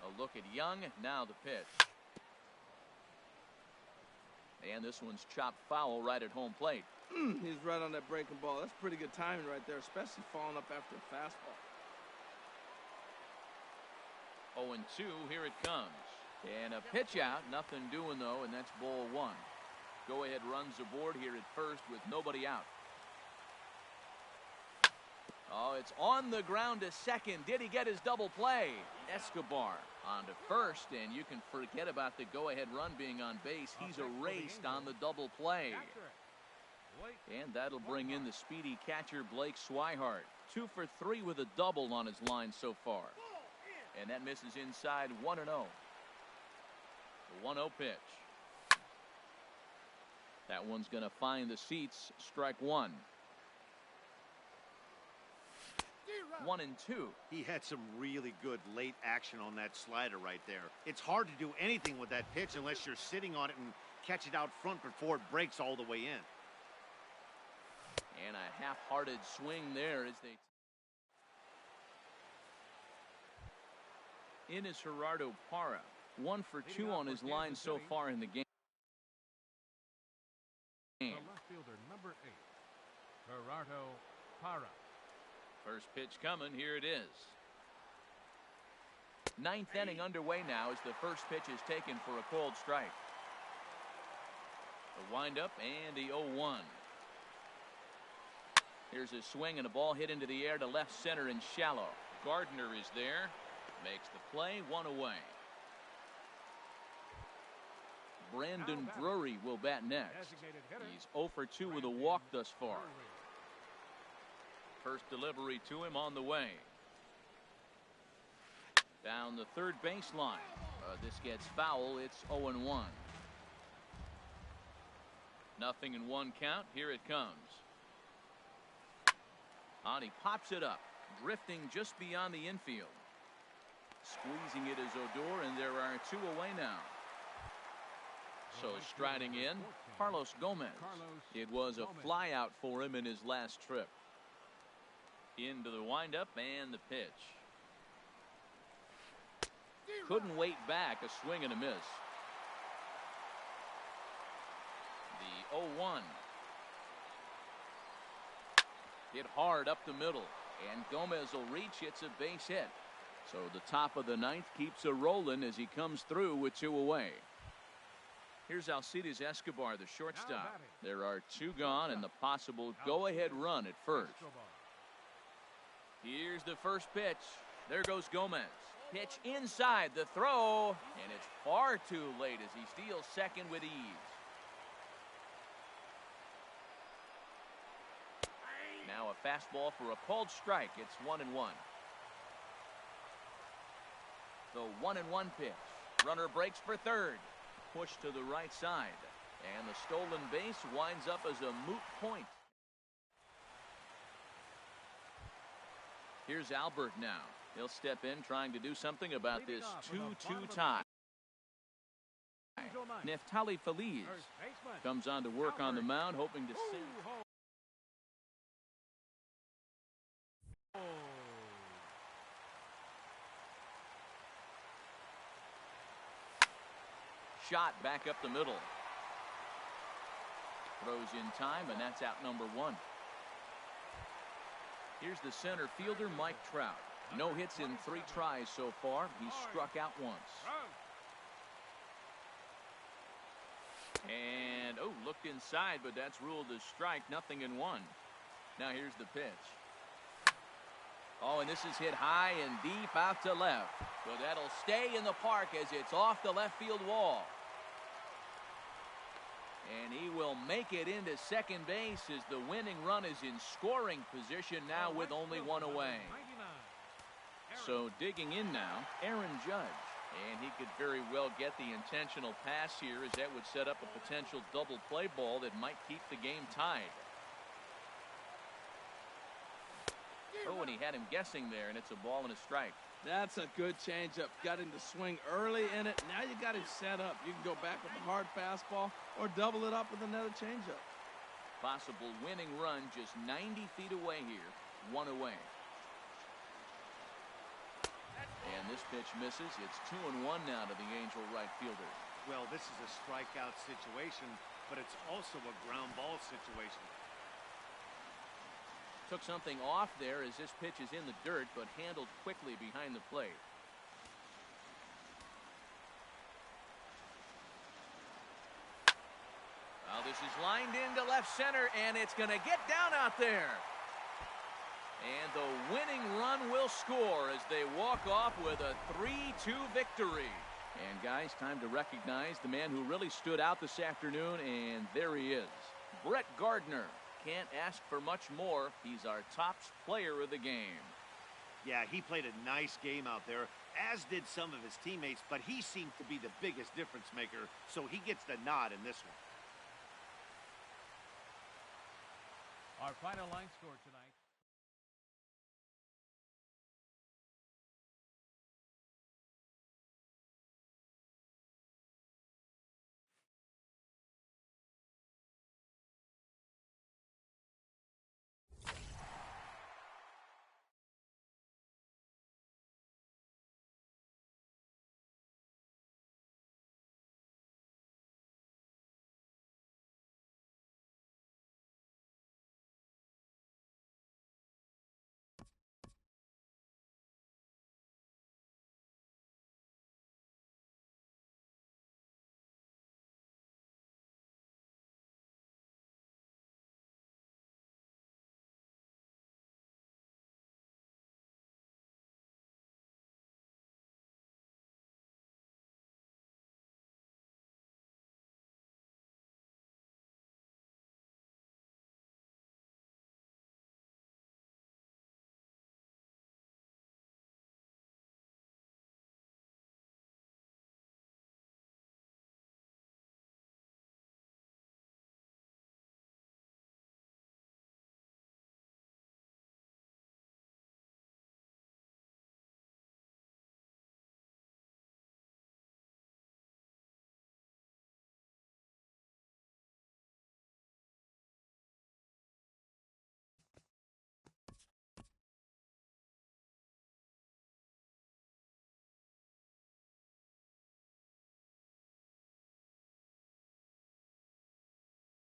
[SPEAKER 1] A look at Young, now the pitch. And this one's chopped foul right at home plate.
[SPEAKER 3] He's right on that breaking ball. That's pretty good timing right there, especially falling up after a fastball.
[SPEAKER 1] 0-2, here it comes. And a pitch out, nothing doing though, and that's ball 1. Go-ahead runs aboard here at first with nobody out. Oh, it's on the ground to second. Did he get his double play? Escobar on to first, and you can forget about the go-ahead run being on base. He's erased on the double play. And that'll bring in the speedy catcher Blake Swihart. 2 for 3 with a double on his line so far. And that misses inside 1-0. The 1-0 pitch. That one's going to find the seats. Strike 1. 1-2.
[SPEAKER 4] He had some really good late action on that slider right there. It's hard to do anything with that pitch unless you're sitting on it and catch it out front before it breaks all the way in.
[SPEAKER 1] And a half-hearted swing there as they... In is Gerardo Parra. 1 for 2 on his line so far in the game.
[SPEAKER 2] The left fielder, number 8, Gerardo Parra.
[SPEAKER 1] First pitch coming. Here it is. 9th inning underway now as the first pitch is taken for a called strike. The windup and the 0-1. Here's a swing and a ball hit into the air to left center and shallow. Gardner is there. Makes the play. 1 away. Brandon Drury will bat next. He's 0 for 2 with a walk thus far. First delivery to him on the way. Down the third baseline. This gets foul. It's 0-1. 0-1 count. Here it comes. And he pops it up, drifting just beyond the infield. Squeezing it is Odor, and there are 2 away now. So striding in, Carlos Gomez. It was a flyout for him in his last trip. Into the windup and the pitch. Couldn't wait back, a swing and a miss. The 0-1. Hit hard up the middle, and Gomez will reach. It's a base hit. So the top of the 9th keeps a rolling as he comes through with 2 away. Here's Alcides Escobar, the shortstop. There are 2 gone and the possible go-ahead run at first. Here's the first pitch. There goes Gomez. Pitch inside the throw, and it's far too late as he steals second with ease. Now a fastball for a called strike. It's 1-1. The 1-1 pitch. Runner breaks for third. Push to the right side. And the stolen base winds up as a moot point. Here's Albert now. He'll step in trying to do something about this 2-2 tie. Neftali Feliz comes on to work on the mound, hoping to send
[SPEAKER 6] shot back up the middle. Throws in time, and that's out number 1. Here's the center fielder, Mike Trout. No hits in 3 tries so far. He's struck out once. And, looked inside, but that's ruled a strike. Nothing in 1. Now here's the pitch. And this is hit high and deep out to left. So that'll stay in the park as it's off the left field wall. And he will make it into second base as the winning run is in scoring position now with only 1 away. So digging in now, Aaron Judge. And he could very well get the intentional pass here, as that would set up a potential double play ball that might keep the game tied. And he had him guessing there, and it's a ball and a strike.
[SPEAKER 3] That's a good changeup. Got him to swing early in it. Now you got him set up. You can go back with a hard fastball or double it up with another changeup.
[SPEAKER 6] Possible winning run just 90 feet away here. 1 away. And this pitch misses. It's 2-1 now to the Angel right fielder.
[SPEAKER 4] Well, this is a strikeout situation, but it's also a ground ball situation.
[SPEAKER 6] Took something off there as this pitch is in the dirt, but handled quickly behind the plate. Well, this is lined into left center, and it's going to get down out there. And the winning run will score as they walk off with a 3-2 victory. And guys, time to recognize the man who really stood out this afternoon, and there he is, Brett Gardner. Can't ask for much more. He's our top player of the game.
[SPEAKER 4] Yeah, he played a nice game out there, as did some of his teammates, but he seemed to be the biggest difference maker, so he gets the nod in this one.
[SPEAKER 2] Our final line score tonight.